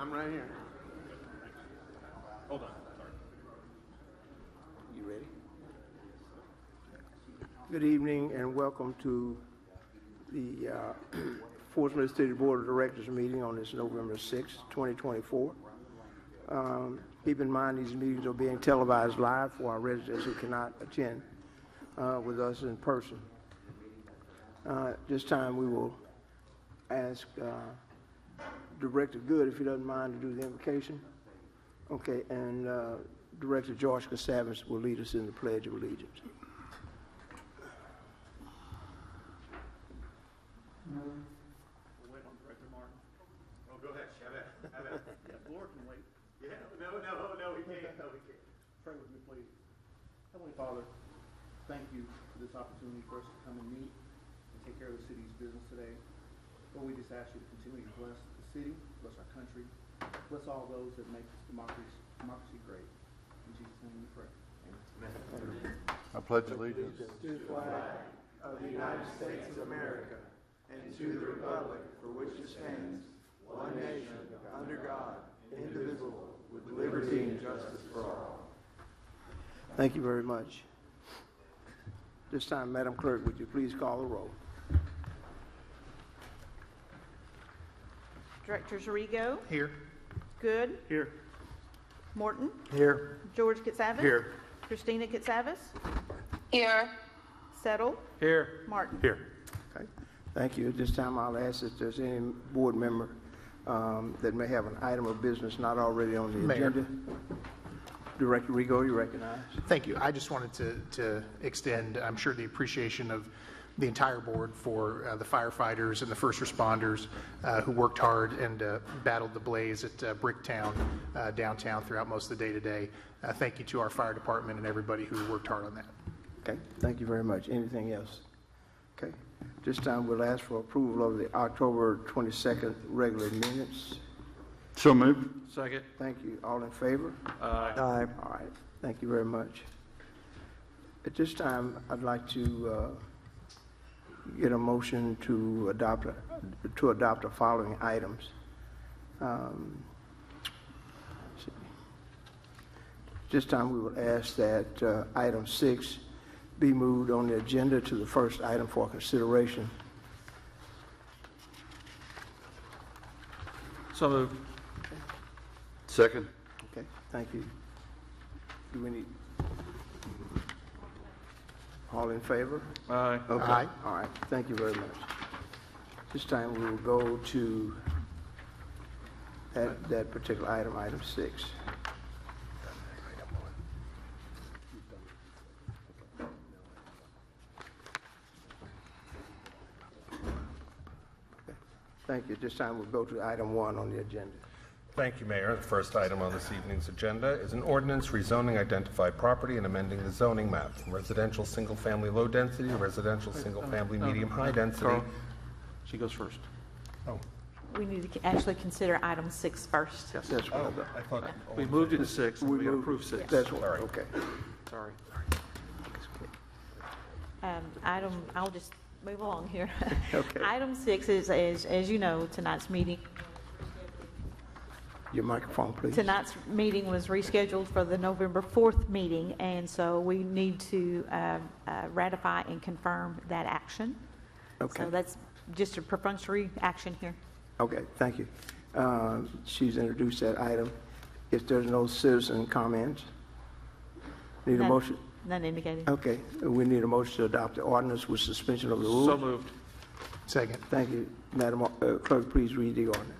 I'm right here. Hold on. Sorry. You ready? Good evening and welcome to the Fort Smith City Board of Directors meeting on this November 6, 2024. Keep in mind these meetings are being televised live for our residents who cannot attend with us in person. This time we will ask Director Good if he doesn't mind to do the invocation. Okay, and Director George Cassavas will lead us in the Pledge of Allegiance. We'll wait on Director Martin. Oh, go ahead. Have it. Yeah, Lord can wait. Yeah, no, he can't. No, he can't. Pray with me, please. Heavenly Father, thank you for this opportunity for us to come and meet and take care of the city's business today. Lord, we just ask you to continue to bless the city, bless our country, bless all those that make this democracy great. In Jesus' name we pray. Amen. I pledge allegiance To the flag of the United States of America and to the republic for which it stands, one nation, under God, indivisible, with liberty and justice for all. Thank you very much. This time, Madam Clerk, would you please call the roll? Directors Rigo. Here. Good. Here. Morton. Here. George Catsavas. Here. Christina Catsavas. Here. Settle. Here. Martin. Here. Okay. Thank you. At this time, I'll ask if there's any board member that may have an item of business not already on the Mayor. agenda. Director Rigo, you recognize. Thank you. I just wanted to extend, I'm sure, the appreciation of the entire board for the firefighters and the first responders who worked hard and battled the blaze at Bricktown downtown throughout most of the day today. Thank you to our fire department and everybody who worked hard on that. Okay. Thank you very much. Anything else? Okay. This time we'll ask for approval of the October 22nd regular minutes. So moved. Second. Thank you. All in favor? Aye. All right. Thank you very much. At this time, I'd like to get a motion to adopt the following items. This time we will ask that item 6 be moved on the agenda to the first item for consideration. So moved. Second. Okay, thank you. Do we need? All in favor? Aye. Okay. Aye. All right, thank you very much. This time we will go to that particular item, item 6. Thank you. This time we'll go to item 1 on the agenda. Thank you, Mayor. The first item on this evening's agenda is an ordinance rezoning identified property and amending the zoning map from residential single-family low density to residential single-family medium high density. Carl, she goes first. Oh, We need to actually consider item 6 first. Yes. That's what I thought. We moved it to 6. we We moved- approved 6. That's what, Sorry. okay. Sorry. I'll just move along here. Okay. Item 6 is, as you know, tonight's meeting. Your microphone, please. Tonight's meeting was rescheduled for the November 4th meeting, and so we need to ratify and confirm that action. Okay. So that's just a perfunctory action here. Okay, thank you. She's introduced that item. If there's no citizen comments, need a None. motion? None indicated. Okay, we need a motion to adopt the ordinance with suspension of the rules. So moved. Second. Thank you. Madam Clerk, please read the ordinance.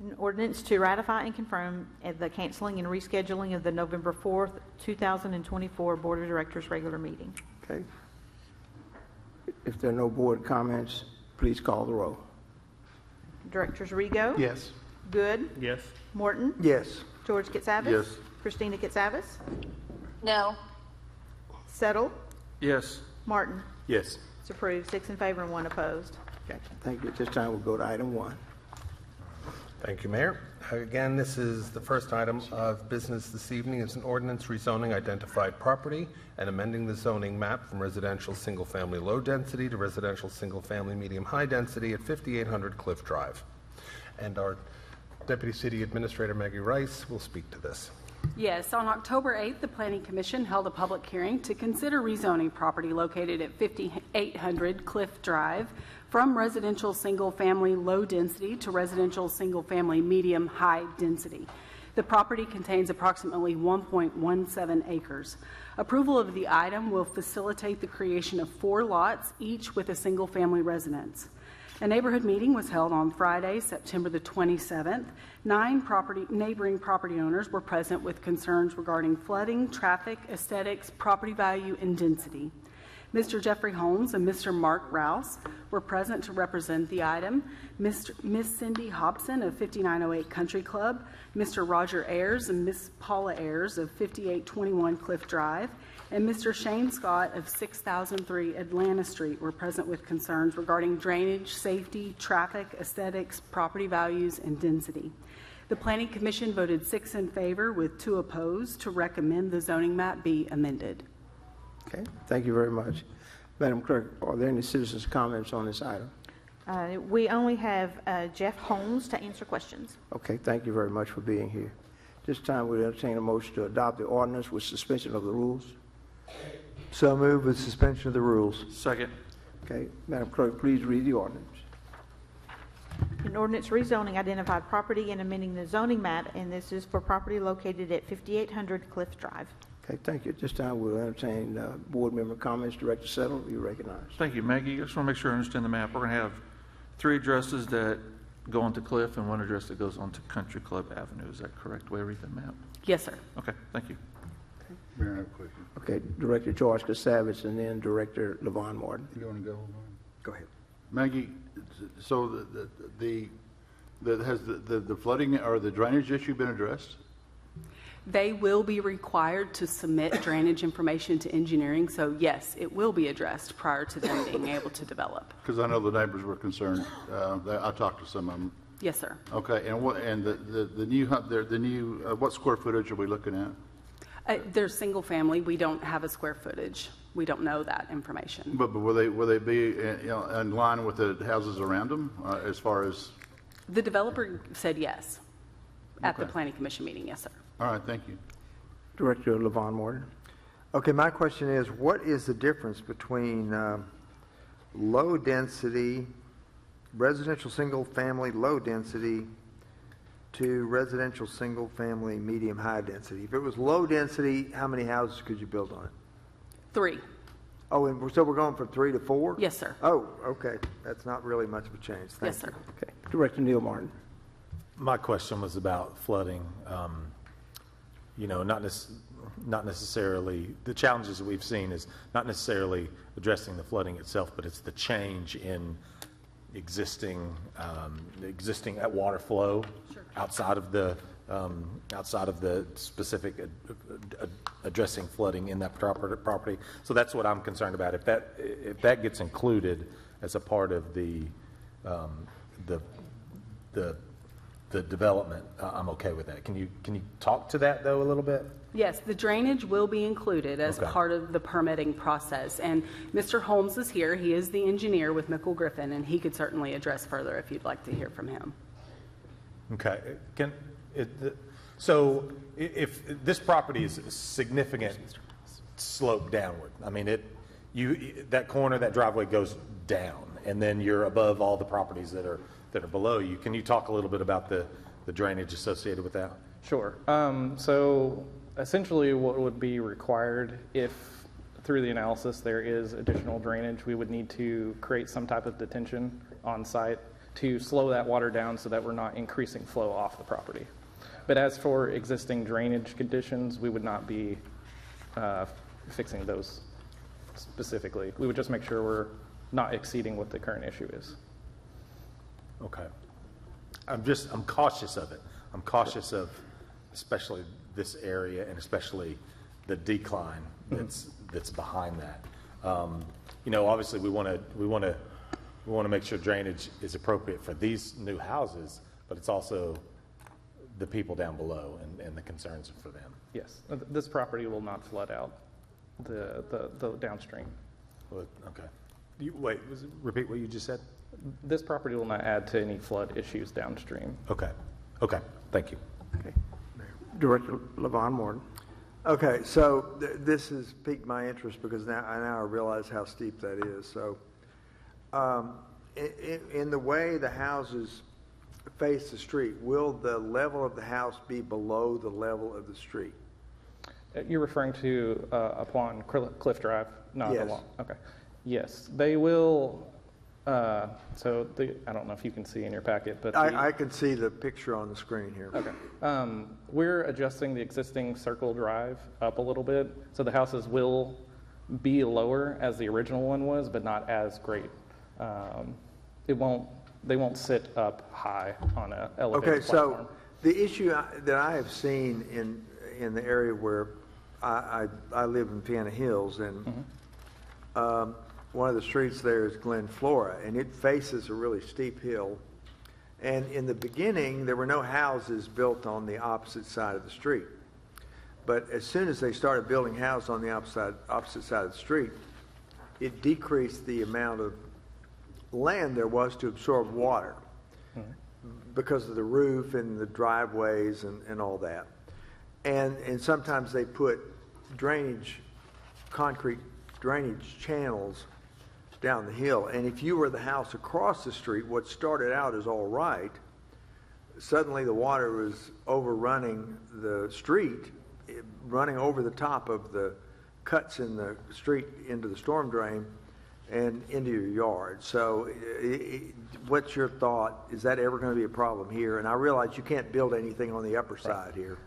An ordinance to ratify and confirm the canceling and rescheduling of the November 4th, 2024 Board of Directors regular meeting. Okay. If there are no board comments, please call the roll. Directors Rigo. Yes. Good. Yes. Morton. Yes. George Catsavas. Yes. Christina Catsavas. No. Settle. Yes. Martin. Yes. It's approved. 6 in favor and 1 opposed. Okay, thank you. At this time, we'll go to item 1. Thank you, Mayor. Again, this is the first item of business this evening. It's an ordinance rezoning identified property and amending the zoning map from residential single-family low density to residential single-family medium high density at 5800 Cliff Drive. And our Deputy City Administrator, Maggie Rice, will speak to this. Yes, on October 8th, the Planning Commission held a public hearing to consider rezoning property located at 5800 Cliff Drive from residential single-family low density to residential single-family medium high density. The property contains approximately 1.17 acres. Approval of the item will facilitate the creation of 4 lots, each with a single-family residence. A neighborhood meeting was held on Friday, September the 27th. 9 neighboring property owners were present with concerns regarding flooding, traffic, aesthetics, property value, and density. Mr. Jeffrey Holmes and Mr. Mark Rouse were present to represent the item. Miss Cindy Hobson of 5908 Country Club, Mr. Roger Ayers and Miss Paula Ayers of 5821 Cliff Drive, and Mr. Shane Scott of 6003 Atlanta Street were present with concerns regarding drainage, safety, traffic, aesthetics, property values, and density. The Planning Commission voted 6 in favor with 2 opposed to recommend the zoning map be amended. Okay, thank you very much. Madam Clerk, are there any citizens' comments on this item? We only have Jeff Holmes to answer questions. Okay, thank you very much for being here. This time we'll entertain a motion to adopt the ordinance with suspension of the rules. So moved with suspension of the rules. Second. Okay, Madam Clerk, please read the ordinance. An ordinance rezoning identified property and amending the zoning map, and this is for property located at 5800 Cliff Drive. Okay, thank you. At this time, we'll entertain board member comments. Director Settle, you recognize. Thank you, Maggie. I just want to make sure I understand the map. We're going to have 3 addresses that go onto Cliff and 1 address that goes onto Country Club Avenue. Is that correct way I read the map? Yes, sir. Okay, thank you. Mayor, I have a question. Okay, Director George Casavage and then Director Levon Martin. You want to go? Go ahead. Maggie, so has the flooding or the drainage issue been addressed? They will be required to submit drainage information to engineering, so yes, it will be addressed prior to them being able to develop. Because I know the neighbors were concerned. I talked to some of them. Yes, sir. Okay, and the new what square footage are we looking at? They're single family. We don't have a square footage. We don't know that information. But will they be in line with the houses around them as far as? The developer said yes at the Okay. Planning Commission meeting. Yes, sir. All right, thank you. Director Levon Martin. Okay, my question is, what is the difference between low density, residential single family low density to residential single family medium high density? If it was low density, how many houses could you build on it? 3. Oh, and so we're going from 3 to 4? Yes, sir. Oh, okay. That's not really much of a change. Thank Yes, sir. Okay, Director Neil Martin. My question was about flooding. Not necessarily, the challenges that we've seen is not necessarily addressing the flooding itself, but it's the change in existing water flow outside of the specific addressing flooding in that property. So that's what I'm concerned about. If that gets included as a part of the development, I'm okay with that. Can you talk to that though a little bit? Yes, the drainage will be included as Okay. part of the permitting process. And Mr. Holmes is here. He is the engineer with Mickle Griffin, and he could certainly address further if you'd like to hear from him. Okay. So if this property is a significant slope downward, I mean, that corner, that driveway goes down, and then you're above all the properties that are below you. Can you talk a little bit about the drainage associated with that? Sure. So essentially what would be required if through the analysis there is additional drainage, we would need to create some type of detention on site to slow that water down so that we're not increasing flow off the property. But as for existing drainage conditions, we would not be fixing those specifically. We would just make sure we're not exceeding what the current issue is. Okay. I'm cautious of it. I'm cautious of especially this area and especially the decline that's behind that. Obviously we want to make sure drainage is appropriate for these new houses, but it's also the people down below and the concerns for them. Yes, this property will not flood out the downstream. Okay. Repeat what you just said? This property will not add to any flood issues downstream. Okay, okay, thank you. Okay. Director Levon Morton. Okay, so this has piqued my interest because now I realize how steep that is. So in the way the houses face the street, will the level of the house be below the level of the street? You're referring to upon Cliff Drive, not Yes. along. Okay. Yes, they will. I don't know if you can see in your packet, but I can see the picture on the screen here. Okay. We're adjusting the existing Circle Drive up a little bit, so the houses will be lower as the original one was, but not as great. They won't sit up high on an elevated Okay, platform. so the issue that I have seen in the area where I live in Piano Hills, and one of the streets there is Glen Flora, and it faces a really steep hill. And in the beginning, there were no houses built on the opposite side of the street. But as soon as they started building houses on the opposite side of the street, it decreased the amount of land there was to absorb water because of the roof and the driveways and all that. And sometimes they put concrete drainage channels down the hill. And if you were the house across the street, what started out as all right, suddenly the water was overrunning the street, running over the top of the cuts in the street into the storm drain and into your yard. So what's your thought? Is that ever going to be a problem here? And I realize you can't build anything on the upper side here.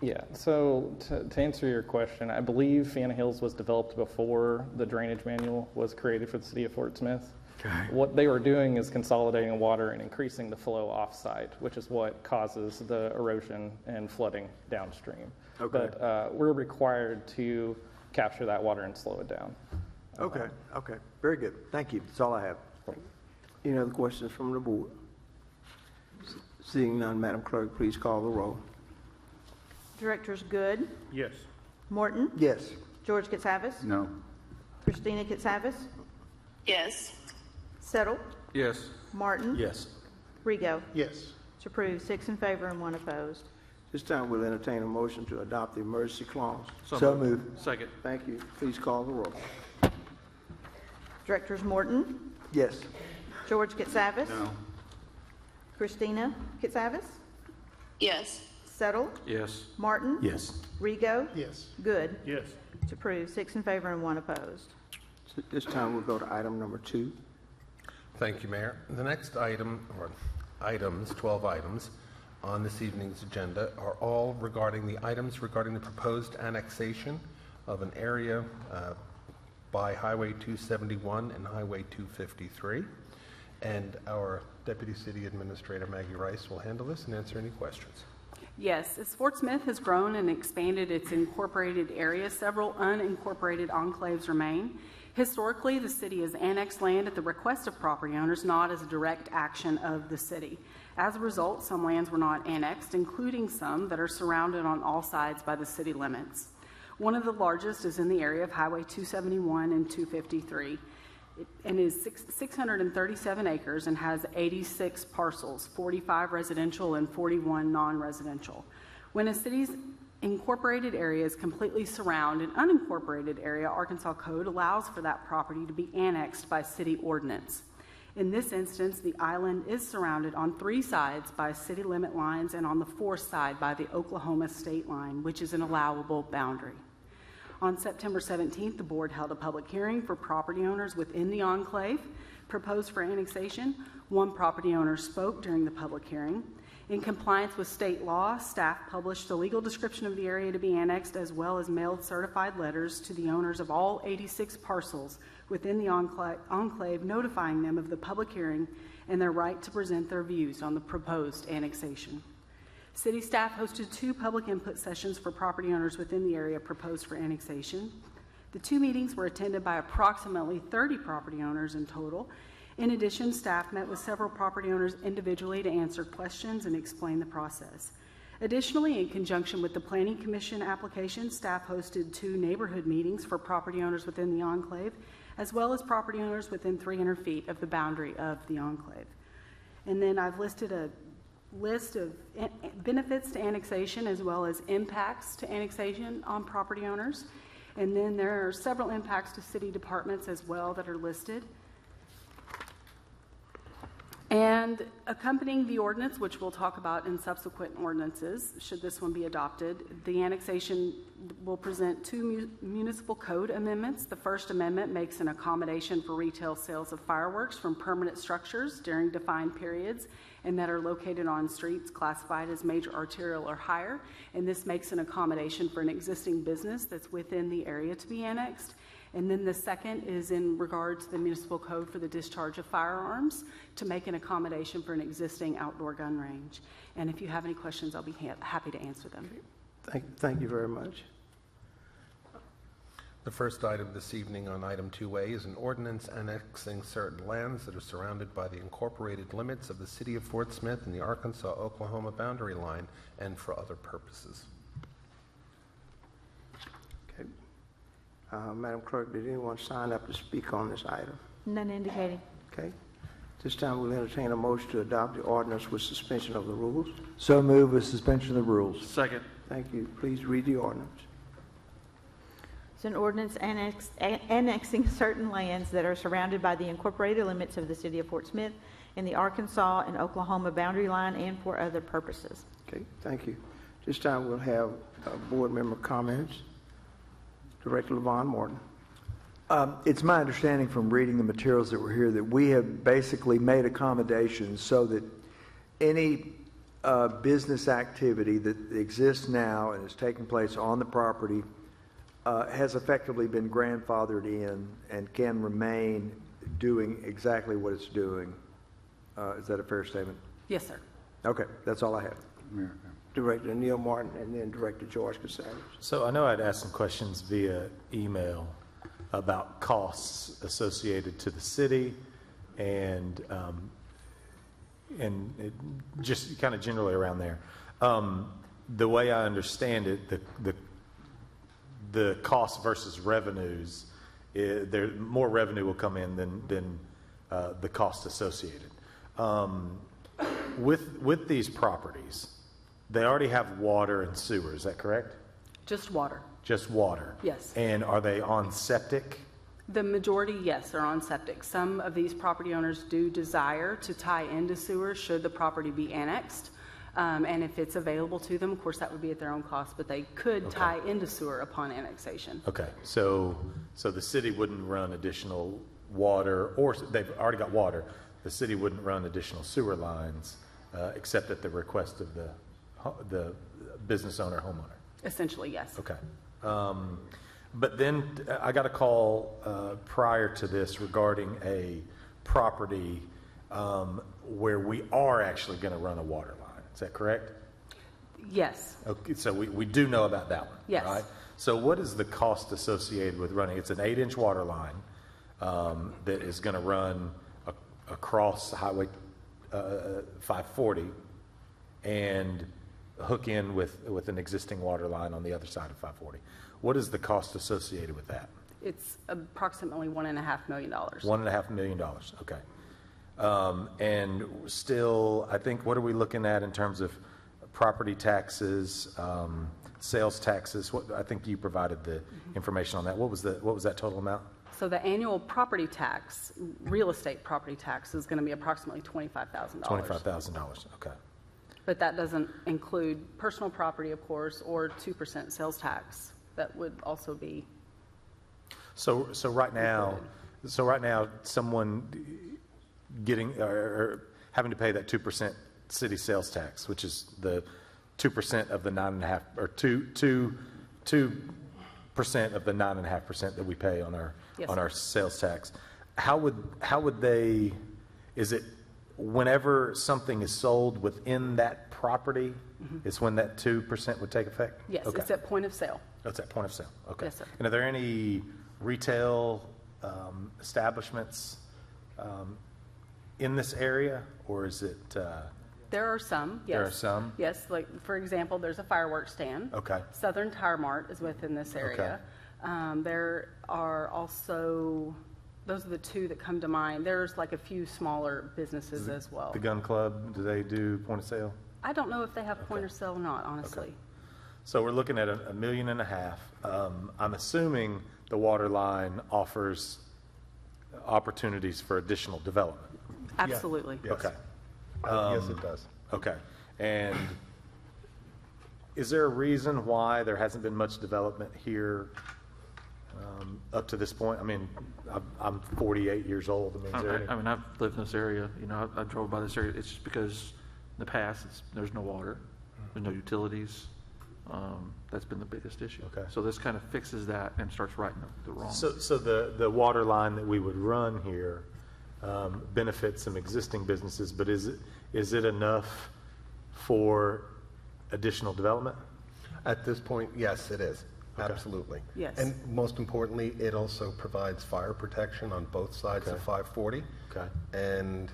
Yeah, so to answer your question, I believe Fianna Hills was developed before the drainage manual was created for the city of Fort Smith. Okay. What they were doing is consolidating water and increasing the flow off-site, which is what causes the erosion and flooding downstream. Okay. But we're required to capture that water and slow it down. Okay, okay. Very good. Thank you. That's all I have. Any other questions from the board? Seeing none, Madam Clerk, please call the roll. Directors Good, Yes. Morton, Yes. George Katsavas, No. Christina Katsavas, Yes. Settle, Yes. Martin, Yes. Rigo. Yes. It's approved, 6 in favor and 1 opposed. This time we'll entertain a motion to adopt the emergency clause. So moved. Second. Thank you. Please call the roll. Directors Morton, Yes. George Katsavas, No. Christina Katsavas, Yes. Settle, Yes. Martin, Yes. Rigo, Yes. Good. Yes. It's approved, 6 in favor and 1 opposed. This time we'll go to item number 2. Thank you, Mayor. The next item, or items, 12 items, on this evening's agenda are all regarding the proposed annexation of an area by Highway 271 and Highway 253. And our Deputy City Administrator, Maggie Rice, will handle this and answer any questions. Yes, as Fort Smith has grown and expanded its incorporated area, several unincorporated enclaves remain. Historically, the city has annexed land at the request of property owners, not as a direct action of the city. As a result, some lands were not annexed, including some that are surrounded on all sides by the city limits. One of the largest is in the area of Highway 271 and 253. And is 637 acres and has 86 parcels, 45 residential and 41 non-residential. When a city's incorporated area is completely surround an unincorporated area, Arkansas Code allows for that property to be annexed by city ordinance. In this instance, the island is surrounded on 3 sides by city limit lines and on the 4th side by the Oklahoma state line, which is an allowable boundary. On September 17th, the board held a public hearing for property owners within the enclave proposed for annexation. One property owner spoke during the public hearing. In compliance with state law, staff published a legal description of the area to be annexed, as well as mailed certified letters to the owners of all 86 parcels within the enclave, notifying them of the public hearing and their right to present their views on the proposed annexation. City staff hosted 2 public input sessions for property owners within the area proposed for annexation. The 2 meetings were attended by approximately 30 property owners in total. In addition, staff met with several property owners individually to answer questions and explain the process. Additionally, in conjunction with the Planning Commission application, staff hosted 2 neighborhood meetings for property owners within the enclave, as well as property owners within 300 feet of the boundary of the enclave. And then I've listed a list of benefits to annexation as well as impacts to annexation on property owners. And then there are several impacts to city departments as well that are listed. And accompanying the ordinance, which we'll talk about in subsequent ordinances, should this one be adopted, the annexation will present two municipal code amendments. The first amendment makes an accommodation for retail sales of fireworks from permanent structures during defined periods and that are located on streets classified as major arterial or higher. And this makes an accommodation for an existing business that's within the area to be annexed. And then the second is in regards to the municipal code for the discharge of firearms to make an accommodation for an existing outdoor gun range. And if you have any questions, I'll be happy to answer them. Thank you very much. The first item this evening on item 2A is an ordinance annexing certain lands that are surrounded by the incorporated limits of the city of Fort Smith and the Arkansas-Oklahoma boundary line and for other purposes. Okay. Madam Clerk, did anyone sign up to speak on this item? None indicating. Okay. This time we'll entertain a motion to adopt the ordinance with suspension of the rules. So move with suspension of the rules. Second. Thank you. Please read the ordinance. It's an ordinance annexing certain lands that are surrounded by the incorporated limits of the city of Fort Smith and the Arkansas and Oklahoma boundary line and for other purposes. Okay, thank you. This time we'll have board member comments. Director Levon Morton. It's my understanding from reading the materials that were here that we have basically made accommodations so that any business activity that exists now and is taking place on the property has effectively been grandfathered in and can remain doing exactly what it's doing. Is that a fair statement? Yes, sir. Okay, that's all I have. Director Neil Martin and then Director George Casares. So I know I'd asked some questions via email about costs associated to the city and just kind of generally around there. The way I understand it, the cost versus revenues, there more revenue will come in than the cost associated. With these properties, they already have water and sewer, is that correct? Just water. Just water? Yes. And are they on septic? The majority, yes, are on septic. Some of these property owners do desire to tie into sewer should the property be annexed. And if it's available to them, of course, that would be at their own cost, but they could tie into sewer upon annexation. Okay, so the city wouldn't run additional water, or they've already got water. The city wouldn't run additional sewer lines except at the request of the business owner, homeowner. Essentially, yes. Okay. But then I got a call prior to this regarding a property where we are actually going to run a water line. Is that correct? Yes. Okay, so we do know about that one. Yes. Right? So what is the cost associated with running? It's an 8-inch water line that is going to run across Highway 540 and hook in with an existing water line on the other side of 540. What is the cost associated with that? It's approximately $1.5 million. $1.5 million, okay. And still, I think, what are we looking at in terms of property taxes, sales taxes? I think you provided the information on that. What was that total amount? So the annual property tax, real estate property tax, is going to be approximately $25,000. $25,000, okay. But that doesn't include personal property, of course, or 2% sales tax. That would also be. So right now, someone getting or having to pay that 2% city sales tax, which is the 2% of the 9.5 or 2% of the 9.5% that we pay on our Yes, on our sales tax. How would they? Is it whenever something is sold within that property is when that 2% would take effect? Yes, Okay. it's at point of sale. That's at point of sale. Okay. Yes, sir. And are there any retail establishments in this area, or is it? There are some, yes. There are some? Yes, like, for example, there's a fireworks stand. Okay. Southern Tire Mart is within this area. There are also Those are the two that come to mind. There's like a few smaller businesses as well. The gun club, do they do point of sale? I don't know if they have point of sale or not, honestly. So we're looking at $1.5 million. I'm assuming the water line offers opportunities for additional development. Absolutely. Yes. Okay. Yes, it does. Okay. And is there a reason why there hasn't been much development here up to this point? I mean, I'm 48 years old. I mean, is there any? I mean, I've lived in this area, you know, I drove by this area. It's just because in the past, there's no water, there's no utilities. That's been the biggest issue. Okay. So this kind of fixes that and starts righting the wrong. So the water line that we would run here benefits some existing businesses, but is it enough for additional development? At this point, yes, it is. Okay. Absolutely. Yes. And most importantly, it also provides fire protection on both sides of 540. Okay. And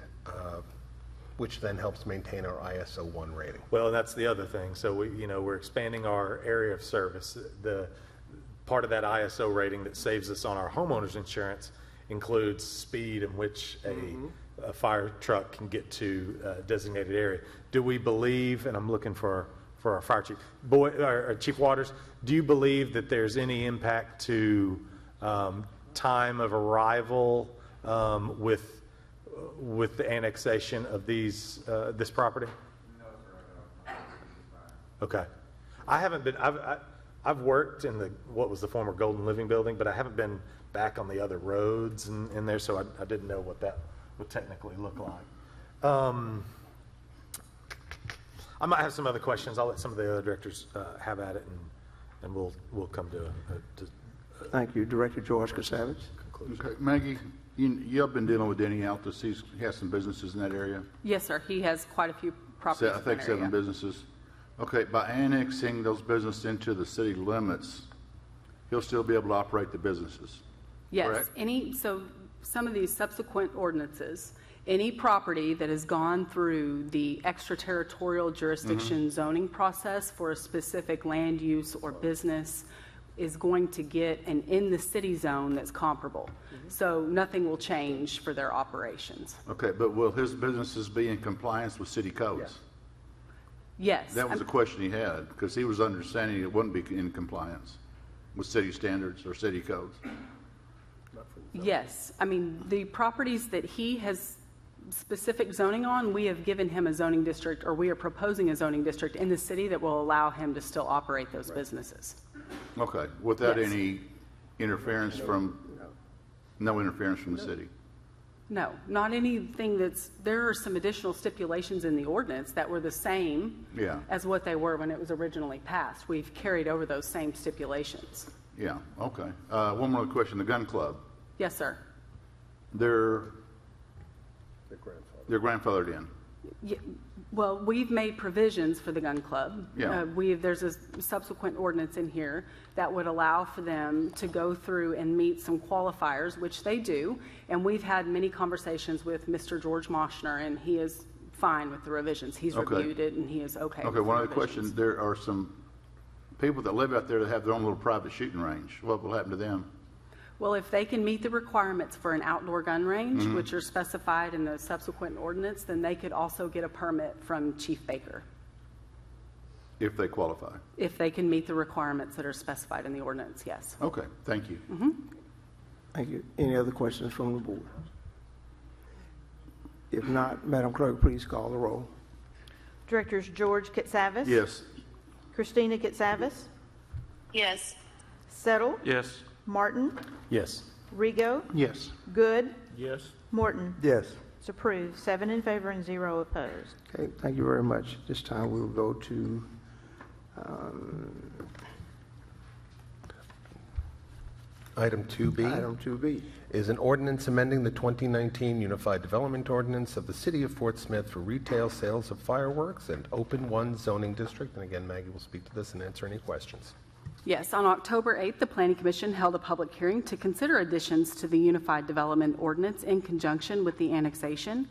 which then helps maintain our ISO 1 rating. Well, and that's the other thing. So we're expanding our area of service. The part of that ISO rating that saves us on our homeowners insurance includes speed in which a fire truck can get to a designated area. Do we believe, and I'm looking for our fire chief, Chief Waters, do you believe that there's any impact to time of arrival with the annexation of this property? No, sir. Okay. I haven't been. I've worked in what was the former Golden Living Building, but I haven't been back on the other roads in there, so I didn't know what that would technically look like. I might have some other questions. I'll let some of the other directors have at it, and we'll come to Thank you. Director George Casavage. conclusion. Okay, Maggie, you've been dealing with Denny Altus. He has some businesses in that area. Yes, sir. He has quite a few properties I in think that 7 area. businesses. Okay, by annexing those businesses into the city limits, he'll still be able to operate the businesses. Yes, correct? so some of these subsequent ordinances, any property that has gone through the extraterritorial jurisdiction zoning process for a specific land use or business is going to get an in the city zone that's comparable. So nothing will change for their operations. Okay, but will his businesses be in compliance with city codes? Yes. That was a question he had, because he was understanding it wouldn't be in compliance with city standards or city codes. Yes. I mean, the properties that he has specific zoning on, we have given him a zoning district, or we are proposing a zoning district in the city that will allow him to still operate those businesses. Okay, without Yes. any interference no interference from the city? No, not anything there are some additional stipulations in the ordinance that were the same Yeah. as what they were when it was originally passed. We've carried over those same stipulations. Yeah, okay. One more question, the gun club. Yes, sir. They're grandfathered in. Yeah, well, we've made provisions for the gun club. Yeah. There's a subsequent ordinance in here that would allow for them to go through and meet some qualifiers, which they do. And we've had many conversations with Mr. George Moschner, and he is fine with the revisions. He's Okay. reviewed it, and he is okay. Okay, with one the other question. revisions. There are some people that live out there that have their own little private shooting range. What will happen to them? Well, if they can meet the requirements for an outdoor gun range, which are specified in the subsequent ordinance, then they could also get a permit from Chief Baker, If they qualify. if they can meet the requirements that are specified in the ordinance, yes. Okay, thank you. Thank you. Any other questions from the board? If not, Madam Clerk, please call the roll. Directors George Katsavas? Yes. Christina Katsavas? Yes. Settle? Yes. Martin? Yes. Rigo? Yes. Good? Yes. Morton? Yes. It's approved, 7 in favor and 0 opposed. Okay, thank you very much. This time we will go to Item 2B. item 2B. Is an ordinance amending the 2019 Unified Development Ordinance of the City of Fort Smith for retail sales of fireworks and Open One zoning district. And again, Maggie will speak to this and answer any questions. Yes, on October 8th, the Planning Commission held a public hearing to consider additions to the Unified Development Ordinance in conjunction with the annexation.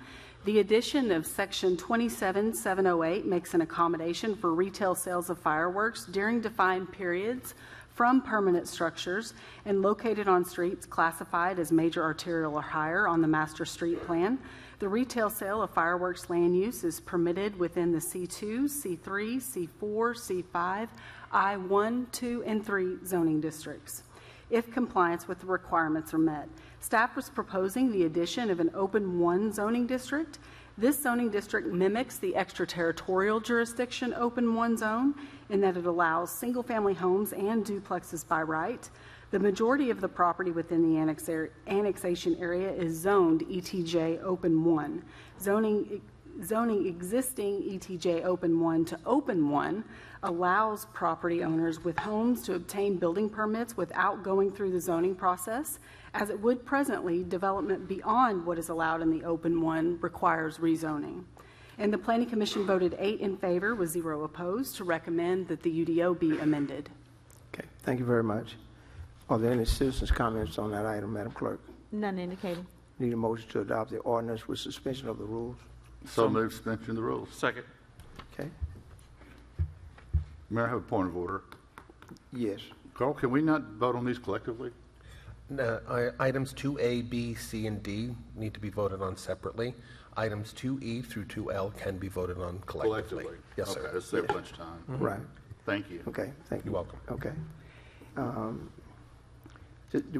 The addition of Section 27708 makes an accommodation for retail sales of fireworks during defined periods from permanent structures and located on streets classified as major arterial or higher on the master street plan. The retail sale of fireworks land use is permitted within the C2, C3, C4, C5, I1, 2, and 3 zoning districts, if compliance with the requirements are met. Staff was proposing the addition of an open 1 zoning district. This zoning district mimics the extraterritorial jurisdiction open 1 zone in that it allows single-family homes and duplexes by right. The majority of the property within the annexation area is zoned ETJ Open 1. Zoning existing ETJ Open 1 to Open 1 allows property owners with homes to obtain building permits without going through the zoning process. As it would presently, development beyond what is allowed in the Open 1 requires rezoning. And the Planning Commission voted 8 in favor with 0 opposed to recommend that the UDO be amended. Okay, thank you very much. Are there any citizens' comments on that item, Madam Clerk? None indicating. Need a motion to adopt the ordinance with suspension of the rules? So move suspension of the rules. Second. Okay, Mayor, I have a point of order. yes. Carl, can we not vote on these collectively? No, items 2A, B, C, and D need to be voted on separately. Items 2E through 2L can be voted on collectively. Yes, Okay, sir. let's save lunch time. Right, Thank you. okay, thank you. You're welcome. Okay.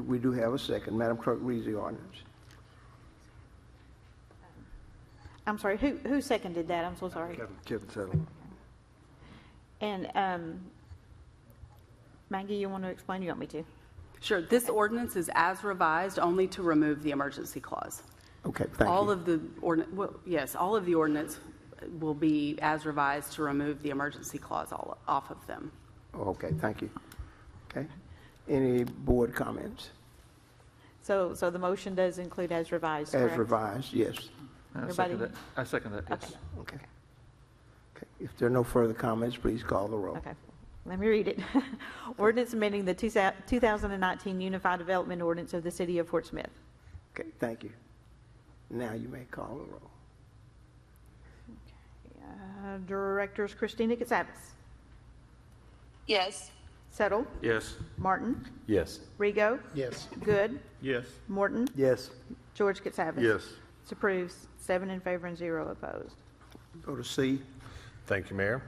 We do have a second. Madam Clerk, read the ordinance. I'm sorry, who seconded that? I'm so sorry. Kevin Settle. And Maggie, you want to explain? You want me to? Sure. This ordinance is as revised only to remove the emergency clause. Okay, thank you. All of the all of the ordinance will be as revised to remove the emergency clause off of them. Okay, thank you. Okay. Any board comments? So the motion does include as revised, As correct? revised, yes. I second that. I second that, yes. Okay. Okay. If there are no further comments, please call the roll. Okay, let me read it. Ordinance amending the 2019 Unified Development Ordinance of the City of Fort Smith. Okay, thank you. Now you may call the roll. Directors Christina Katsavas, Yes. Settle, Yes. Martin, Yes. Rigo, Yes. Good, Yes. Morton, Yes. George Katsavas. Yes. It's approved, 7 in favor and 0 opposed. Go to C. Thank you, Mayor.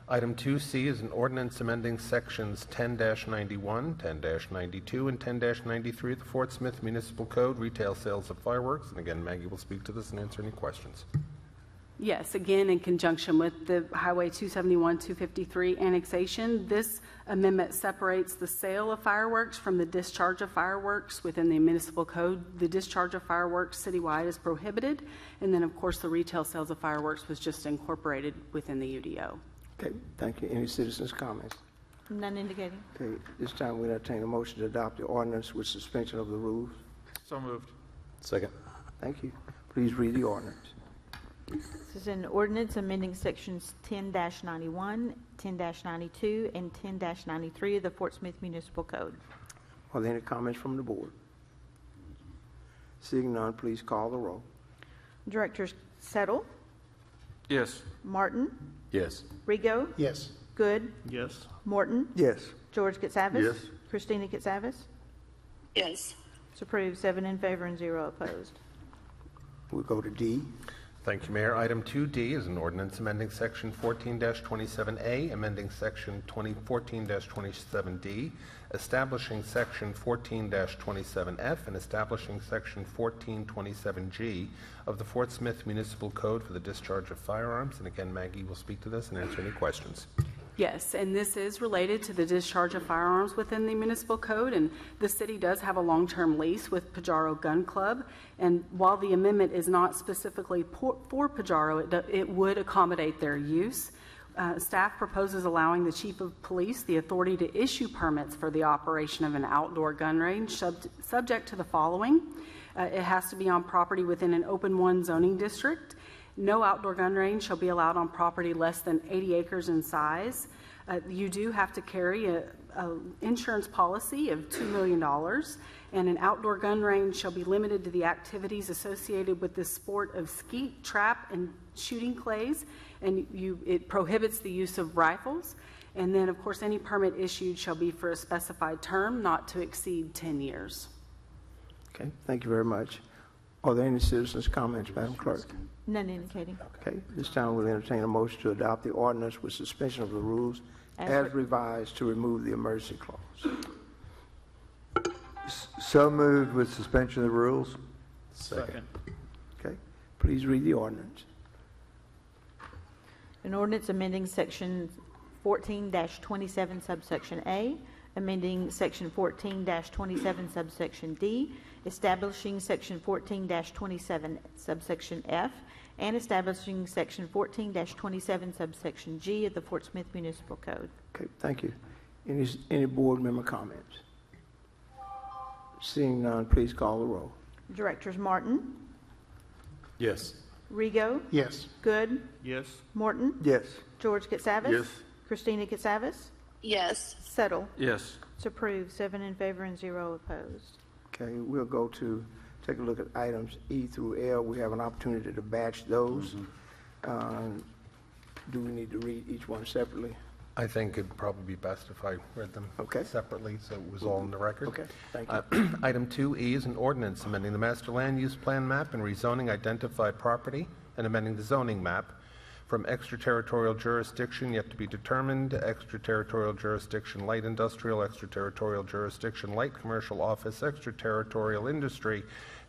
Item 2C is an ordinance amending sections 10-91, 10-92, and 10-93 of the Fort Smith Municipal Code, retail sales of fireworks. And again, Maggie will speak to this and answer any questions. Yes, again, in conjunction with the Highway 271-253 annexation, this amendment separates the sale of fireworks from the discharge of fireworks within the municipal code. The discharge of fireworks citywide is prohibited, and then, of course, the retail sales of fireworks was just incorporated within the UDO. Okay, thank you. Any citizens' comments? None indicating. Okay, this time we entertain a motion to adopt the ordinance with suspension of the rules. So moved. Second. Thank you. Please read the ordinance. This is an ordinance amending sections 10-91, 10-92, and 10-93 of the Fort Smith Municipal Code. Are there any comments from the board? Seeing none, please call the roll. Directors Settle, Yes. Martin, Yes. Rigo, Yes. Good, Yes. Morton, Yes. George Katsavas. Yes. Christina Katsavas. Yes. It's approved, 7 in favor and 0 opposed. We'll go to D. Thank you, Mayor. Item 2D is an ordinance amending Section 14-27A, amending Section 14-27D, establishing Section 14-27F, and establishing Section 14-27G of the Fort Smith Municipal Code for the discharge of firearms. And again, Maggie will speak to this and answer any questions. Yes, and this is related to the discharge of firearms within the municipal code, and the city does have a long-term lease with Pajaro Gun Club, and while the amendment is not specifically for Pajaro, it would accommodate their use. Staff proposes allowing the chief of police the authority to issue permits for the operation of an outdoor gun range, subject to the following. It has to be on property within an open 1 zoning district. No outdoor gun range shall be allowed on property less than 80 acres in size. You do have to carry a insurance policy of $2 million, and an outdoor gun range shall be limited to the activities associated with the sport of skeet, trap, and shooting clays, and it prohibits the use of rifles. And then, of course, any permit issued shall be for a specified term, not to exceed 10 years. Okay, thank you very much. Are there any citizens' comments, Madam Clerk? None indicating. Okay, this time we'll entertain a motion to adopt the ordinance with suspension of the rules as revised to remove the emergency clause. So moved with suspension of the rules. Second. Okay, please read the ordinance. An ordinance amending Section 14-27 subsection A, amending Section 14-27 subsection D, establishing Section 14-27 subsection F, and establishing Section 14-27 subsection G of the Fort Smith Municipal Code. Okay, thank you. Any board member comments? Seeing none, please call the roll. Directors Martin, Yes. Rigo, Yes. Good, Yes. Morton, Yes. George Katsavas. Yes. Christina Katsavas. Yes. Settle. Yes. It's approved, 7 in favor and 0 opposed. Okay, we'll go to take a look at items E through L. We have an opportunity to batch those. Do we need to read each one separately? I think it'd probably be best if I read them Okay. separately, so it was all in the record. Okay, thank you. Item 2E is an ordinance amending the master land use plan map and rezoning identified property and amending the zoning map from extraterritorial jurisdiction yet to be determined, extraterritorial jurisdiction light industrial, extraterritorial jurisdiction light commercial office, extraterritorial industry,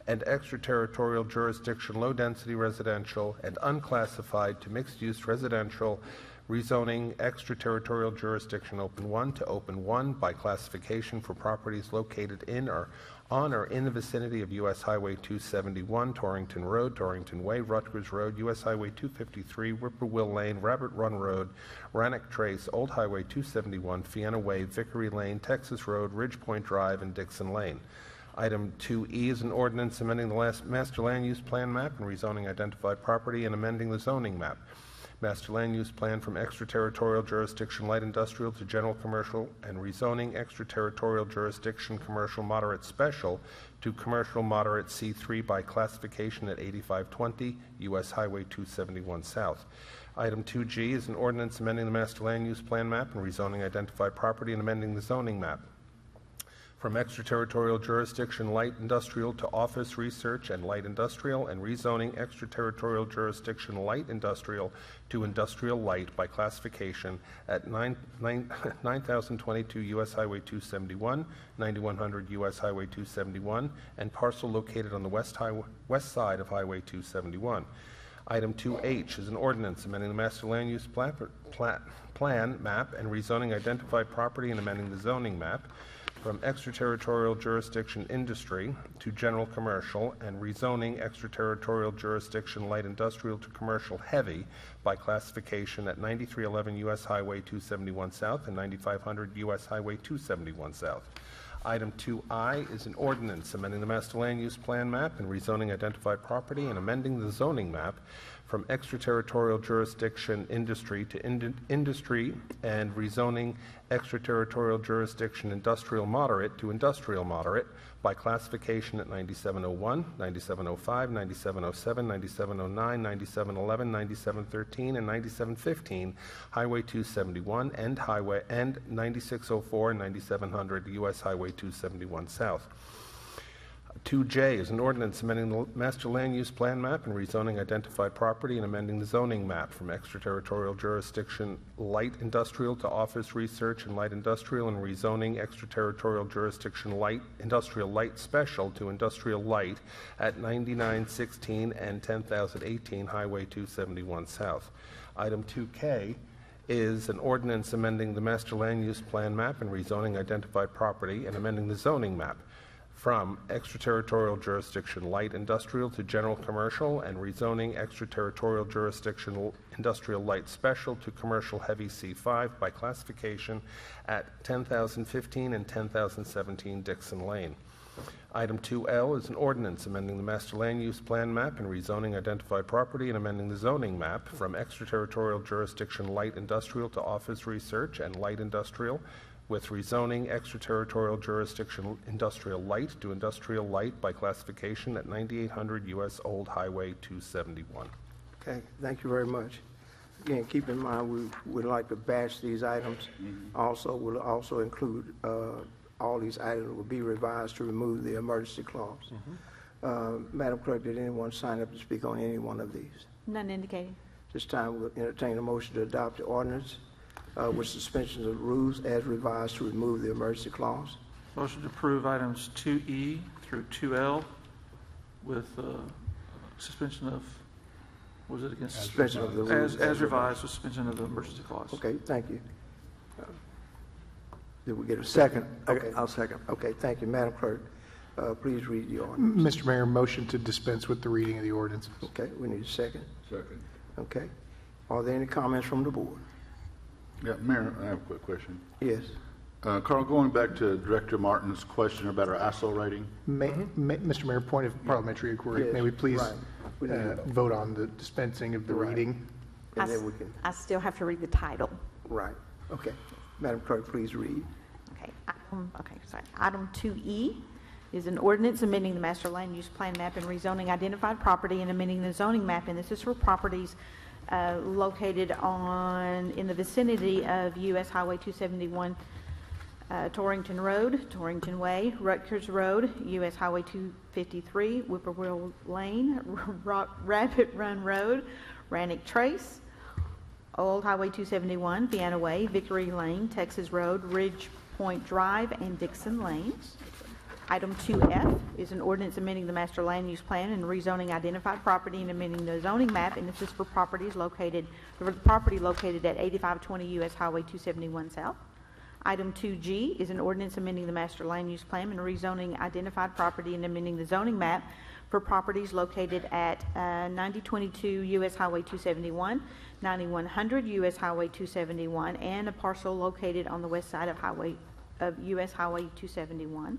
and extraterritorial jurisdiction low-density residential and unclassified to mixed-use residential, rezoning extraterritorial jurisdiction open 1 to open 1 by classification for properties located in or on or in the vicinity of U.S. Highway 271, Torrington Road, Torrington Way, Rutgers Road, U.S. Highway 253, Whippoorwill Lane, Rabbit Run Road, Rannoch Trace, Old Highway 271, Fiena Way, Vickery Lane, Texas Road, Ridge Point Drive, and Dixon Lane. Item 2E is an ordinance amending the master land use plan map and rezoning identified property and amending the zoning map. Master land use plan from extraterritorial jurisdiction light industrial to general commercial and rezoning extraterritorial jurisdiction commercial moderate special to commercial moderate C3 by classification at 8520 U.S. Highway 271 South. Item 2G is an ordinance amending the master land use plan map and rezoning identified property and amending the zoning map from extraterritorial jurisdiction light industrial to office research and light industrial and rezoning extraterritorial jurisdiction light industrial to industrial light by classification at 9022 U.S. Highway 271, 9100 U.S. Highway 271, and parcel located on the west side of Highway 271. Item 2H is an ordinance amending the master land use plan map and rezoning identified property and amending the zoning map from extraterritorial jurisdiction industry to general commercial and rezoning extraterritorial jurisdiction light industrial to commercial heavy by classification at 9311 U.S. Highway 271 South and 9500 U.S. Highway 271 South. Item 2I is an ordinance amending the master land use plan map and rezoning identified property and amending the zoning map from extraterritorial jurisdiction industry to industry and rezoning extraterritorial jurisdiction industrial moderate to industrial moderate by classification at 9701, 9705, 9707, 9709, 9711, 9713, and 9715 Highway 271 and 9604 and 9700 U.S. Highway 271 South. 2J is an ordinance amending the master land use plan map and rezoning identified property and amending the zoning map from extraterritorial jurisdiction light industrial to office research and light industrial and rezoning extraterritorial jurisdiction light industrial light special to industrial light at 9916 and 10018 Highway 271 South. Item 2K is an ordinance amending the master land use plan map and rezoning identified property and amending the zoning map from extraterritorial jurisdiction light industrial to general commercial and rezoning extraterritorial jurisdiction industrial light special to commercial heavy C5 by classification at 10,015 and 10,017 Dixon Lane. Item 2L is an ordinance amending the master land use plan map and rezoning identified property and amending the zoning map from extraterritorial jurisdiction light industrial to office research and light industrial, with rezoning extraterritorial jurisdiction industrial light to industrial light by classification at 9800 U.S. Old Highway 271. Okay, thank you very much. Again, keep in mind, we would like to batch these items. Also, we'll also include all these items will be revised to remove the emergency clause. Madam Clerk, did anyone sign up to speak on any one of these? None indicating. This time, we'll entertain a motion to adopt the ordinance with suspension of the rules as revised to remove the emergency clause. Motion to approve items 2E through 2L with suspension of, what was it again? Suspension of the rules. As revised with suspension of the emergency clause. Okay, thank you. Did we get a second? Okay, I'll second. okay, thank you. Madam Clerk, please read the ordinance. Mr. Mayor, motion to dispense with the reading of the ordinance. Okay, we need a second. Second. Okay. Are there any comments from the board? Yeah, Mayor, I have a quick question. Yes. Carl, going back to Director Martin's question about our ISO rating, Mr. Mayor, point of parliamentary inquiry. Yes, May we please right. We need- vote on the dispensing of the Right. reading? And then we can, I still have to read the title. right. Okay. Madam Clerk, please read. Okay, sorry. Item 2E is an ordinance amending the master land use plan map and rezoning identified property and amending the zoning map, and this is for properties located in the vicinity of U.S. Highway 271, Torrington Road, Torrington Way, Rutgers Road, U.S. Highway 253, Whippoorwill Lane, Rabbit Run Road, Rannick Trace, Old Highway 271, Vienna Way, Victory Lane, Texas Road, Ridge Point Drive, and Dixon Lane. Item 2F is an ordinance amending the master land use plan and rezoning identified property and amending the zoning map, and this is for the property located at 8520 U.S. Highway 271 South. Item 2G is an ordinance amending the master land use plan and rezoning identified property and amending the zoning map for properties located at 9022 U.S. Highway 271, 9100 U.S. Highway 271, and a parcel located on the west side of U.S. Highway 271.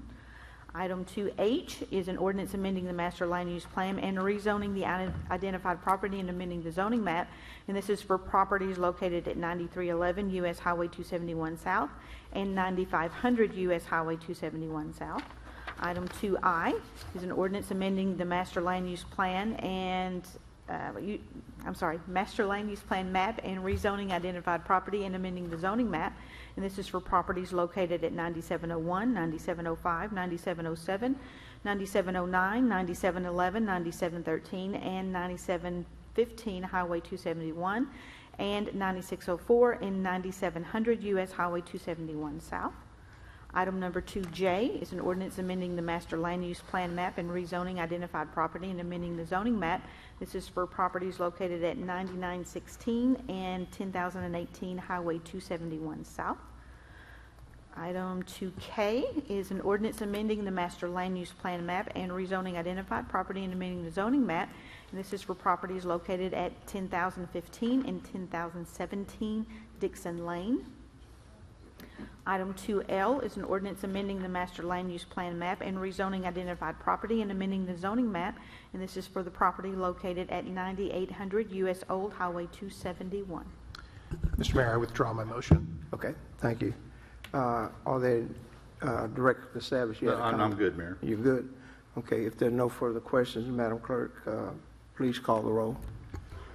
Item 2H is an ordinance amending the master land use plan and rezoning the identified property and amending the zoning map, and this is for properties located at 9311 U.S. Highway 271 South and 9500 U.S. Highway 271 South. Item 2I is an ordinance amending the master land use plan and master land use plan map and rezoning identified property and amending the zoning map, and this is for properties located at 9701, 9705, 9707, 9709, 9711, 9713, and 9715 Highway 271, and 9604 and 9700 U.S. Highway 271 South. Item number 2J is an ordinance amending the master land use plan map and rezoning identified property and amending the zoning map. This is for properties located at 9916 and 10018 Highway 271 South. Item 2K is an ordinance amending the master land use plan map and rezoning identified property and amending the zoning map. And this is for properties located at 10015 and 10017 Dixon Lane. Item 2L is an ordinance amending the master land use plan map and rezoning identified property and amending the zoning map, and this is for the property located at 9800 U.S. Old Highway 271. Mr. Mayor, I withdraw my motion. Okay, thank you. Are there, Director Casavis, you have a comment? I'm good, Mayor. You're good? Okay, if there are no further questions, Madam Clerk, please call the roll.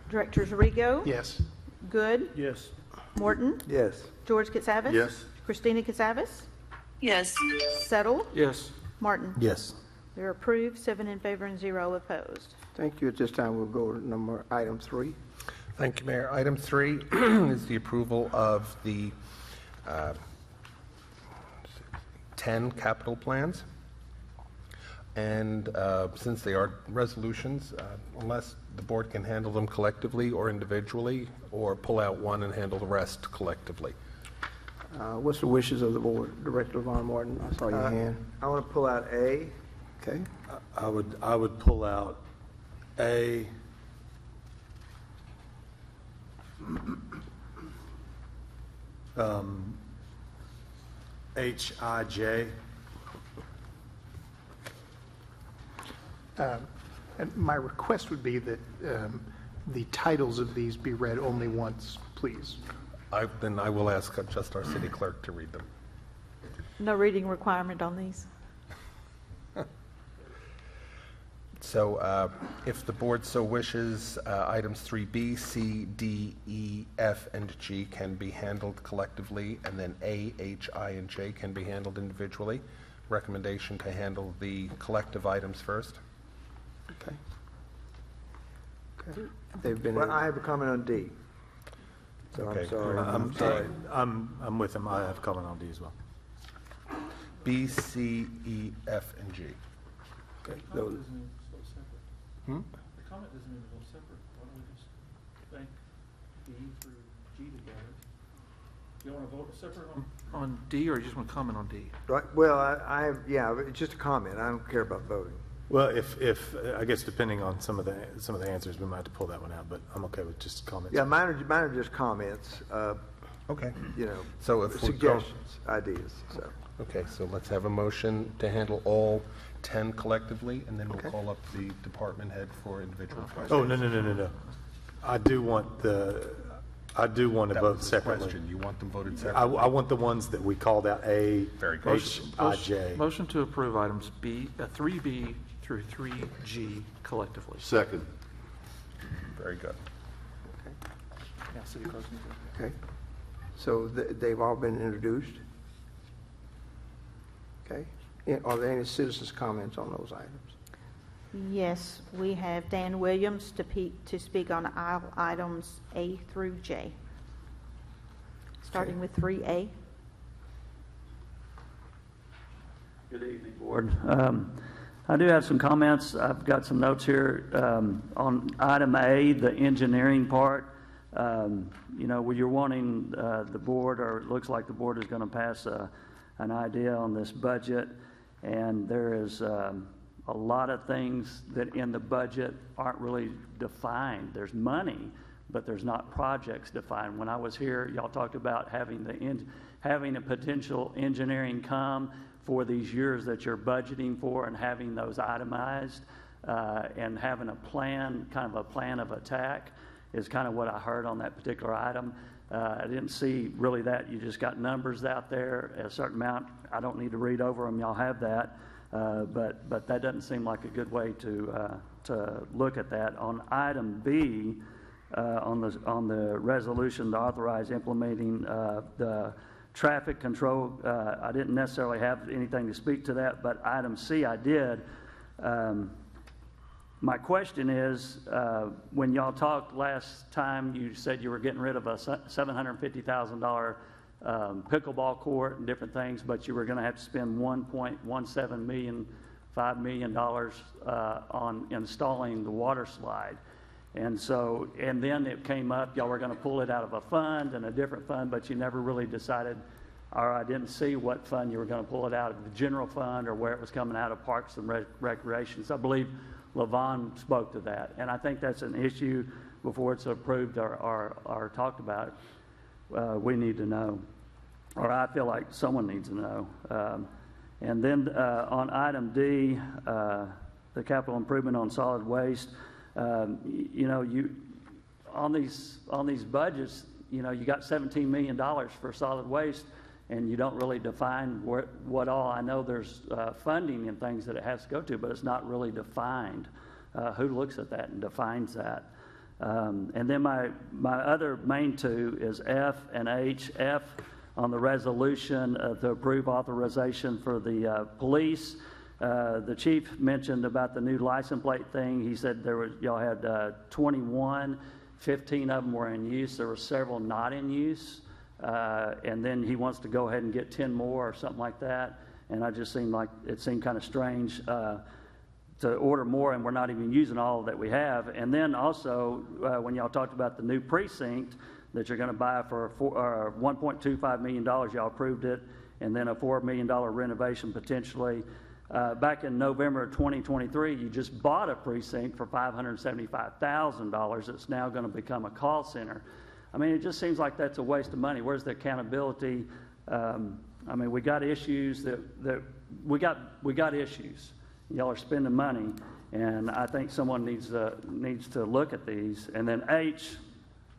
Directors Rigo? Yes. Good? Yes. Morton? Yes. George Casavis? Yes. Christina Casavis? Yes. Settle? Yes. Martin? Yes. They're approved, 7 in favor and 0 opposed. Thank you. At this time, we'll go to item 3. Thank you, Mayor. Item 3 is the approval of the 10 capital plans. And since they are resolutions, unless the board can handle them collectively or individually, or pull out one and handle the rest collectively. What's the wishes of the board? Director Von Martin, I saw your hand. I want to pull out A. Okay. I would pull out A, HIJ, And my request would be that the titles of these be read only once, please. Then I will ask just our city clerk to read them. No reading requirement on these? So if the board so wishes, items 3B, C, D, E, F, and G can be handled collectively, and then A, H, I, and J can be handled individually. Recommendation to handle the collective items first. Okay. Okay. They've been, Well, I have a comment on D. So Okay. I'm sorry. I'm sorry. I'm with him. I have comment on D as well. B, C, E, F, and G. okay, those, The comment doesn't even go separate. Why don't we just think E through G together? You want to vote separate on D, or you just want to comment on D? Right, well, yeah, it's just a comment. I don't care about voting. Well, if I guess depending on some of the answers, we might have to pull that one out. But I'm okay with just comments. Yeah, mine are just comments, Okay. So if we're suggestions, ideas, so. Okay, so let's have a motion to handle all 10 collectively, and then we'll Okay. call up the department head for individual questions. Oh, no. I do want to That vote was the separately. question. You want them voted I separately? want the ones that we called out, A, Very good. H, I, J. Motion to approve items 3B through 3G collectively. Second. Very good. Yeah, City Clerk. okay. So they've all been introduced? Okay. Are there any citizens' comments on those items? Yes, we have Dan Williams to speak on items A through J. Starting with 3A. Good evening, Board. I do have some comments. I've got some notes here on item A, the engineering part. Where you're wanting the board, or it looks like the board is going to pass an idea on this budget, and there is a lot of things that in the budget aren't really defined. There's money, but there's not projects defined. When I was here, y'all talked about having a potential engineering come for these years that you're budgeting for, and having those itemized, and having a plan, kind of a plan of attack, is kind of what I heard on that particular item. I didn't see really that. You just got numbers out there, a certain amount. I don't need to read over them. Y'all have that. But that doesn't seem like a good way to look at that. On item B, on the resolution to authorize implementing the traffic control, I didn't necessarily have anything to speak to that, but item C I did. My question is, when y'all talked last time, you said you were getting rid of a $750,000 pickleball court and different things, but you were going to have to spend $1.17 million, $5 million on installing the water slide. And then it came up, y'all were going to pull it out of a fund and a different fund, but you never really decided, or I didn't see what fund you were going to pull it out of, the general fund or where it was coming out of Parks and Recreation. So I believe LaVon spoke to that. And I think that's an issue before it's approved or talked about. We need to know, or I feel like someone needs to know. And then on item D, the capital improvement on solid waste, you on these budgets, you got $17 million for solid waste, and you don't really define what all. I know there's funding and things that it has to go to, but it's not really defined. Who looks at that and defines that? And then my other main two is F and H. F on the resolution to approve authorization for the police. The chief mentioned about the new license plate thing. He said y'all had 21, 15 of them were in use. There were several not in use. And then he wants to go ahead and get 10 more or something like that. And it seemed kind of strange to order more, and we're not even using all that we have. And then also, when y'all talked about the new precinct that you're going to buy for $1.25 million, y'all approved it, and then a $4 million renovation potentially. Back in November of 2023, you just bought a precinct for $575,000. It's now going to become a call center. I mean, it just seems like that's a waste of money. Where's the accountability? We got issues we got issues. Y'all are spending money, And I think someone needs to look at these. And then H,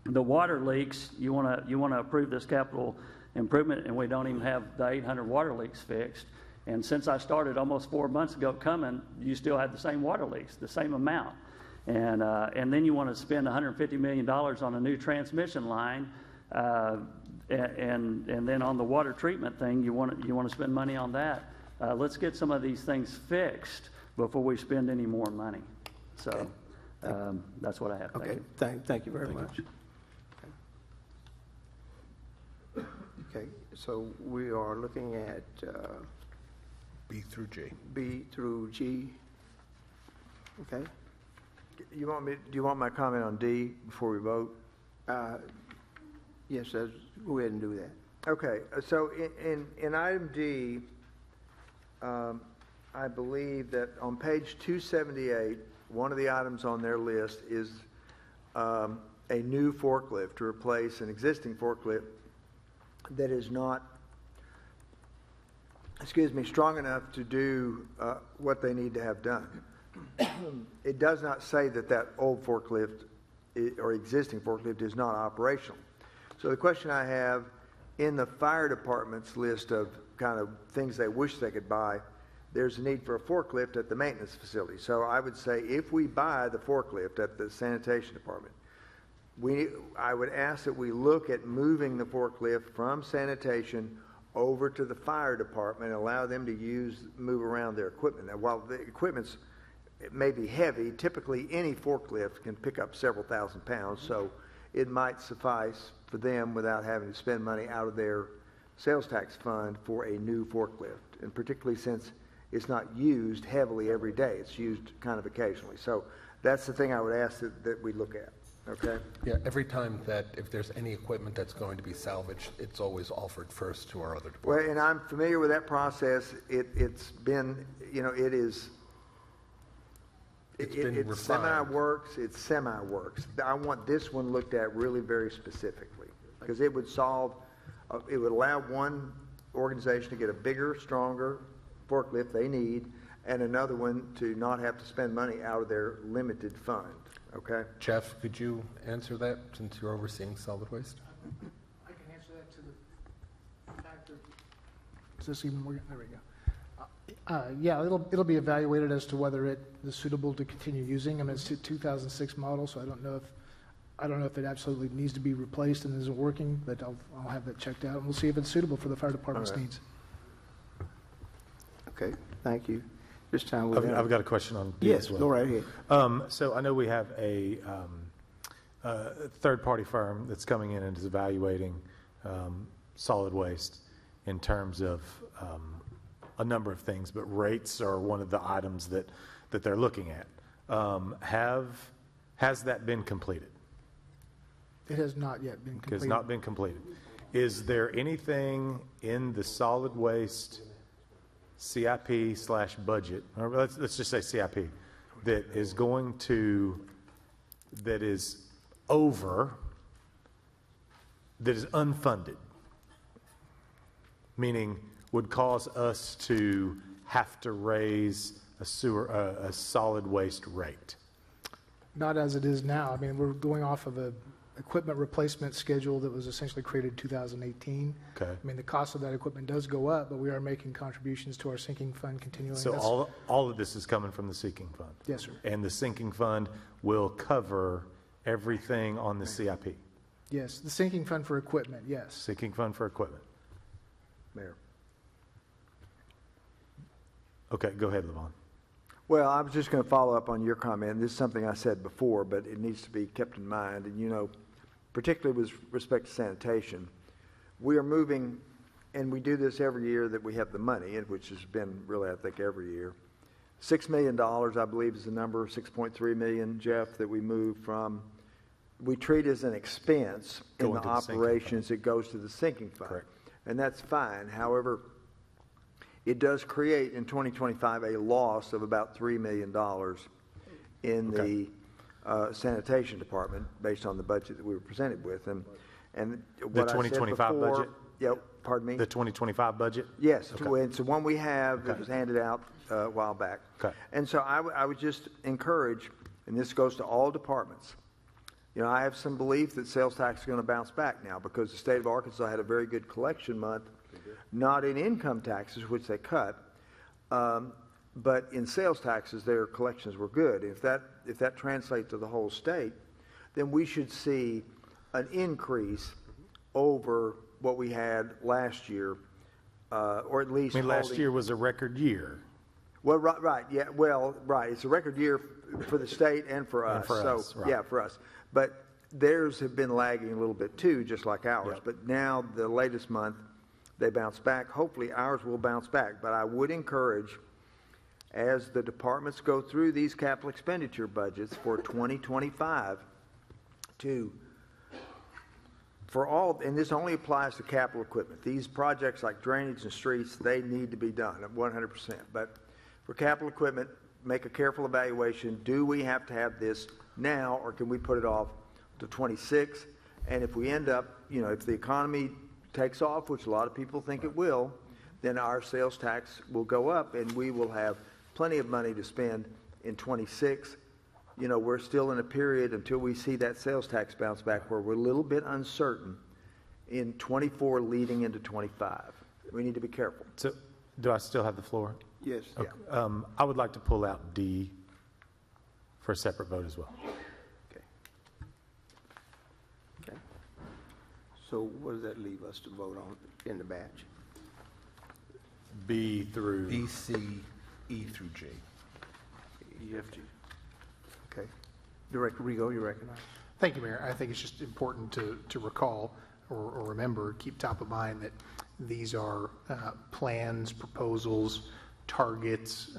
the water leaks, you want to approve this capital improvement, and we don't even have the 800 water leaks fixed. And since I started almost 4 months ago coming, you still have the same water leaks, the same amount. And then you want to spend $150 million on a new transmission line, and then on the water treatment thing, you want to spend money on that. Let's get some of these things fixed before we spend any more money. So that's what I have. Okay, thank you very much. Okay, so we are looking at B through G. B through G. Okay. Do you want my comment on D before we vote? Yes, go ahead and do that. Okay, so in item D, I believe that on page 278, one of the items on their list is a new forklift to replace an existing forklift that is not, strong enough to do what they need to have done. It does not say that old forklift or existing forklift is not operational. So the question I have, in the fire department's list of kind of things they wish they could buy, there's a need for a forklift at the maintenance facility. So I would say if we buy the forklift at the sanitation department, I would ask that we look at moving the forklift from sanitation over to the fire department and allow them to move around their equipment. Now, while the equipment's it may be heavy, typically any forklift can pick up several thousand pounds, so it might suffice for them without having to spend money out of their sales tax fund for a new forklift, and particularly since it's not used heavily every day. It's used kind of occasionally. So that's the thing I would ask that we look at, okay? Yeah, every time that if there's any equipment that's going to be salvaged, it's always offered first to our other departments. Well, and I'm familiar with that process. It's been, it semi-works. It semi-works. I want this one looked at really very specifically because it would it would allow one organization to get a bigger, stronger forklift they need and another one to not have to spend money out of their limited fund, okay? Jeff, could you answer that since you're overseeing solid waste? I can answer that to the fact of, is this even working? There we go. Yeah, it'll be evaluated as to whether it is suitable to continue using. I mean, it's a 2006 model, so I don't know if it absolutely needs to be replaced and isn't working, but I'll have that checked out and we'll see if it's suitable for the fire department's needs. Okay, thank you. This time I've got a question on B as well. Yes, go right ahead. So I know we have a third-party firm that's coming in and is evaluating solid waste in terms of a number of things, but rates are one of the items that they're looking at. Has that been completed? It has not yet been completed. It has not been completed. Is there anything in the solid waste CIP/budget, or let's just say CIP, that is unfunded, meaning would cause us to have to raise a solid waste rate? Not as it is now. I mean, we're going off of a equipment replacement schedule that was essentially created in 2018. Okay. I mean, the cost of that equipment does go up, but we are making contributions to our sinking fund continually. So all of this is coming from the sinking fund? Yes, sir. And the sinking fund will cover everything on the CIP? Yes, the sinking fund for equipment, yes. Sinking fund for equipment. Mayor. Okay, go ahead, Levon. Well, I was just going to follow up on your comment. This is something I said before, but it needs to be kept in mind. And, particularly with respect to sanitation, we are moving, and we do this every year that we have the money, which has been really, I think, every year. $6 million, I believe, is the number, 6.3 million, Jeff, that we move from. We treat as an expense in the operations. It goes to the sinking fund. Correct. And that's fine. However, it does create in 2025 a loss of about $3 million in the sanitation department based on the budget that we were presented with. And what the 2025 budget? Yep. Pardon me? The 2025 budget? Yes, Okay. it's the one we have that Okay. was handed out a while back. Okay. And so I would just encourage, and this goes to all departments, you know, I have some belief that sales tax is going to bounce back now because the state of Arkansas had a very good collection month, not in income taxes, which they cut, but in sales taxes, their collections were good. If that translates to the whole state, then we should see an increase over what we had last year, or at least I mean, last holding- year was a record year. Well, right, yeah, well, right, it's a record year for the state and for us. for So, us, right. yeah, for us. But theirs have been lagging a little bit too, just like ours. Yep. But now, the latest month, they bounce back. Hopefully, ours will bounce back. But I would encourage, as the departments go through these capital expenditure budgets for 2025, for all, and this only applies to capital equipment. These projects like drainage and streets, they need to be done at 100%. But for capital equipment, make a careful evaluation. Do we have to have this now, or can we put it off to 26? And if we end up, you know, if the economy takes off, which a lot of people think it will, then our sales tax will go up, and we will have plenty of money to spend in 26. You know, we're still in a period until we see that sales tax bounce back where we're a little bit uncertain in 24 leading into 25. We need to be careful. So, do I still have the floor? Yes. Okay. I would like to pull out D for a separate vote as well. Okay. So what does that leave us to vote on in the batch? B through. B, C, E through G. E, F, G. Okay. Director Rigo, you recognize? Thank you, Mayor. I think it's just important to recall or remember, keep top of mind that these are plans, proposals, targets,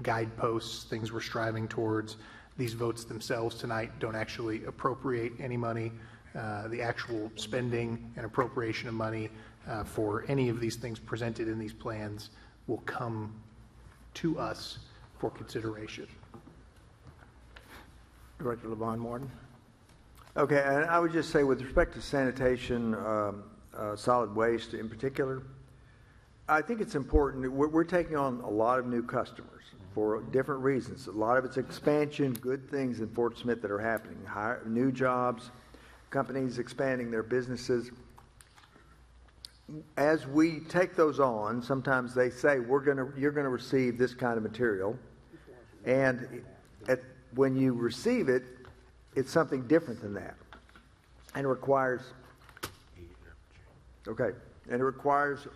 guideposts, things we're striving towards. These votes themselves tonight don't actually appropriate any money. The actual spending and appropriation of money for any of these things presented in these plans will come to us for consideration. Director LaVon Martin? Okay, and I would just say with respect to sanitation, solid waste in particular, I think it's important. We're taking on a lot of new customers for different reasons. A lot of it's expansion, good things in Fort Smith that are happening, new jobs, companies expanding their businesses. As we take those on, sometimes they say, you're going to receive this kind of material, and when you receive it, it's something different than that, and it requires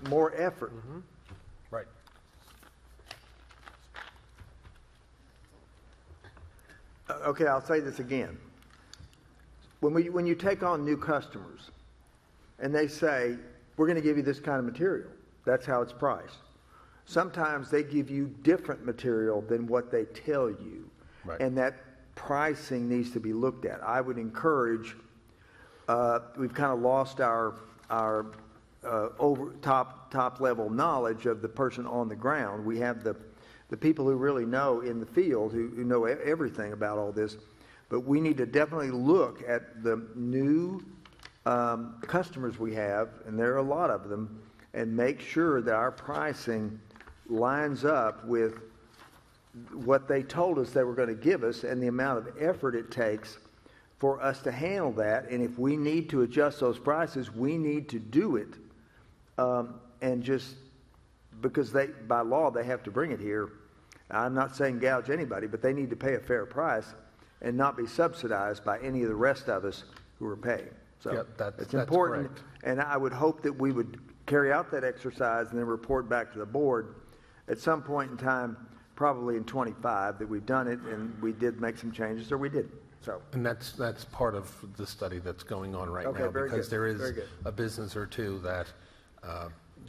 more effort. Mm-hmm. Right. Okay, I'll say this again. When you take on new customers, and they say, we're going to give you this kind of material, that's how it's priced. Sometimes they give you different material than what they tell you. Right. And that pricing needs to be looked at. I would encourage, we've kind of lost our over top level knowledge of the person on the ground. We have the people who really know in the field, who know everything about all this. But we need to definitely look at the new customers we have, and there are a lot of them, and make sure that our pricing lines up with what they told us they were going to give us and the amount of effort it takes for us to handle that. And if we need to adjust those prices, we need to do it. And just because by law, they have to bring it here. I'm not saying gouge anybody, but they need to pay a fair price and not be subsidized by any of the rest of us who are paying. So Yep, that's important. correct. And I would hope that we would carry out that exercise and then report back to the board at some point in time, probably in 25, that we've done it and we did make some changes, or we didn't. So, And that's part of the study that's going on right Okay, now, very because good, there is very good. a business or two that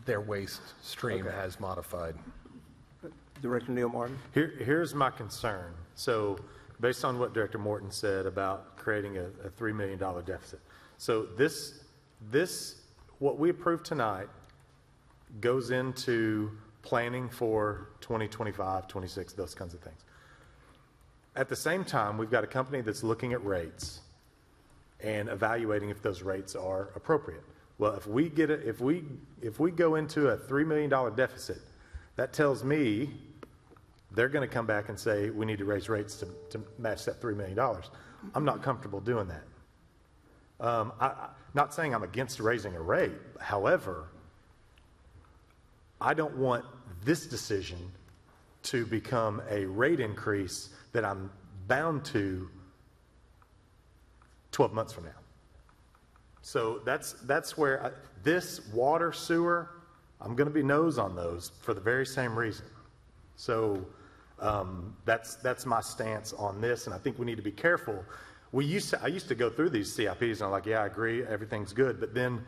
their waste stream Okay. has modified. Director Neil Martin? Here's my concern. So, based on what Director Morton said about creating a $3 million deficit. So what we approved tonight goes into planning for 2025, 26, those kinds of things. At the same time, we've got a company that's looking at rates and evaluating if those rates are appropriate. Well, if we go into a $3 million deficit, that tells me they're going to come back and say we need to raise rates to match that $3 million. I'm not comfortable doing that. Not saying I'm against raising a rate. However, I don't want this decision to become a rate increase that I'm bound to 12 months from now. So that's where this water, sewer, I'm going to be no's on those for the very same reason. So that's my stance on this, and I think we need to be careful. I used to go through these CIPs, and I'm like, yeah, I agree, everything's good. But then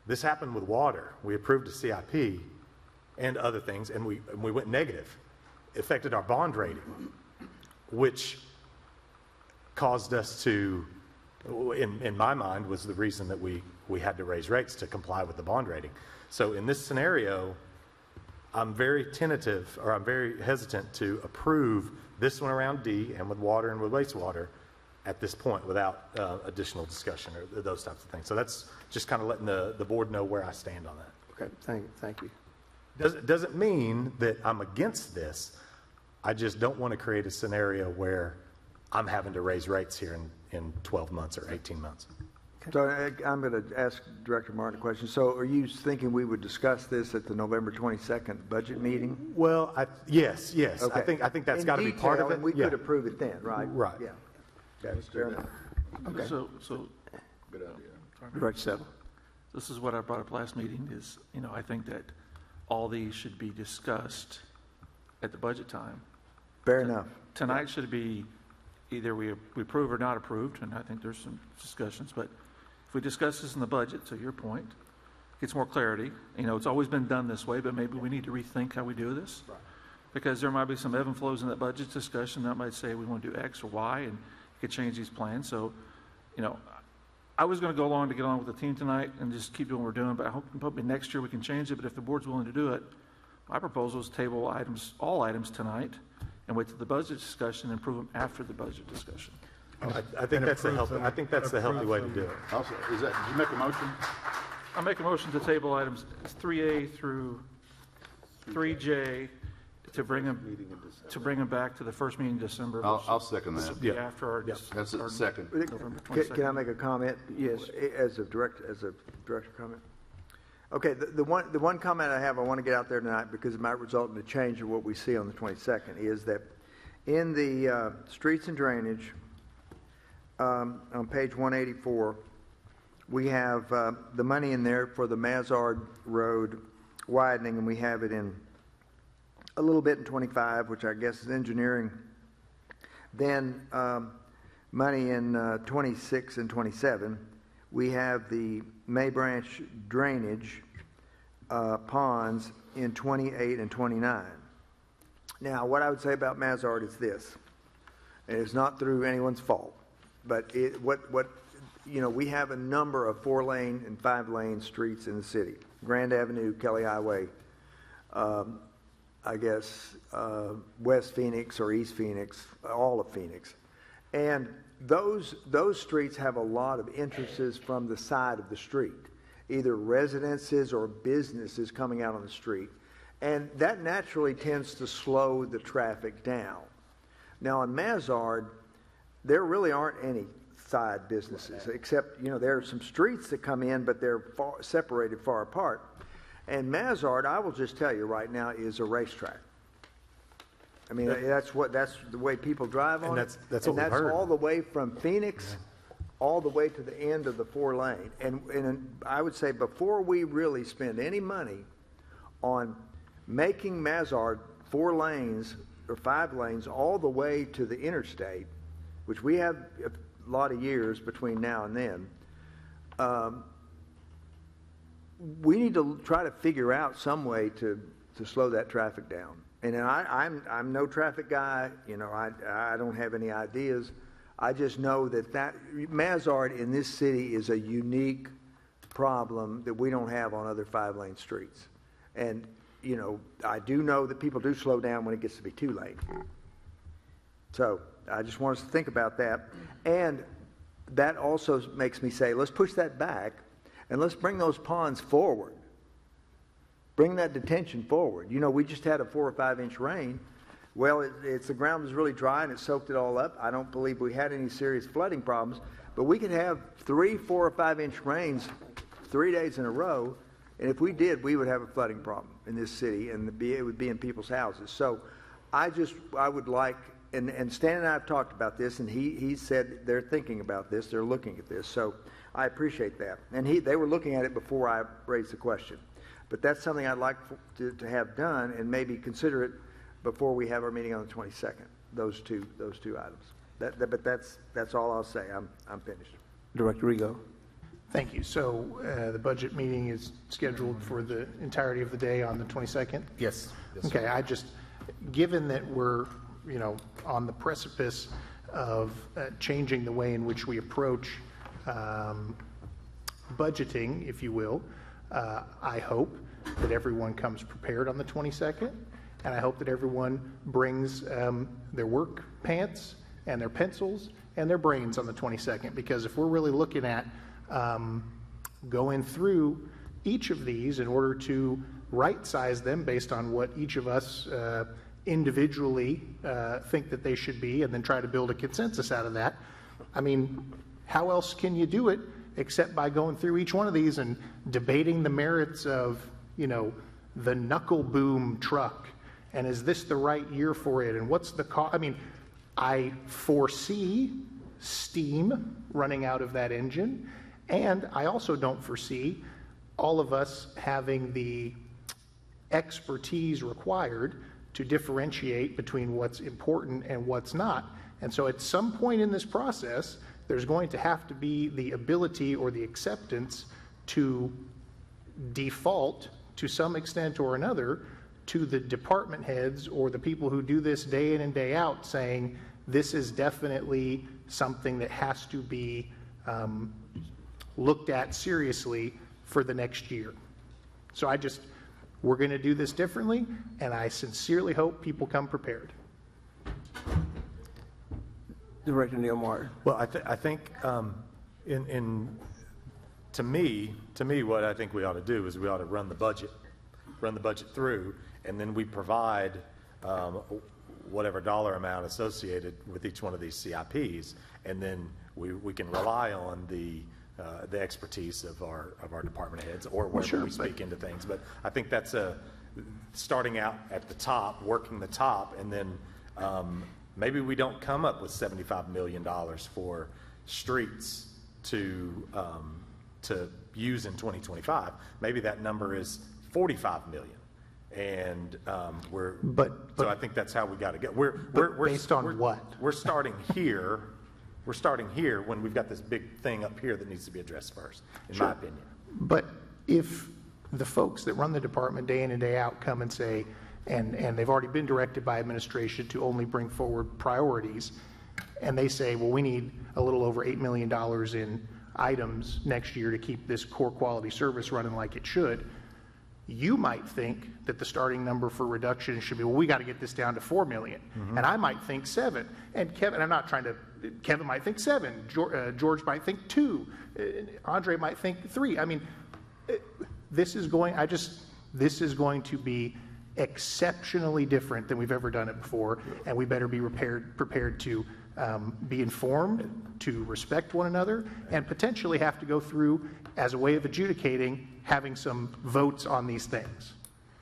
this happened with water. We approved a CIP and other things, and we went negative. It affected our bond rating, which caused us to, in my mind, was the reason that we had to raise rates to comply with the bond rating. So in this scenario, I'm very tentative, or I'm very hesitant to approve this one around D and with water and with wastewater at this point without additional discussion or those types of things. So that's just kind of letting the board know where I stand on that. Okay, thank you. Doesn't mean that I'm against this. I just don't want to create a scenario where I'm having to raise rates here in 12 months or 18 months. So I'm going to ask Director Martin a question. So are you thinking we would discuss this at the November 22nd budget meeting? Well, yes. Okay. I think that's got to be part of it. And we could approve it then, right? Right. Yeah. Fair enough. Okay. So Good idea. Director Settle. this is what I brought up last meeting is, I think that all these should be discussed at the budget time. Fair enough. Tonight should be either we approve or not approved, and I think there's some discussions, but if we discuss this in the budget, to your point, gets more clarity. It's always been done this way, but maybe we need to rethink how we do this. Right. Because there might be some ebb and flows in that budget discussion that might say we want to do X or Y, and you could change these plans. So, I was going to go along to get on with the team tonight and just keep doing what we're doing, but I hope probably next year we can change it. But if the board's willing to do it, my proposal is table all items tonight and wait till the budget discussion and approve them after the budget discussion. I think that's the healthy way to do it. Also, did you make a motion? I'll make a motion to table items 3A through 3J to bring them back to the first meeting in December. I'll second that. Yeah. After our. That's a second. November 22nd. Can I make a comment? Yes. As a director comment? Okay, the one comment I want to get out there tonight, because it might result in a change of what we see on the 22nd, is that in the streets and drainage, on page 184, we have the money in there for the Mazard Road widening, and we have it in a little bit in 25, which I guess is engineering. Then money in 26 and 27. We have the May Branch drainage ponds in 28 and 29. Now, what I would say about Mazard is this, and it's not through anyone's fault, but we have a number of 4-lane and 5-lane streets in the city. Grand Avenue, Kelly Highway, I guess West Phoenix or East Phoenix, all of Phoenix. And those streets have a lot of entrances from the side of the street, either residences or businesses coming out on the street. And that naturally tends to slow the traffic down. Now on Mazard, there really aren't any side businesses, except, there are some streets that come in, but they're separated far apart. And Mazard, I will just tell you right now, is a racetrack. I mean, that's the way people drive on it. That's what we've heard. All the way from Phoenix, all the way to the end of the 4-lane. And I would say before we really spend any money on making Mazard 4 lanes or 5 lanes all the way to the interstate, which we have a lot of years between now and then, we need to try to figure out some way to slow that traffic down. And I'm no traffic guy. I don't have any ideas. I just know that Mazard in this city is a unique problem that we don't have on other 5-lane streets. And I do know that people do slow down when it gets to be 2-lane. So I just want us to think about that. And that also makes me say, let's push that back and let's bring those ponds forward. Bring that detention forward. You know, we just had a 4 or 5 inch rain. Well, the ground was really dry and it soaked it all up. I don't believe we had any serious flooding problems, but we could have 3, 4, or 5 inch rains 3 days in a row, and if we did, we would have a flooding problem in this city, and it would be in people's houses. So I would like, and Stan and I have talked about this, and he said they're thinking about this, they're looking at this, so I appreciate that. And they were looking at it before I raised the question. But that's something I'd like to have done, and maybe consider it before we have our meeting on the 22nd, those two items. But that's all I'll say. I'm finished. Director Rego. Thank you. So the budget meeting is scheduled for the entirety of the day on the 22nd? Yes. Okay, given that we're, on the precipice of changing the way in which we approach budgeting, if you will, I hope that everyone comes prepared on the 22nd, and I hope that everyone brings their work pants and their pencils and their brains on the 22nd, because if we're really looking at going through each of these in order to right-size them based on what each of us individually think that they should be, and then try to build a consensus out of that, I mean, how else can you do it except by going through each one of these and debating the merits of, the knuckle boom truck, and is this the right year for it, and what's the cost? I mean, I foresee steam running out of that engine, and I also don't foresee all of us having the expertise required to differentiate between what's important and what's not. And so at some point in this process, there's going to have to be the ability or the acceptance to default to some extent or another to the department heads or the people who do this day in and day out, saying this is definitely something that has to be looked at seriously for the next year. So we're going to do this differently, and I sincerely hope people come prepared. Director Neil Martin. Well, I think to me, what I think we ought to do is we ought to run the budget through, and then we provide whatever dollar amount associated with each one of these CIPs, and then we can rely on the expertise of our department heads, or wherever we speak into things. But I think that's starting out at the top, working the top, and then maybe we don't come up with $75 million for streets to use in 2025. Maybe that number is $45 million. And so I think that's how we got to go. We're based on what? We're starting here. We're starting here when we've got this big thing up here that needs to be addressed first, in my opinion. But if the folks that run the department day in and day out come and say, and they've already been directed by administration to only bring forward priorities, and they say, well, we need a little over $8 million in items next year to keep this core quality service running like it should, you might think that the starting number for reduction should be, well, we got to get this down to $4 million. Mm-hmm. And I might think 7. And Kevin might think 7. George might think 2. Andre might think 3. I mean, this is going to be exceptionally different than we've ever done it before, and we better be prepared to be informed, to respect one another, and potentially have to go through, as a way of adjudicating, having some votes on these things,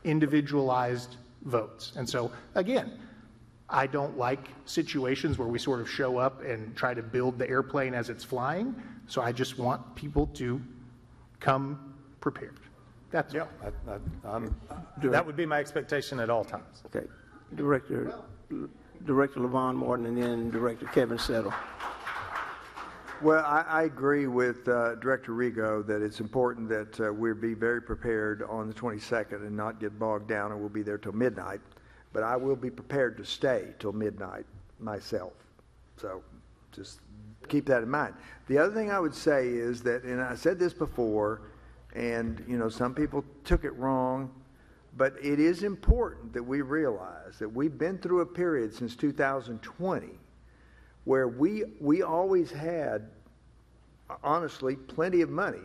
individualized votes. And so, again, I don't like situations where we sort of show up and try to build the airplane as it's flying, so I just want people to come prepared. That's yeah. That would be my expectation at all times. Okay, Director LaVon Morton, and then Director Kevin Settle. Well, I agree with Director Rego that it's important that we be very prepared on the 22nd and not get bogged down, and we'll be there till midnight. But I will be prepared to stay till midnight myself. So just keep that in mind. The other thing I would say is that, and I said this before, and some people took it wrong, but it is important that we realize that we've been through a period since 2020 where we always had, honestly, plenty of money,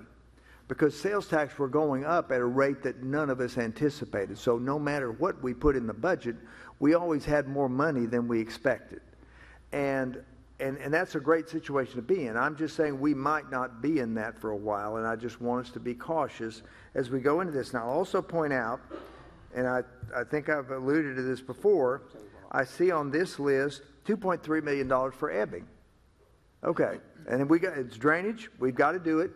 because sales tax were going up at a rate that none of us anticipated. So no matter what we put in the budget, we always had more money than we expected. And that's a great situation to be in. I'm just saying we might not be in that for a while, and I just want us to be cautious as we go into this. Now, I'll also point out, and I think I've alluded to this before, I see on this list $2.3 million for ebbing. Okay, and then it's drainage, we've got to do it.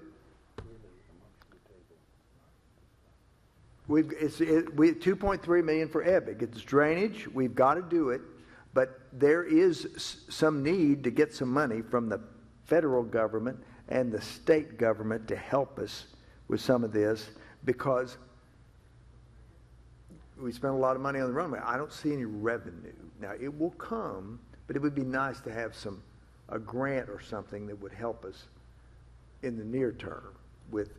We $2.3 million for ebbing. It's drainage, we've got to do it. But there is some need to get some money from the federal government and the state government to help us with some of this, because we spend a lot of money on the runway. I don't see any revenue. Now, it will come, but it would be nice to have a grant or something that would help us in the near term with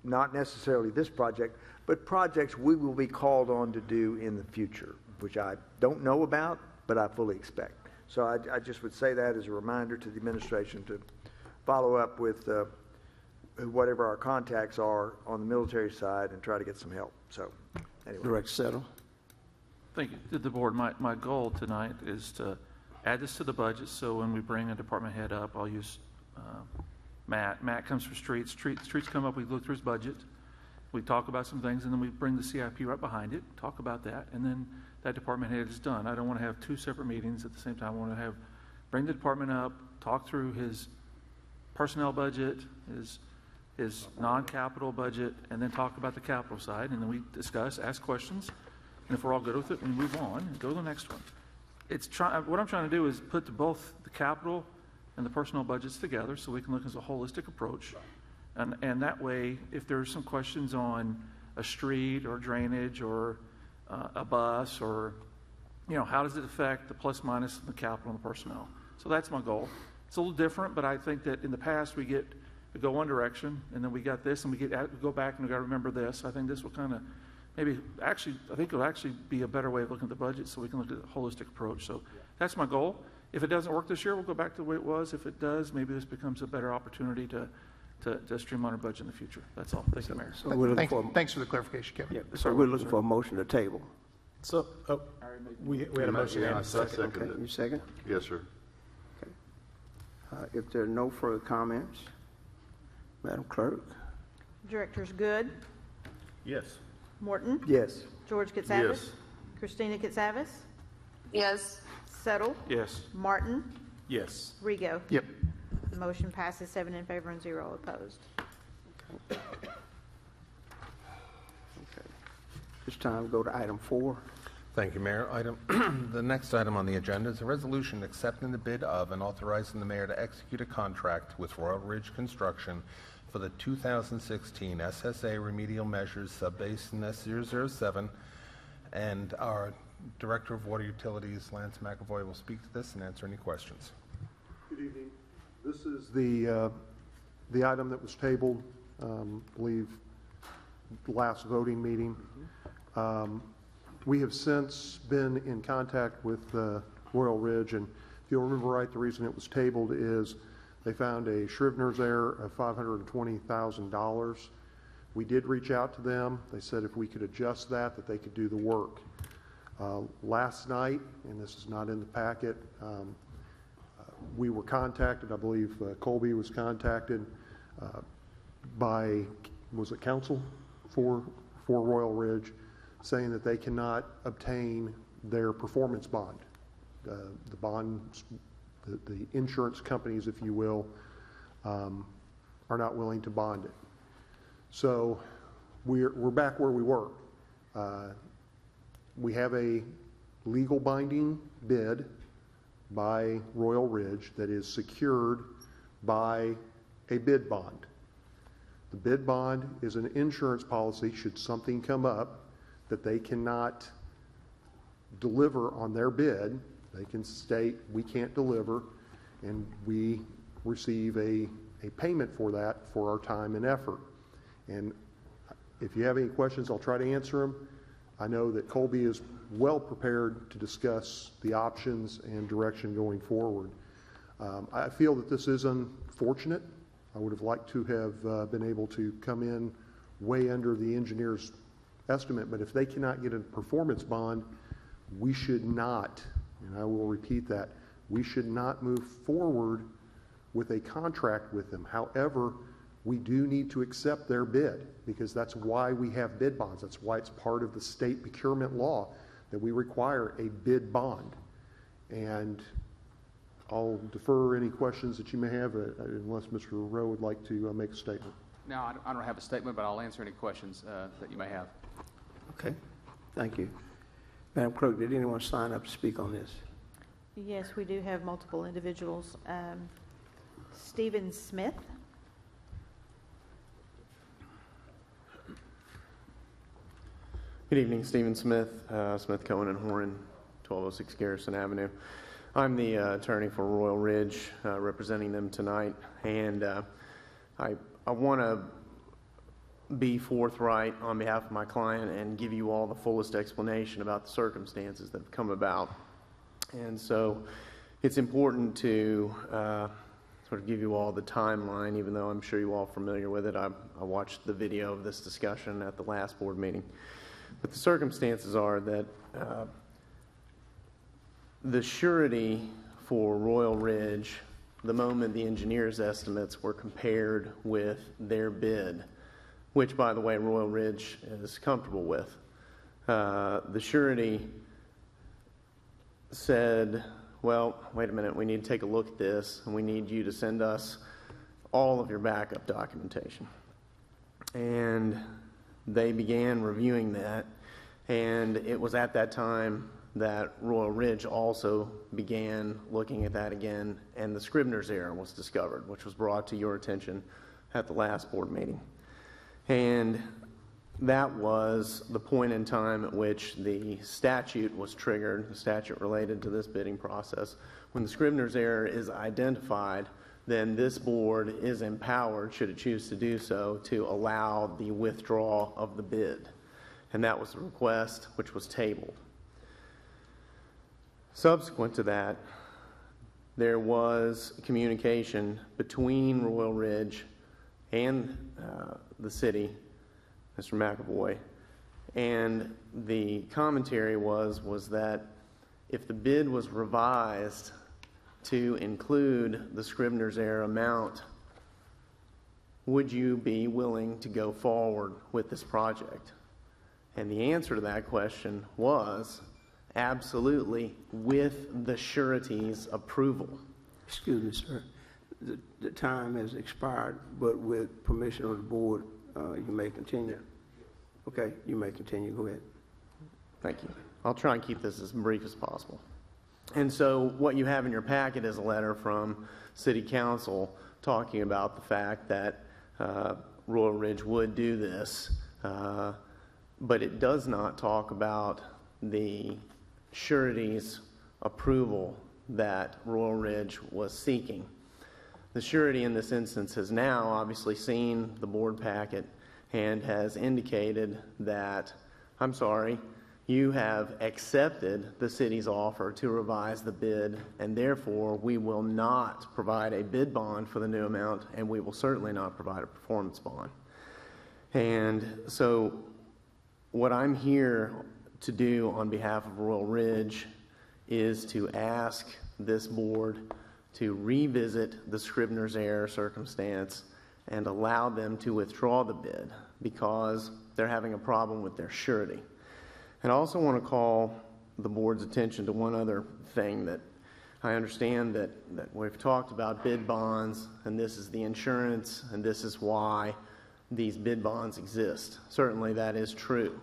not necessarily this project, but projects we will be called on to do in the future, which I don't know about, but I fully expect. So I just would say that as a reminder to the administration to follow up with whatever our contacts are on the military side and try to get some help. So anyway. Director Settle. Thank you. To the board, my goal tonight is to add this to the budget, so when we bring a department head up, I'll use Matt. Matt comes for streets. Streets come up, we look through his budget, we talk about some things, and then we bring the CIP right behind it, talk about that, and then that department head is done. I don't want to have two separate meetings at the same time. I want to bring the department up, talk through his personnel budget, his non-capital budget, and then talk about the capital side, and then we discuss, ask questions, and if we're all good with it, we move on and go to the next one. What I'm trying to do is put both the capital and the personnel budgets together so we can look as a holistic approach. And that way, if there's some questions on a street or drainage or a bus or, how does it affect the plus minus the capital and the personnel? So that's my goal. It's a little different, but I think that in the past we go one direction, and then we got this, and we go back and we got to remember this. I think this will kind of I think it'll actually be a better way of looking at the budget so we can look at a holistic approach. So that's my goal. If it doesn't work this year, we'll go back to the way it was. If it does, maybe this becomes a better opportunity to streamline our budget in the future. That's all. Thank you, Mayor. So we're looking Thanks for the clarification, Kevin. Yeah, so we're looking for a motion to table. So, we had a motion and a second. Okay, you second? Yes, sir. If there are no further comments, Madam Clerk? Directors Good, Yes. Morton, Yes. George Katsavas, Yes. Christina Katsavas, Yes. Settle, Yes. Martin, Yes. Rigo. Yep. The motion passes 7 in favor and 0 opposed. Okay. This time, go to item 4. Thank you, Mayor. The next item on the agenda is a resolution accepting the bid of and authorizing the mayor to execute a contract with Royal Ridge Construction for the 2016 SSA Remedial Measures Sub-Basin S007, and our Director of Water Utilities, Lance McAvoy, will speak to this and answer any questions. Good evening. This is the item that was tabled, I believe, last voting meeting. We have since been in contact with Royal Ridge, and if you'll remember right, the reason it was tabled is they found a Scrivener's error of $520,000. We did reach out to them. They said if we could adjust that they could do the work. Last night, and this is not in the packet, we were contacted, I believe Colby was contacted by, was it counsel for Royal Ridge, saying that they cannot obtain their performance bond. The bonds, the insurance companies, if you will, are not willing to bond it. So we're back where we were. We have a legal binding bid by Royal Ridge that is secured by a bid bond. The bid bond is an insurance policy should something come up that they cannot deliver on their bid. They can state we can't deliver, and we receive a payment for that for our time and effort. And if you have any questions, I'll try to answer them. I know that Colby is well prepared to discuss the options and direction going forward. I feel that this is unfortunate. I would have liked to have been able to come in way under the engineer's estimate, but if they cannot get a performance bond, we should not, and I will repeat that, we should not move forward with a contract with them. However, we do need to accept their bid, because that's why we have bid bonds. That's why it's part of the state procurement law that we require a bid bond. And I'll defer any questions that you may have, unless Mr. Rowe would like to make a statement. No, I don't have a statement, but I'll answer any questions that you may have. Okay, thank you. Madam Clerk, did anyone sign up to speak on this? Yes, we do have multiple individuals. Stephen Smith. Good evening, Stephen Smith, Smith, Cohen, and Horan, 1206 Garrison Avenue. I'm the attorney for Royal Ridge, representing them tonight, and I want to be forthright on behalf of my client and give you all the fullest explanation about the circumstances that have come about. And so it's important to sort of give you all the timeline, even though I'm sure you're all familiar with it. I watched the video of this discussion at the last board meeting. But the circumstances are that the surety for Royal Ridge, the moment the engineer's estimates were compared with their bid, which, by the way, Royal Ridge is comfortable with, the surety said, well, wait a minute, we need to take a look at this, and we need you to send us all of your backup documentation. And they began reviewing that, and it was at that time that Royal Ridge also began looking at that again, and the Scribner's error was discovered, which was brought to your attention at the last board meeting. And that was the point in time at which the statute was triggered, the statute related to this bidding process. When the Scribner's error is identified, then this board is empowered, should it choose to do so, to allow the withdrawal of the bid. And that was the request, which was tabled. Subsequent to that, there was communication between Royal Ridge and the city, Mr. McAvoy, and the commentary was that if the bid was revised to include the Scribner's error amount, would you be willing to go forward with this project? And the answer to that question was absolutely, with the surety's approval. Excuse me, sir. The time has expired, but with permission of the board, you may continue. Okay, you may continue. Go ahead. Thank you. I'll try and keep this as brief as possible. And so what you have in your packet is a letter from City Council talking about the fact that Royal Ridge would do this, but it does not talk about the surety's approval that Royal Ridge was seeking. The surety in this instance has now obviously seen the board packet and has indicated that, I'm sorry, you have accepted the city's offer to revise the bid, and therefore we will not provide a bid bond for the new amount, and we will certainly not provide a performance bond. And so what I'm here to do on behalf of Royal Ridge is to ask this board to revisit the Scribner's error circumstance and allow them to withdraw the bid because they're having a problem with their surety. And I also want to call the board's attention to one other thing that I understand that we've talked about bid bonds, and this is the insurance, and this is why these bid bonds exist. Certainly that is true.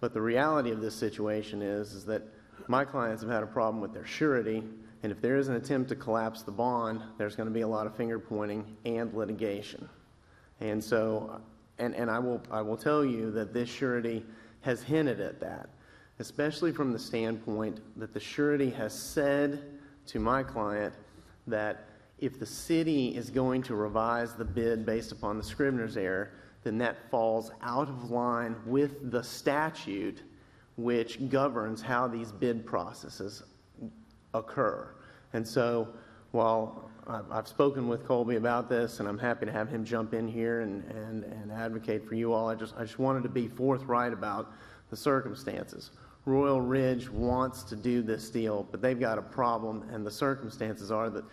But the reality of this situation is that my clients have had a problem with their surety, and if there is an attempt to collapse the bond, there's going to be a lot of finger pointing and litigation. And so, and I will tell you that this surety has hinted at that, especially from the standpoint that the surety has said to my client that if the city is going to revise the bid based upon the Scribner's error, then that falls out of line with the statute which governs how these bid processes occur. And so while I've spoken with Colby about this, and I'm happy to have him jump in here and advocate for you all, I just wanted to be forthright about the circumstances. Royal Ridge wants to do this deal, but they've got a problem, and the circumstances are that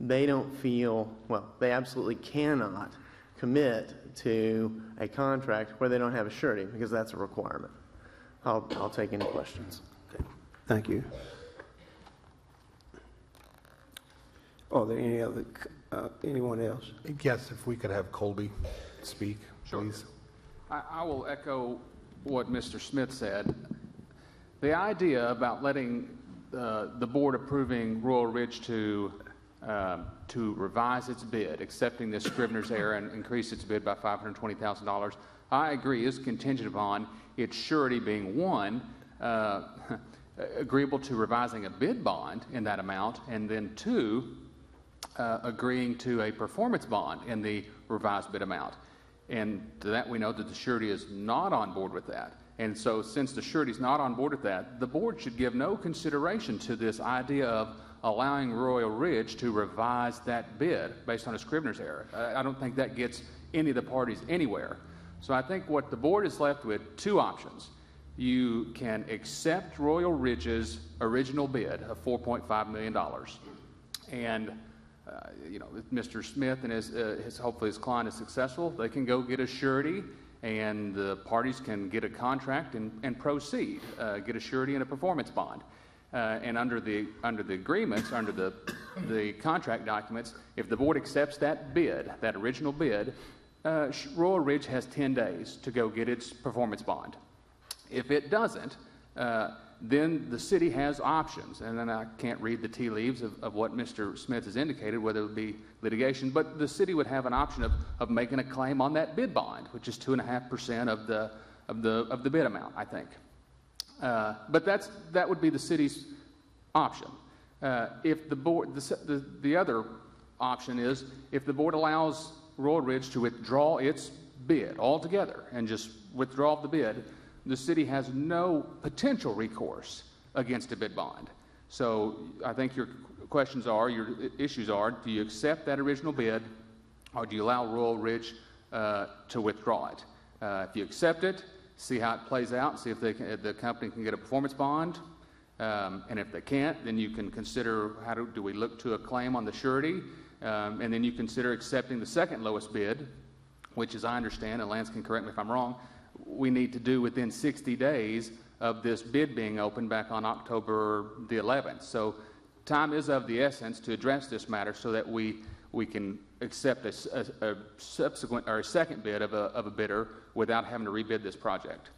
they don't feel, well, they absolutely cannot commit to a contract where they don't have a surety, because that's a requirement. I'll take any questions. Thank you. Are there any other, anyone else? Yes, if we could have Colby speak, Sure. please. I will echo what Mr. Smith said. The idea about letting the board approving Royal Ridge to revise its bid, accepting this Scrivener's error and increase its bid by $520,000, I agree, is contingent upon its surety being one, agreeable to revising a bid bond in that amount, and then two, agreeing to a performance bond in the revised bid amount. And to that we know that the surety is not on board with that. And so since the surety is not on board with that, the board should give no consideration to this idea of allowing Royal Ridge to revise that bid based on a Scrivener's error. I don't think that gets any of the parties anywhere. So I think what the board is left with, two options. You can accept Royal Ridge's original bid of $4.5 million. And you know, if Mr. Smith and hopefully his client is successful, they can go get a surety, and the parties can get a contract and proceed, get a surety and a performance bond. And under the agreements, under the contract documents, if the board accepts that bid, that original bid, Royal Ridge has 10 days to go get its performance bond. If it doesn't, then the city has options, and then I can't read the tea leaves of what Mr. Smith has indicated, whether it would be litigation, but the city would have an option of making a claim on that bid bond, which is 2.5% of the bid amount, I think. But that would be the city's option. If the board, the other option is if the board allows Royal Ridge to withdraw its bid altogether and just withdraw the bid, the city has no potential recourse against a bid bond. So I think your questions are, your issues are, do you accept that original bid, or do you allow Royal Ridge to withdraw it? If you accept it, see how it plays out, see if the company can get a performance bond, and if they can't, then you can consider do we look to a claim on the surety, and then you consider accepting the second lowest bid, which, as I understand, and Lance can correct me if I'm wrong, we need to do within 60 days of this bid being opened back on October the 11th. So time is of the essence to address this matter so that we can accept a subsequent or a second bid of a bidder without having to rebid this project.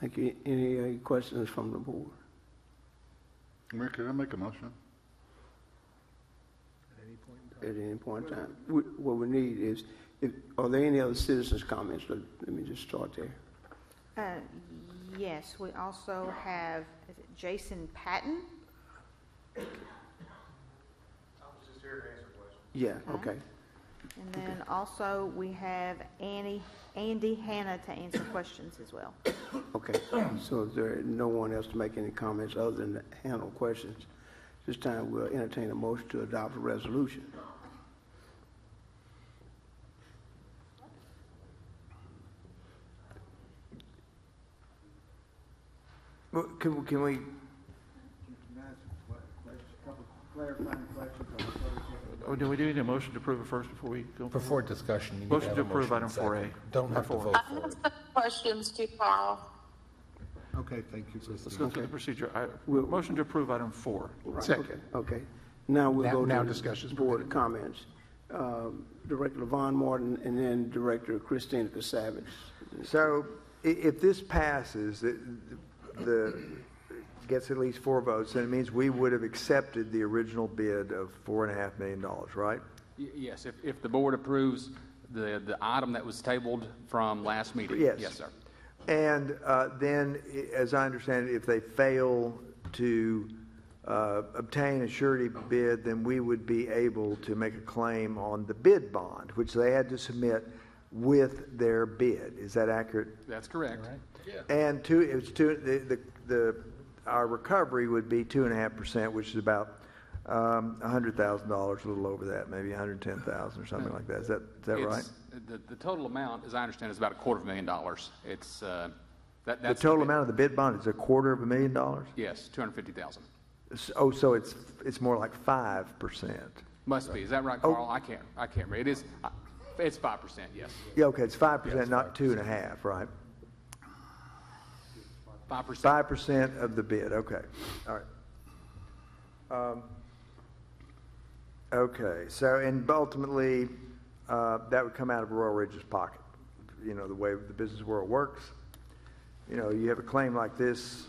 Thank you. Any questions from the board? Mayor, can I make a motion? At any point in time. What we need is, are there any other citizens' comments? Let me just start there. Yes, we also have Jason Patton. I was just here to answer questions. Yeah, okay. And then also we have Andy Hanna to answer questions as well. Okay, so is there no one else to make any comments other than to handle questions? This time we'll entertain a motion to adopt a resolution. Well, can we? Oh, do we need a motion to approve it first before we go? Before discussion, you need Motion have to a approve motion item second. 4A. Don't have to vote I for have it. some questions too, Carl. Okay, thank you, Let's go through the procedure. We'll- Motion to approve item 4. Right, Second. okay. Now we'll go Now to discussion's board comments. Director LaVon Martin and then Director Christina Casavage. So if this passes, gets at least 4 votes, then it means we would have accepted the original bid of $4.5 million, right? Yes, if the board approves the item that was tabled from last meeting. Yes. Yes, sir. And then, as I understand it, if they fail to obtain a surety bid, then we would be able to make a claim on the bid bond, which they had to submit with their bid. Is that accurate? That's correct. And our recovery would be 2.5%, which is about $100,000, a little over that, maybe $110,000 or something like that. Is that right? The total amount, as I understand, is about $250,000. It's The that's total amount of the bid bond is $250,000? Yes, $250,000. Oh, so it's more like 5%. Must be. Is that right, Carl? I can't remember. It is. It's 5%. Yes. Yeah, okay, it's 5%, not 2.5%, right? 5%. 5% of the bid, okay, all right. Okay, so, and ultimately, that would come out of Royal Ridge's pocket. You know, the way the business world works, you know, you have a claim like this,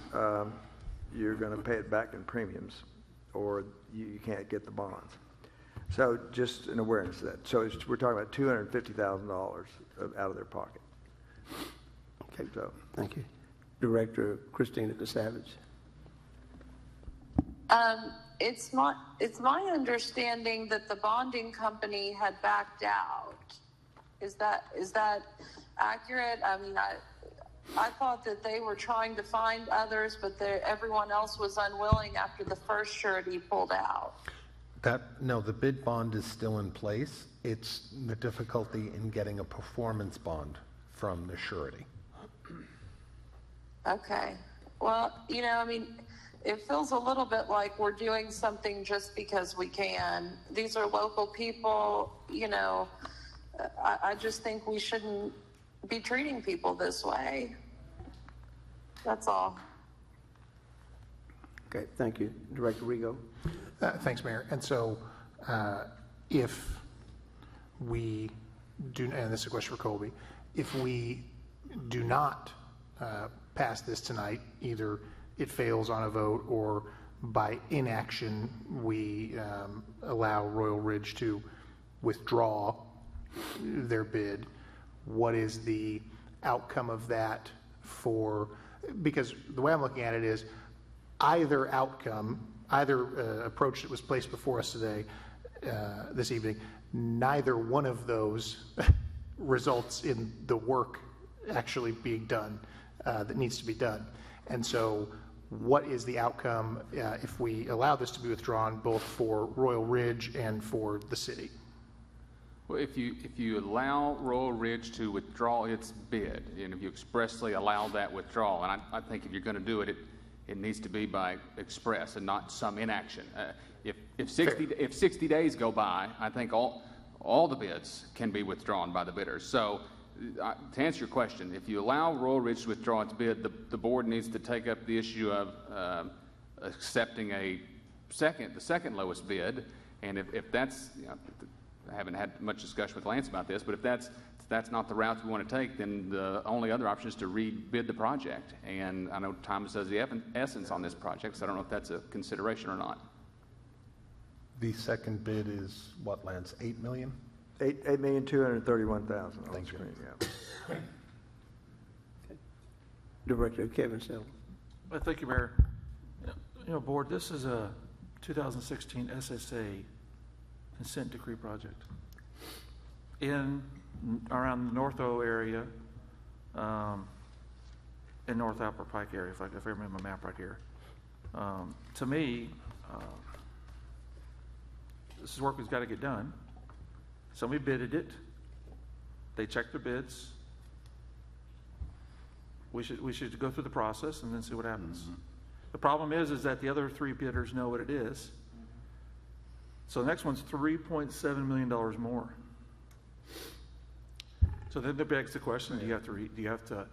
you're gonna pay it back in premiums, or you can't get the bonds. So just an awareness of that. So we're talking about $250,000 out of their pocket. Okay, So, thank you. Director Christina DeSavage. It's my understanding that the bonding company had backed out. Is that accurate? I mean, I thought that they were trying to find others, but everyone else was unwilling after the first surety pulled out. No, the bid bond is still in place. It's the difficulty in getting a performance bond from the surety. Okay. Well, you know, I mean, it feels a little bit like we're doing something just because we can. These are local people, you know. I just think we shouldn't be treating people this way. That's all. Okay, thank you. Director Rigo. Thanks, Mayor. And so if we do, and this is a question for Colby, if we do not pass this tonight, either it fails on a vote or by inaction we allow Royal Ridge to withdraw their bid, what is the outcome of that for, because the way I'm looking at it is either outcome, either approach that was placed before us today, this evening, neither one of those results in the work actually being done that needs to be done. And so what is the outcome if we allow this to be withdrawn, both for Royal Ridge and for the city? Well, if you allow Royal Ridge to withdraw its bid, and if you expressly allow that withdrawal, and I think if you're going to do it, it needs to be by express and not some inaction. If 60 days go by, I think all the bids can be withdrawn by the bidders. So to answer your question, if you allow Royal Ridge to withdraw its bid, the board needs to take up the issue of accepting the second lowest bid. And if that's, you know, I haven't had much discussion with Lance about this, but if that's not the route we want to take, then the only other option is to rebid the project. And I know Thomas has the essence on this project, so I don't know if that's a consideration or not. The second bid is what, Lance, $8 million? $8,231,000. Thank you. Yeah. Director Kevin Sell. Well, thank you, Mayor. You know, Board, this is a 2016 SSA consent decree project around the North O area, in North Upper Pike area, if I remember my map right here. To me, this is work that's got to get done. Somebody bidded it. They checked their bids. We should go through the process and then see what happens. Mm-hmm. The problem is that the other three bidders know what it is. So the next one's $3.7 million more. So then it begs the question: do you have to,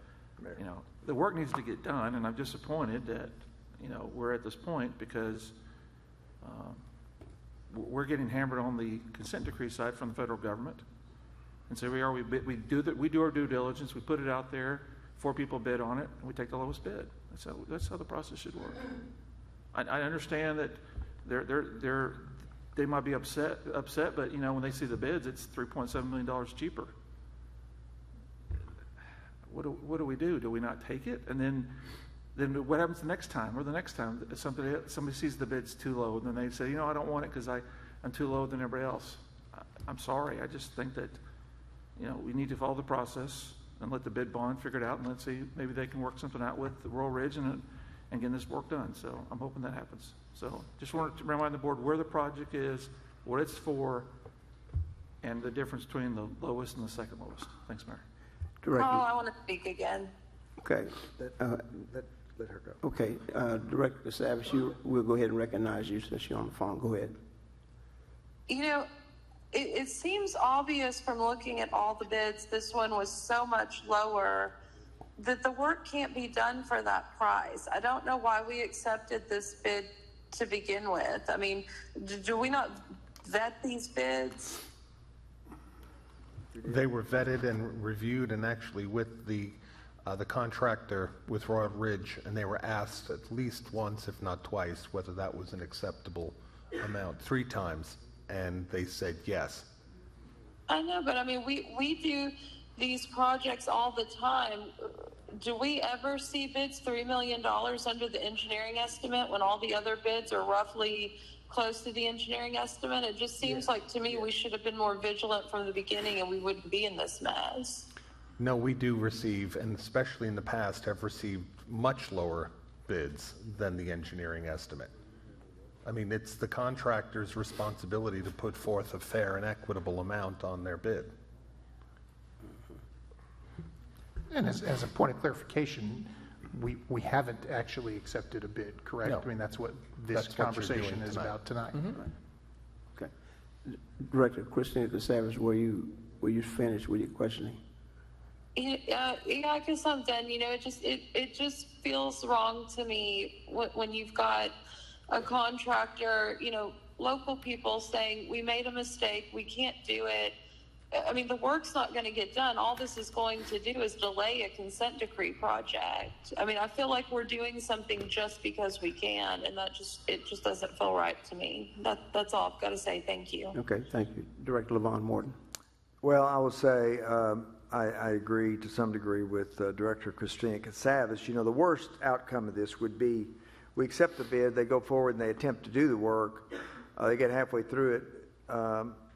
you know, the work needs to get done, and I'm disappointed that, you know, we're at this point because we're getting hammered on the consent decree side from the federal government, and so we do our due diligence, we put it out there, 4 people bid on it, and we take the lowest bid. That's how the process should work. I understand that they might be upset, but, you know, when they see the bids, it's $3.7 million cheaper. What do we do? Do we not take it? And then what happens the next time or the next time? Somebody sees the bid's too low, and then they say, you know, I don't want it because I'm too low than everybody else. I'm sorry. I just think that, you know, we need to follow the process and let the bid bond figure it out, and let's see, maybe they can work something out with the Royal Ridge, and and getting this work done. So I'm hoping that happens. So just wanted to remind the board where the project is, what it's for, and the difference between the lowest and the second lowest. Thanks, Mayor. Oh, I want to speak again. Okay, let her go. Okay, Director Savage, we'll go ahead and recognize you since you're on the phone. Go ahead. You know, it seems obvious from looking at all the bids, this one was so much lower that the work can't be done for that price. I don't know why we accepted this bid to begin with. I mean, do we not vet these bids? They were vetted and reviewed, and actually with the contractor with Royal Ridge, and they were asked at least once, if not twice, whether that was an acceptable amount, 3 times, and they said yes. I know, but I mean, we do these projects all the time. Do we ever see bids $3 million under the engineering estimate when all the other bids are roughly close to the engineering estimate? It just seems like to me we should have been more vigilant from the beginning and we wouldn't be in this mess. No, we do receive, and especially in the past, have received much lower bids than the engineering estimate. I mean, it's the contractor's responsibility to put forth a fair and equitable amount on their bid. And as a point of clarification, we haven't actually accepted a bid, correct? No. I mean, that's what this conversation is about tonight. Okay. Director Christina Savage, were you finished with your questioning? Yeah, I guess I'm done. You know, it just feels wrong to me when you've got a contractor, you know, local people saying we made a mistake, we can't do it. I mean, the work's not going to get done. All this is going to do is delay a consent decree project. I mean, I feel like we're doing something just because we can, and it just doesn't feel right to me. That's all I've got to say. Thank you. Okay, thank you. Director Levon Morton. Well, I will say I agree to some degree with Director Christina Savage. You know, the worst outcome of this would be we accept the bid, they go forward and they attempt to do the work, they get halfway through it,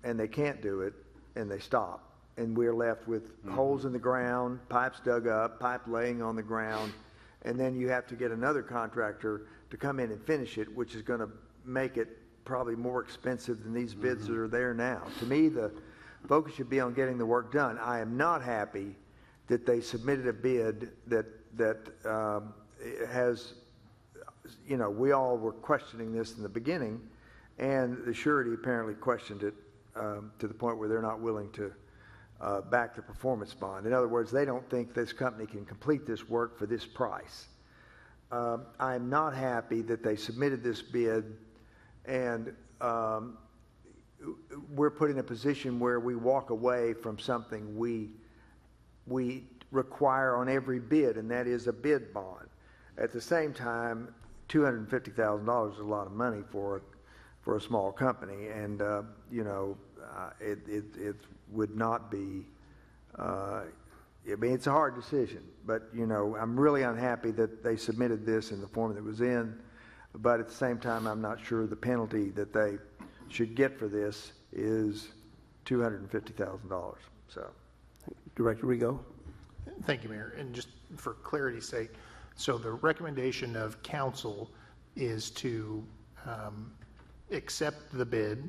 and they can't do it, and they stop. And we're left with holes in the ground, pipes dug up, pipe laying on the ground, and then you have to get another contractor to come in and finish it, which is going to make it probably more expensive than these bids that are there now. To me, the focus should be on getting the work done. I am not happy that they submitted a bid that has, you know, we all were questioning this in the beginning, and the surety apparently questioned it to the point where they're not willing to back the performance bond. In other words, they don't think this company can complete this work for this price. I'm not happy that they submitted this bid, and we're put in a position where we walk away from something we require on every bid, and that is a bid bond. At the same time, $250,000 is a lot of money for a small company, and you know, it would not be. I mean, it's a hard decision, but you know, I'm really unhappy that they submitted this in the form that it was in. But at the same time, I'm not sure the penalty that they should get for this is $250,000. So, Director Rigo. Thank you, Mayor. And just for clarity's sake, so the recommendation of council is to accept the bid,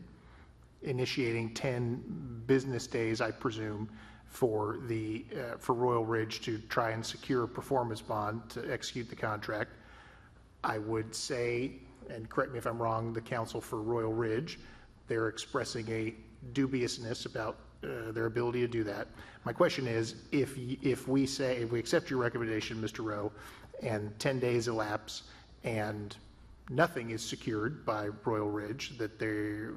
initiating 10 business days, I presume, for Royal Ridge to try and secure a performance bond to execute the contract. I would say, and correct me if I'm wrong, the council for Royal Ridge, they're expressing a dubiousness about their ability to do that. My question is, if we accept your recommendation, Mr. Rowe, and 10 days elapse and nothing is secured by Royal Ridge, that they're,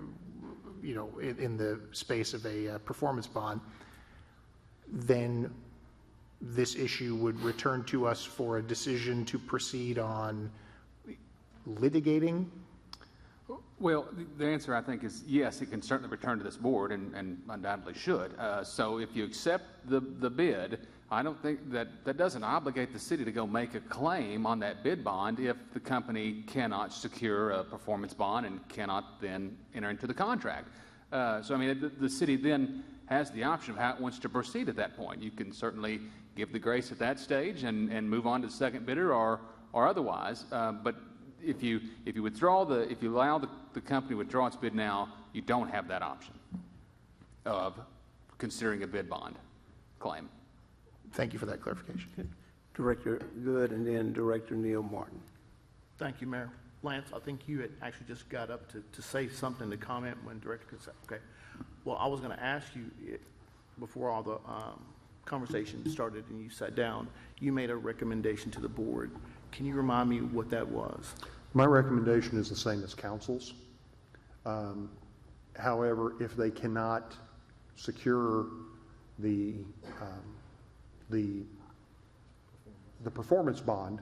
you know, in the space of a performance bond, then this issue would return to us for a decision to proceed on litigating? Well, the answer, I think, is yes, it can certainly return to this board and undoubtedly should. So if you accept the bid, I don't think that doesn't obligate the city to go make a claim on that bid bond if the company cannot secure a performance bond and cannot then enter into the contract. So, I mean, the city then has the option of how it wants to proceed at that point. You can certainly give the grace at that stage and move on to the second bidder, or otherwise. But if you allow the company to withdraw its bid now, you don't have that option of considering a bid bond claim. Thank you for that clarification. Director Good, and then Director Neil Martin. Thank you, Mayor. Lance, I think you had actually just got up to say something, to comment when Director could say, okay. Well, I was going to ask you, before all the conversation started and you sat down, you made a recommendation to the board. Can you remind me what that was? My recommendation is the same as council's. However, if they cannot secure the performance bond,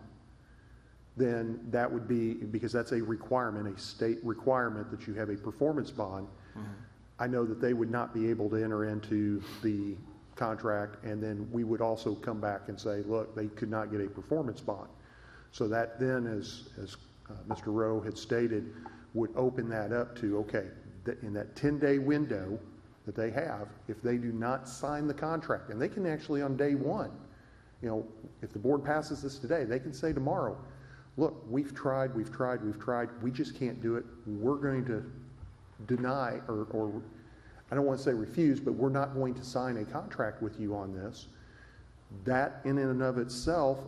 then that would be, because that's a requirement, a state requirement that you have a performance bond. Mm-hmm. I know that they would not be able to enter into the contract, and then we would also come back and say, look, they could not get a performance bond. So that then, as Mr. Rowe had stated, would open that up to, okay, in that 10-day window that they have, if they do not sign the contract, and they can actually on day one, you know, if the board passes this today, they can say tomorrow, look, we've tried, we just can't do it. We're going to deny, or I don't want to say refuse, but we're not going to sign a contract with you on this. That in and of itself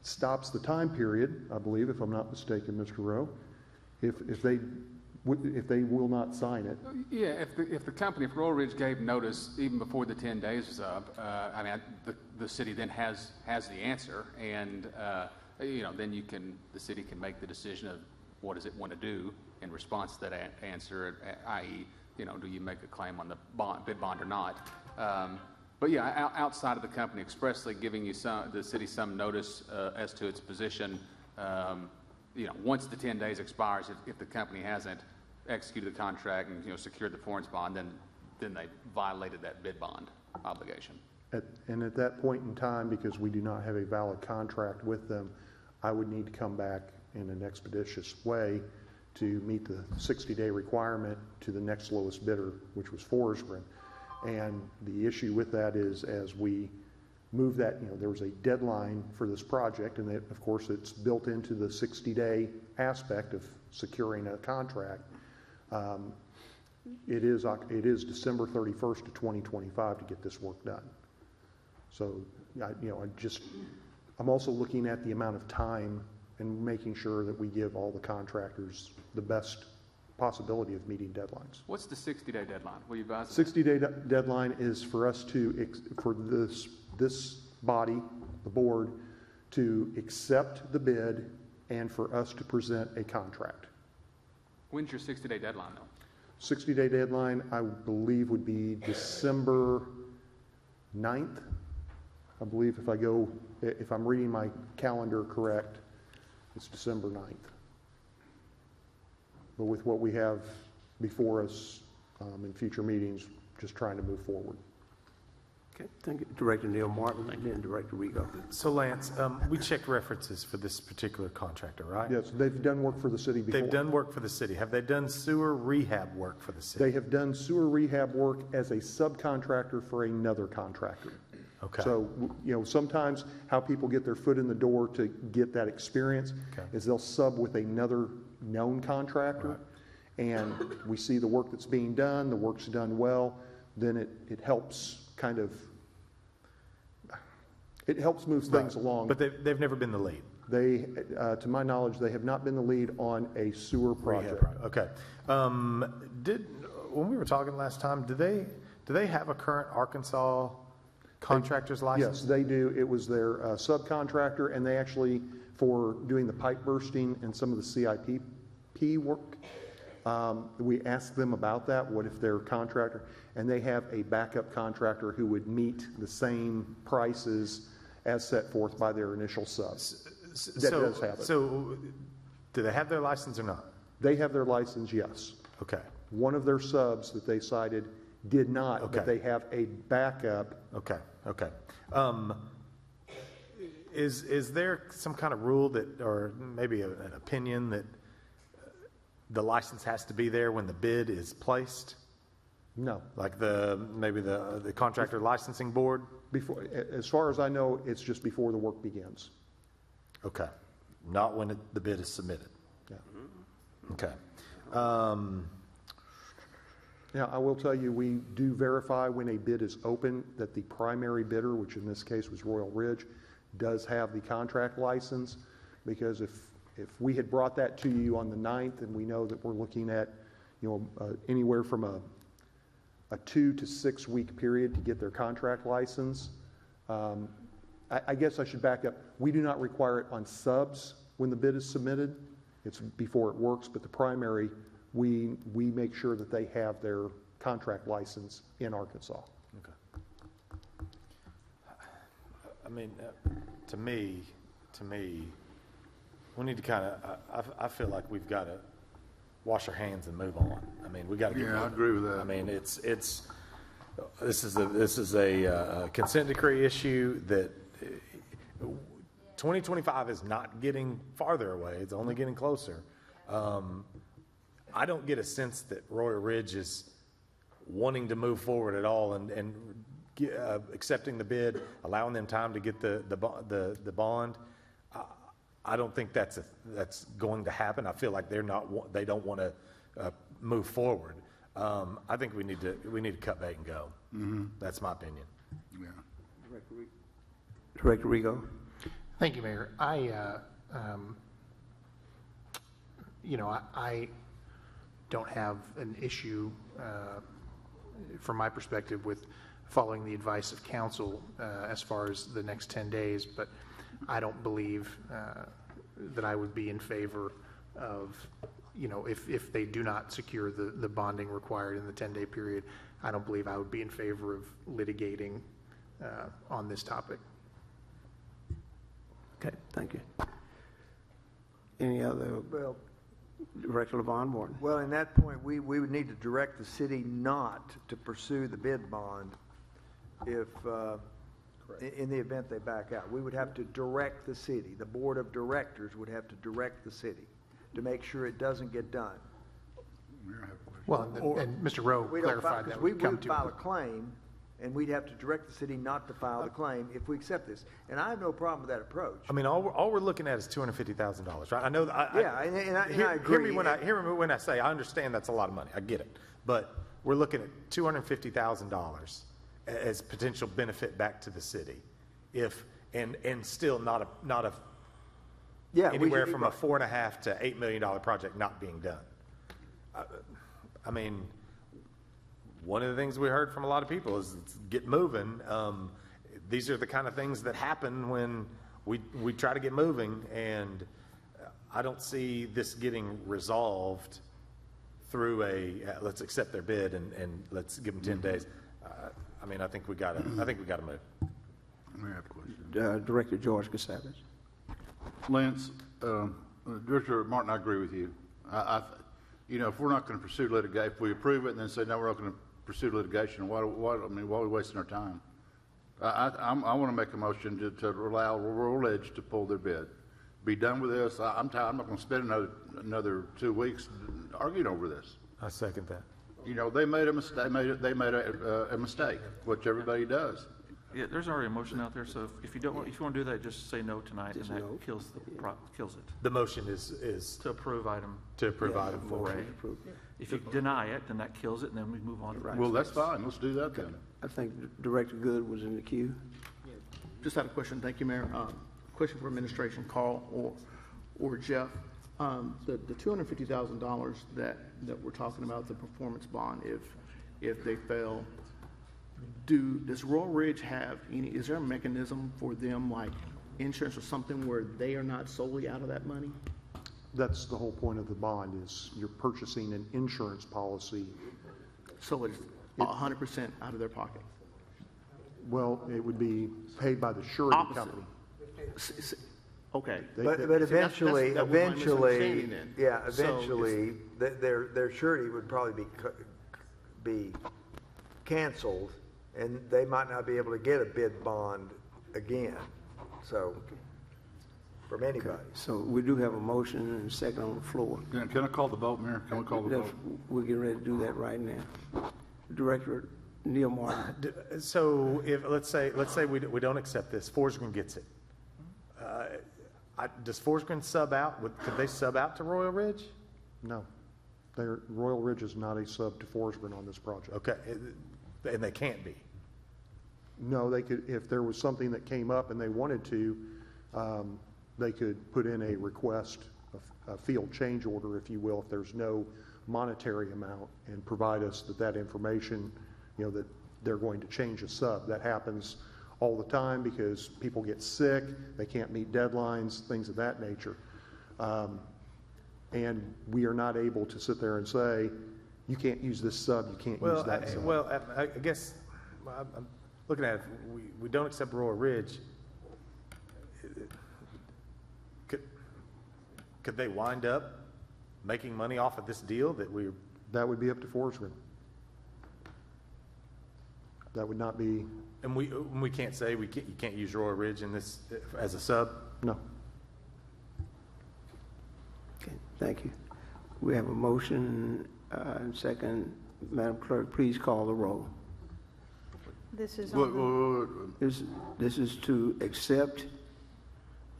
stops the time period, I believe, if I'm not mistaken, Mr. Rowe, if they will not sign it. Yeah, if the company, if Royal Ridge gave notice even before the 10 days is up, the city then has the answer, and then the city can make the decision of what does it want to do in response to that answer, i.e., do you make a claim on the bid bond or not? But yeah, outside of the company expressly giving the city some notice as to its position, once the 10 days expires, if the company hasn't executed the contract and secured the performance bond, then they violated that bid bond obligation. And at that point in time, because we do not have a valid contract with them, I would need to come back in an expeditious way to meet the 60-day requirement to the next lowest bidder, which was Forsgren. And the issue with that is, as we move that, there was a deadline for this project, and of course it's built into the 60-day aspect of securing a contract. It is December 31st of 2025 to get this work done. So, I'm also looking at the amount of time and making sure that we give all the contractors the best possibility of meeting deadlines. What's the 60-day deadline? Will you advise? 60-day deadline is for us for this body, the board, to accept the bid and for us to present a contract. When's your 60-day deadline, though? 60-day deadline, I believe, would be December 9th. I believe if I'm reading my calendar correct, it's December 9th. But with what we have before us in future meetings, just trying to move forward. Okay, thank you, Director Neil Martin, and then Director Rigo. So Lance, we checked references for this particular contractor, right? Yes, they've done work for the city before. They've done work for the city. Have they done sewer rehab work for the city? They have done sewer rehab work as a subcontractor for another contractor. Okay. So, sometimes how people get their foot in the door to get that experience is they'll sub with another known contractor, right, and we see the work that's being done, the work's done well, then it helps move things along. But they've never been the lead. They, to my knowledge, they have not been the lead on a sewer project. Okay. When we were talking last time, do they have a current Arkansas contractor's license? Yes, they do. It was their subcontractor, and they actually, for doing the pipe bursting and some of the CIP work, we asked them about that. What if their contractor, and they have a backup contractor who would meet the same prices as set forth by their initial subs. That does have it. So do they have their license or not? They have their license, yes. Okay. One of their subs that they cited did not, but they have a backup. Okay. Is there some kind of rule that, or maybe an opinion that the license has to be there when the bid is placed? No. Like maybe the contractor licensing board? Before, as far as I know, it's just before the work begins. Okay. not when the bid is submitted. Yeah. Okay. Now, I will tell you, we do verify when a bid is open that the primary bidder, which in this case was Royal Ridge, does have the contract license, because if we had brought that to you on the 9th and we know that we're looking at, anywhere from a 2 to 6 week period to get their contract license, I guess I should back up. We do not require it on subs when the bid is submitted. It's before it works, but the primary, we make sure that they have their contract license in Arkansas. Okay. I mean, to me, we need to kind of, I feel like we've got to wash our hands and move on. I mean, we got to get moving. I agree with that. I mean, this is a consent decree issue that 2025 is not getting farther away. It's only getting closer. I don't get a sense that Royal Ridge is wanting to move forward at all and accepting the bid, allowing them time to get the bond. I don't think that's going to happen. I feel like they don't want to move forward. I think we need to cut bait and go. Mm-hmm. That's my opinion. Yeah. Director Rigo. Thank you, Mayor. I don't have an issue from my perspective with following the advice of council as far as the next 10 days, but I don't believe that I would be in favor of, if they do not secure the bonding required in the 10-day period, I don't believe I would be in favor of litigating on this topic. Okay, thank you. Any other, Director Levon Morton? Well, in that point, we would need to direct the city not to pursue the bid bond if, in the event they back out. We would have to direct the city. The board of directors would have to direct the city to make sure it doesn't get done. Well, and Mr. Rowe clarified that we would come would to. file a claim, and we'd have to direct the city not to file the claim if we accept this. And I have no problem with that approach. I mean, all we're looking at is $250,000, right? I know. And I agree. Hear me when I say I understand that's a lot of money. I get it, but we're looking at $250,000 as potential benefit back to the city, and still not a anywhere from a $4.5 to $8 million project not being done. I mean, one of the things we heard from a lot of people is get moving. These are the kind of things that happen when we try to get moving, and I don't see this getting resolved through let's accept their bid and let's give them 10 days. I mean, I think we got to move. I have a question. Director George Casavage. Lance, Director Martin, I agree with you. If we're not going to pursue litigation, if we approve it and then say, no, we're not going to pursue litigation, why are we wasting our time? I want to make a motion to allow Royal Ridge to pull their bid. Be done with this. I'm tired. I'm not going to spend another 2 weeks arguing over this. I second that. They made a mistake. They made a mistake, which everybody does. Yeah, there's already a motion out there, so if you want to do that, just say no tonight, and that kills it. The motion is To approve item. item 4A. If you deny it, then that kills it, and then we move on to the Well, that's fine. Let's do that then. I think Director Good was in the queue. Just had a question. Thank you, Mayor. Question for administration, Carl or Jeff. The $250,000 that we're talking about, the performance bond, if they fail, does Royal Ridge have is there a mechanism for them, like insurance or something, where they are not solely out of that money? That's the whole point of the bond, is you're purchasing an insurance policy. So it's 100% out of their pocket? Well, it would be paid by the surety Opposite. company. Okay. But eventually, their surety would probably be canceled, and they might not be able to get a bid bond again. So, from anybody. Okay. So we do have a motion and a second on the floor. Can I call the vote, Mayor? Can we call the vote? We're getting ready to do that right now. Director Neil Martin. So let's say we don't accept this. Forsgren gets it. Does Forest Green sub out? Could they sub out to Royal Ridge? No. Royal Ridge is not a sub to Forest Green on this project. Okay, and they can't be. No, they could, if there was something that came up and they wanted to, they could put in a request, a field change order, if you will, if there's no monetary amount, and provide us that information, that they're going to change a sub. That happens all the time because people get sick, they can't meet deadlines, things of that nature. And we are not able to sit there and say, you can't use this sub, you can't use that sub. I guess I'm looking at it, we don't accept Royal Ridge. Could they wind up making money off of this deal That would be up to Forest Green. That would not be. And we can't say you can't use Royal Ridge in this as a sub? No. Okay, thank you. We have a motion and second. Madam Clerk, please call the roll. This is Wait, on wait, wait, wait. This is to accept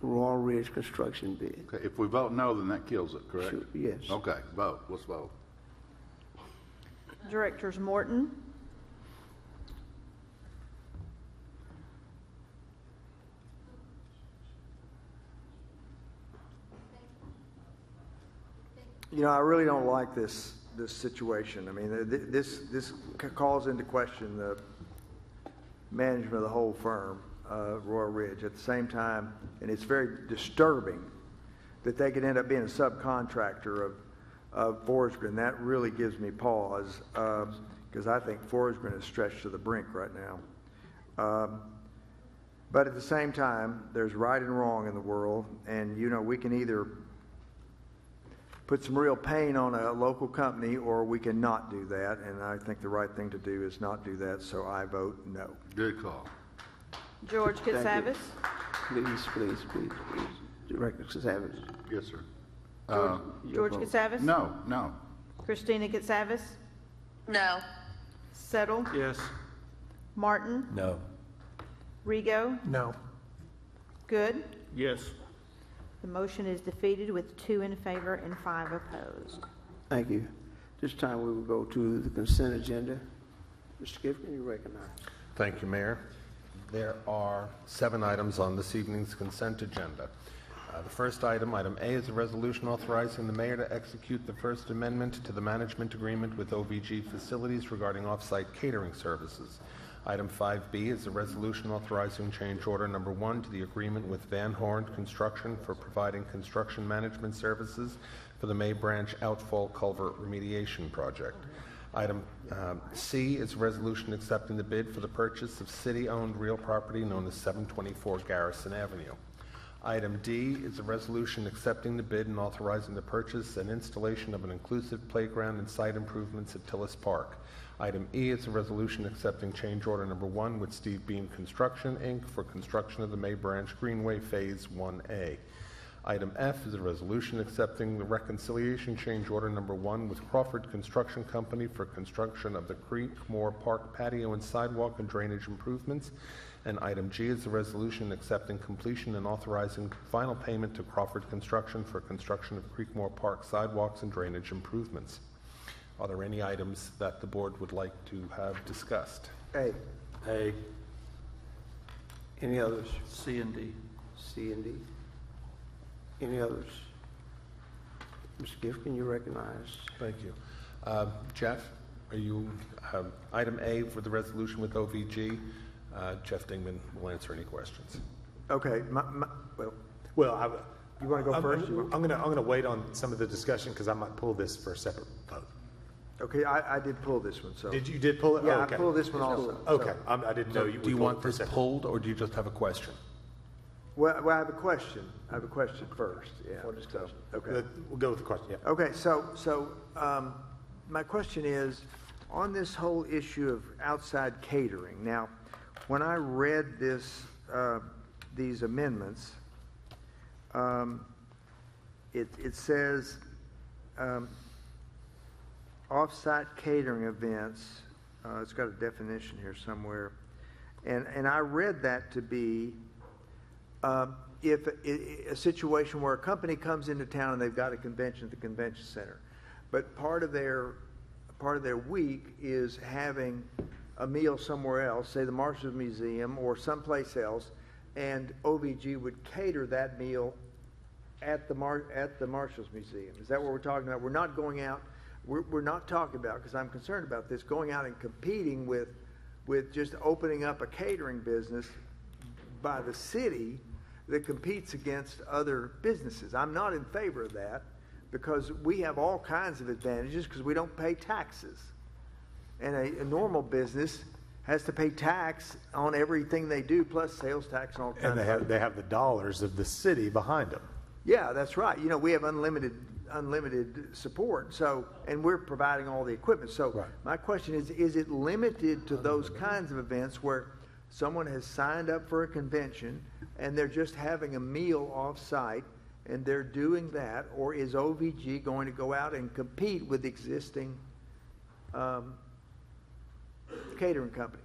Royal Ridge construction bid. Okay, if we vote no, then that kills it, correct? Sure, yes. Okay, vote. Let's vote. Directors Morton, I really don't like this situation. I mean, this calls into question the management of the whole firm, Royal Ridge. At the same time, and it's very disturbing that they could end up being a subcontractor of Forest Green. That really gives me pause, because I think Forest Green is stretched to the brink right now. But at the same time, there's right and wrong in the world, and we can either put some real pain on a local company, or we can not do that, and I think the right thing to do is not do that, so I vote no. Good call. George Katsavas, Please. Director Katsavas. Yes, sir. George Katsavas, No. Christina Katsavas, No. Settle, Yes. Martin, No. Rego, No. Good. Yes. The motion is defeated with 2 in favor and 5 opposed. Thank you. This time we will go to the consent agenda. Mr. Gifkin, you recognize. Thank you, Mayor. There are 7 items on this evening's consent agenda. The first item, item A, is a resolution authorizing the mayor to execute the First Amendment to the management agreement with OVG Facilities regarding off-site catering services. Item 5B is a resolution authorizing change order number 1 to the agreement with Van Horn Construction for providing construction management services for the May Branch Outfall Culvert Remediation Project. Item C is a resolution accepting the bid for the purchase of city-owned real property known as 724 Garrison Avenue. Item D is a resolution accepting the bid and authorizing the purchase and installation of an inclusive playground and site improvements at Tillis Park. Item E is a resolution accepting change order number 1 with Steve Beam Construction, Inc. for construction of the May Branch Greenway Phase 1A. Item F is a resolution accepting the reconciliation change order number 1 with Crawford Construction Company for construction of the Creekmore Park patio and sidewalk and drainage improvements. And item G is a resolution accepting completion and authorizing final payment to Crawford Construction for construction of Creekmore Park sidewalks and drainage improvements. Are there any items that the board would like to have discussed? A. Any others? C and D. C and D. Any others? Mr. Gifkin, you recognize. Thank you. Jeff, are you, item A for the resolution with OVG, Jeff Dingman will answer any questions. Okay, Well, you want to go first? I'm gonna wait on some of the discussion because I might pull this for a separate vote. Okay, I did pull this one, so. You did pull it? Yeah, Okay. I pulled this one also. Okay, I didn't know you. Do you want this pulled, or do you just have a question? Well, I have a question. I have a question first, yeah. So, okay. We'll go with the question, yeah. Okay, so my question is, on this whole issue of outside catering, now, when I read these amendments, it says off-site catering events, it's got a definition here somewhere, and I read that to be if a situation where a company comes into town and they've got a convention at the convention center, but part of their week is having a meal somewhere else, say the Marshall Museum or someplace else, and OVG would cater that meal at the Marshall's Museum. Is that what we're talking about? We're not going out, we're not talking about, because I'm concerned about this, going out and competing with just opening up a catering business by the city that competes against other businesses. I'm not in favor of that, because we have all kinds of advantages because we don't pay taxes. And a normal business has to pay tax on everything they do, plus sales tax and all kinds And of other. they have the dollars of the city behind them. Yeah, that's right. You know, we have unlimited support. So, and we're providing all the equipment. So Right. my question is it limited to those kinds of events where someone has signed up for a convention and they're just having a meal off-site and they're doing that, or is OVG going to go out and compete with existing catering companies?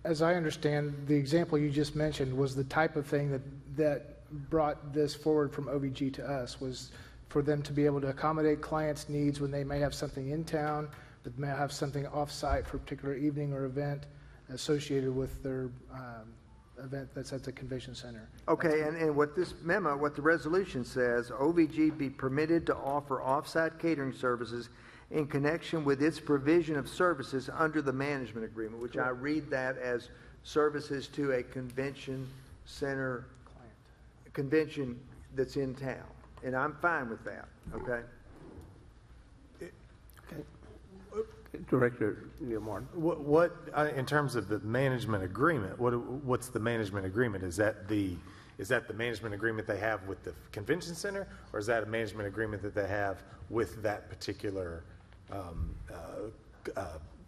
As I understand, the example you just mentioned was the type of thing that brought this forward from OVG to us, was for them to be able to accommodate clients' needs when they may have something in town, but may have something off-site for a particular evening or event associated with their event that's at the convention center. Okay, and what this memo, what the resolution says, OVG be permitted to offer off-site catering services in connection with its provision of services under the management agreement, which I read that as services to a convention center convention that's in town. And I'm fine with that, okay? Director Neil Martin. What in terms of the management agreement, what's the management agreement? Is that the management agreement they have with the convention center, or is that a management agreement that they have with that particular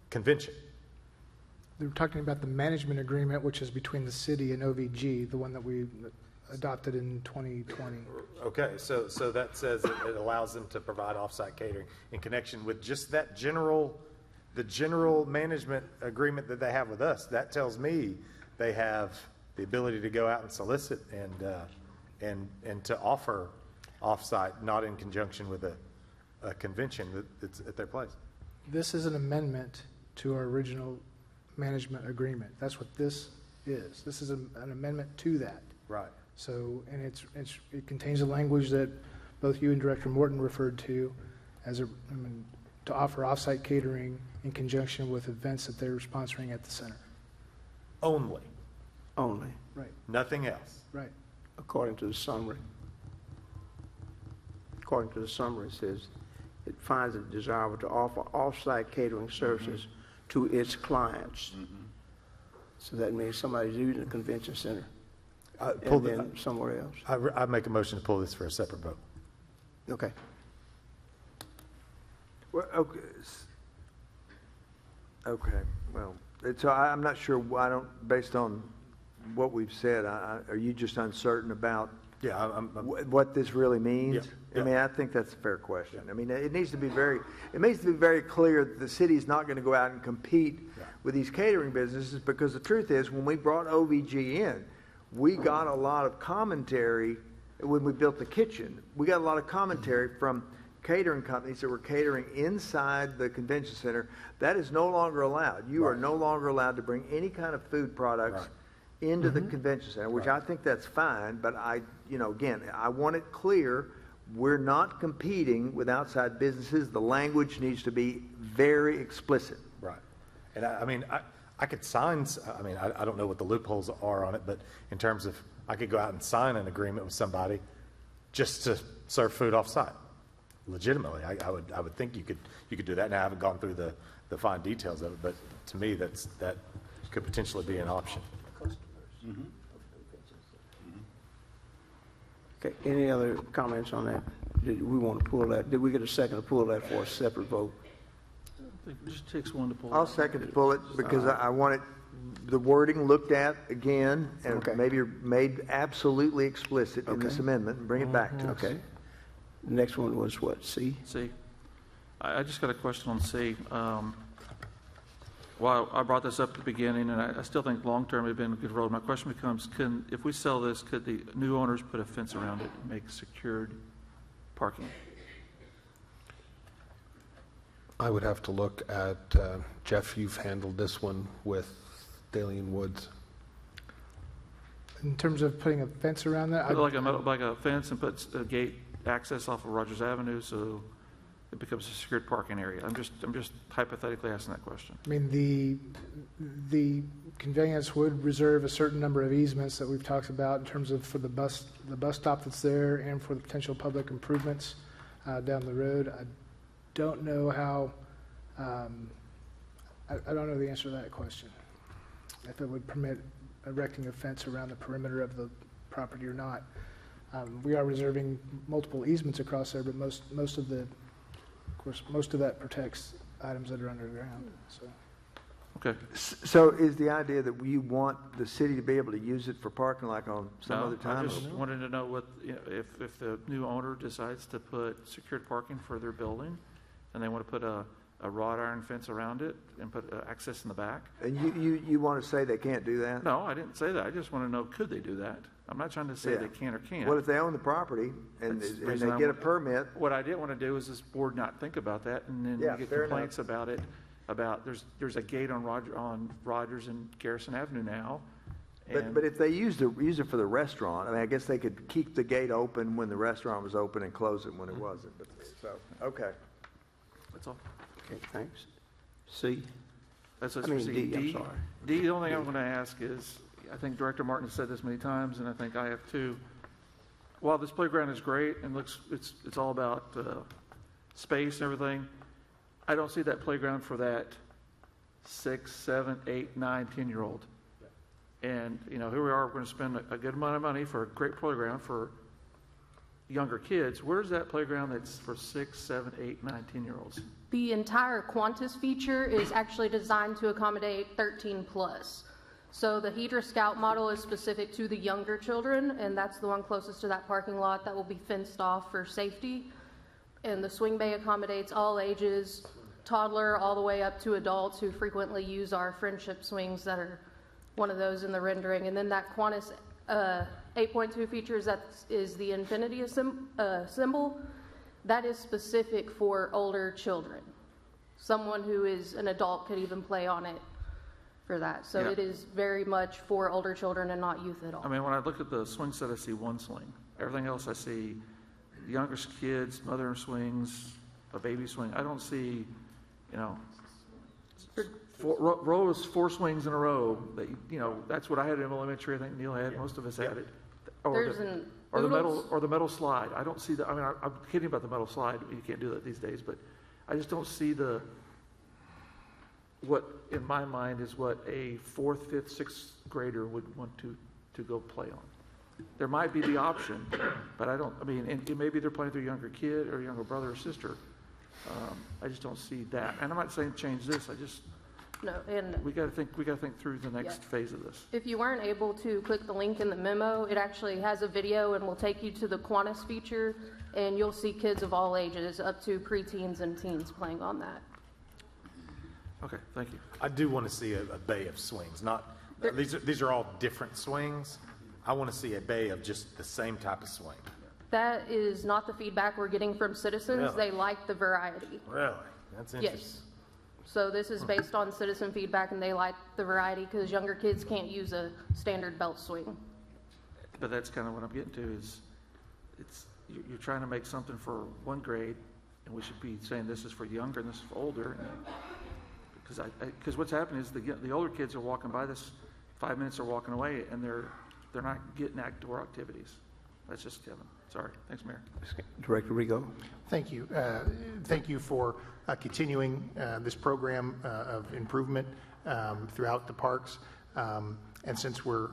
convention? They're talking about the management agreement, which is between the city and OVG, the one that we adopted in 2020. Okay, so that says it allows them to provide off-site catering in connection with just that the general management agreement that they have with us. That tells me they have the ability to go out and solicit and to offer off-site, not in conjunction with a convention that's at their place. This is an amendment to our original management agreement. That's what this is. This is an amendment to that. Right. So, and it contains a language that both you and Director Morton referred to as to offer off-site catering in conjunction with events that they're sponsoring at the center. Only. Right, Nothing else. right. According to the summary. According to the summary, it says it finds it desirable to offer off-site catering services to its clients. So that means somebody's using the convention center and then somewhere else. I make a motion to pull this for a separate vote. Okay. Well, okay, well, so I'm not sure, based on what we've said, are you just uncertain about Yeah, what this really means? Yeah. I mean, I think that's a fair question. I mean, it needs to be very clear that the city's not going to go out and compete with these catering businesses, because the truth is, when we brought OVG in, we got a lot of commentary when we built the kitchen. We got a lot of commentary from catering companies that were catering inside the convention center. That is no longer allowed. You are no longer allowed to bring any kind of food products into the convention center, which I think that's fine, but again, I want it clear, we're not competing with outside businesses. The language needs to be very explicit. right. And I could sign, I don't know what the loopholes are on it, but in terms of, I could go out and sign an agreement with somebody just to serve food off-site. Legitimately, I would think you could do that. Now, I haven't gone through the fine details of it, but to me, that could potentially be an option. Okay, any other comments on that? Did we want to pull that? Did we get a second to pull that for a separate vote? I think it just takes one to pull. I'll second to pull it because I want the wording looked at again and Okay. maybe made absolutely explicit in this Okay. amendment and bring it back to us. Okay. The next one was what, C? C. I just got a question on C. Well, I brought this up at the beginning, and I still think long-term it'd been a good road. My question becomes, if we sell this, could the new owners put a fence around it and make secured parking? I would have to look at, Jeff, you've handled this one with Dalian Woods. In terms of putting a fence around that, Put like a fence and put a gate access off of Rogers Avenue so it becomes a secured parking area. I'm just hypothetically asking that question. I mean, the conveyance would reserve a certain number of easements that we've talked about in terms of for the bus stop that's there and for the potential public improvements down the road. I don't know how, I don't know the answer to that question. If it would permit erecting a fence around the perimeter of the property or not. We are reserving multiple easements across there, but most of that protects items that are underground, so. Okay. So is the idea that we want the city to be able to use it for parking like on some No, other time? I just wanted to know what, if the new owner decides to put secured parking for their building, and they want to put a wrought iron fence around it and put access in the back. And you want to say they can't do that? No, I didn't say that. I just want to know, could they do that? I'm not trying to say they can or can't. Well, if they own the property and That's the they reason get a permit. What I didn't want to do is this board not think about that, and then Yeah, we get fair complaints about it, about there's a gate on Rogers and Garrison Avenue now. But if they use it for the restaurant, I mean, I guess they could keep the gate open when the restaurant was open and close it when it wasn't. But, so, okay. That's all. Okay, thanks. C? That's I for mean, C. D, I'm sorry. D, the only thing I'm going to ask is, I think Director Martin has said this many times, and I think I have too. While this playground is great and it's all about space and everything, I don't see that playground for that 6, 7, 8, 9, 10-year-old. And, here we are, we're going to spend a good amount of money for a great playground for younger kids. Where's that playground that's for 6, 7, 8, 9, 10-year-olds? The entire Qantas feature is actually designed to accommodate 13 plus. So the Hedra Scout model is specific to the younger children, and that's the one closest to that parking lot that will be fenced off for safety. And the swing bay accommodates all ages, toddler all the way up to adults who frequently use our friendship swings that are one of those in the rendering. And then that Qantas 8.2 features, that is the infinity symbol. That is specific for older children. Someone who is an adult could even play on it for that. So it is very much for older children and not youth at all. I mean, when I look at the swing set, I see one swing. Everything else I see youngest kids, mother swings, a baby swing. I don't see, four swings in a row. That, that's what I had in elementary. I think Neil had. Most of us had it. Or the metal slide. I don't see that. I mean, I'm kidding about the metal slide. You can't do that these days. But I just don't see what in my mind is what a 4th, 5th, 6th grader would want to go play on. There might be the option, but I don't. I mean, and maybe they're playing with their younger kid or younger brother or sister. I just don't see that. And I'm not saying change this. I just. No, and we got to think through the next phase of this. If you weren't able to click the link in the memo, it actually has a video and will take you to the Qantas feature, and you'll see kids of all ages, up to preteens and teens, playing on that. Okay, thank you. I do want to see a bay of swings. These are all different swings. I want to see a bay of just the same type of swing. That is not the feedback we're getting from citizens. Really? They like the variety. Really? That's interesting. Yes. So this is based on citizen feedback, and they like the variety because younger kids can't use a standard belt swing. But that's kind of what I'm getting to is, you're trying to make something for one grade, and we should be saying this is for younger and this is for older. Because what's happening is the older kids are walking by this, 5 minutes are walking away, and they're not getting outdoor activities. That's just Kevin. Sorry. Thanks, Mayor. Director Rigo. Thank you. Thank you for continuing this program of improvement throughout the parks. And since we're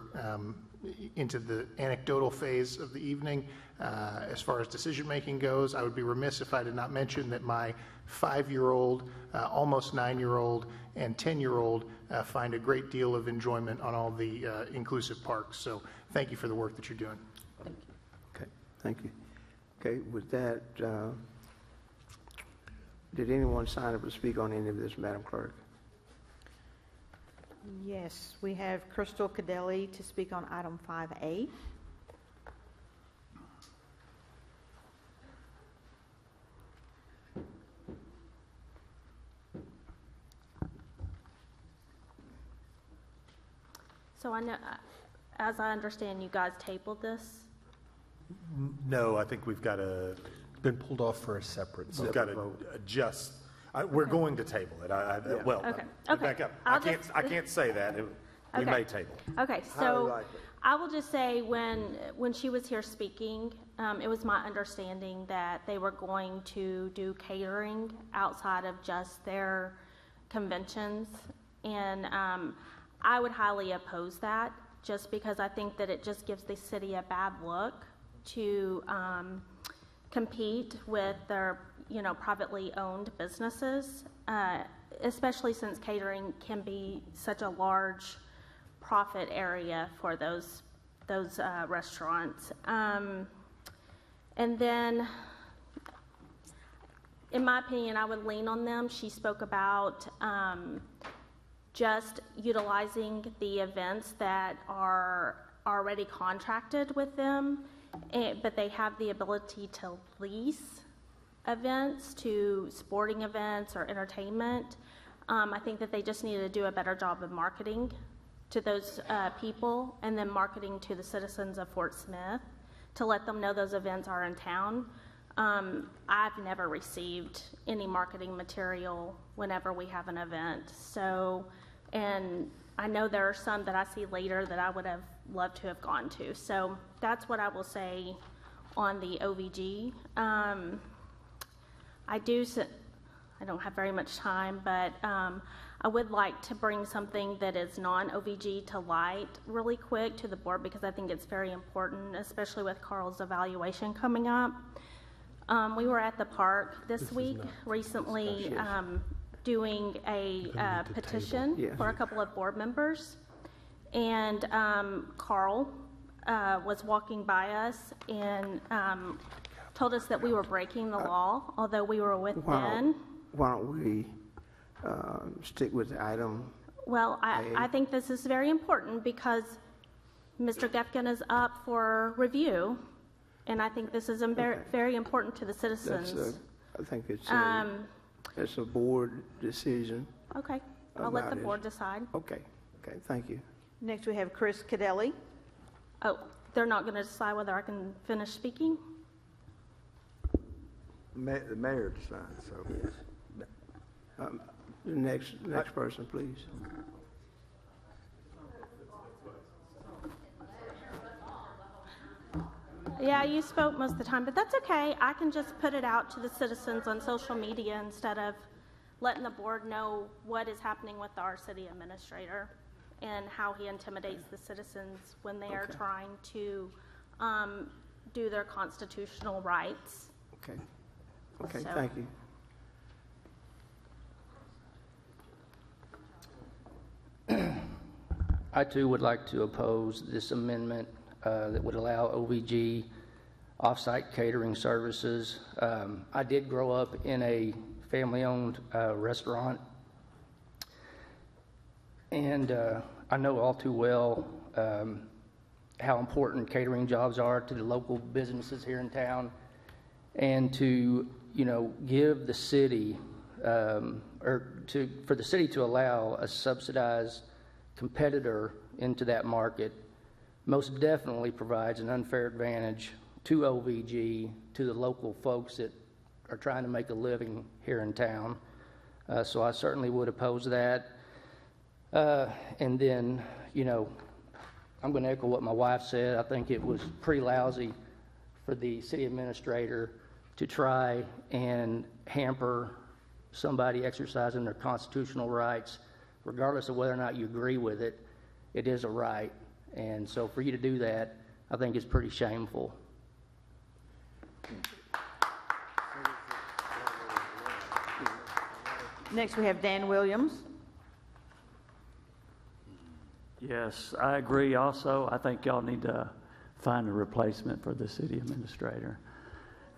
into the anecdotal phase of the evening, as far as decision-making goes, I would be remiss if I did not mention that my 5-year-old, almost 9-year-old, and 10-year-old find a great deal of enjoyment on all the inclusive parks. So thank you for the work that you're doing. Thank you. Okay, thank you. Okay, with that, did anyone sign up to speak on any of this, Madam Clerk? Yes, we have Crystal Cadelli to speak on item 5A. So I know, as I understand, you guys tabled this? No, I think we've got to, Been pulled off for a separate we've got to adjust. We're going to table it. Well, Okay. back up. I'll I can't say that. We Okay. may table. Okay, Highly so likely. I will just say, when she was here speaking, it was my understanding that they were going to do catering outside of just their conventions. And I would highly oppose that, just because I think that it just gives the city a bad look to compete with their, privately owned businesses, especially since catering can be such a large profit area for those restaurants. And then, in my opinion, I would lean on them. She spoke about just utilizing the events that are already contracted with them, but they have the ability to lease events to sporting events or entertainment. I think that they just need to do a better job of marketing to those people, and then marketing to the citizens of Fort Smith to let them know those events are in town. I've never received any marketing material whenever we have an event. So, and I know there are some that I see later that I would have loved to have gone to. So that's what I will say on the OVG. I don't have very much time, but I would like to bring something that is non-OVG to light really quick to the board, because I think it's very important, especially with Carl's evaluation coming up. We were at the park this week recently doing a petition for a couple of board members. And Carl was walking by us and told us that we were breaking the law, although we were within. Why don't we stick with the item? Well, I think this is very important because Mr. Gefkin is up for review, and I think this is very important to the citizens. I think it's a board decision. Okay, I'll let the board decide. Okay, thank you. Next, we have Chris Cadelli. Oh, they're not going to decide whether I can finish speaking? The mayor decides, so. The next person, please. Yeah, you spoke most of the time, but that's okay. I can just put it out to the citizens on social media instead of letting the board know what is happening with our city administrator and how he intimidates the citizens when they are trying to do their constitutional rights. Okay, So- thank you. I too would like to oppose this amendment that would allow OVG off-site catering services. I did grow up in a family-owned restaurant, and I know all too well how important catering jobs are to the local businesses here in town, and to give the city for the city to allow a subsidized competitor into that market most definitely provides an unfair advantage to OVG, to the local folks that are trying to make a living here in town. So I certainly would oppose that. And then, I'm going to echo what my wife said. I think it was pretty lousy for the city administrator to try and hamper somebody exercising their constitutional rights, regardless of whether or not you agree with it. It is a right. And so for you to do that, I think is pretty shameful. Next, we have Dan Williams. Yes, I agree also. I think y'all need to find a replacement for the city administrator.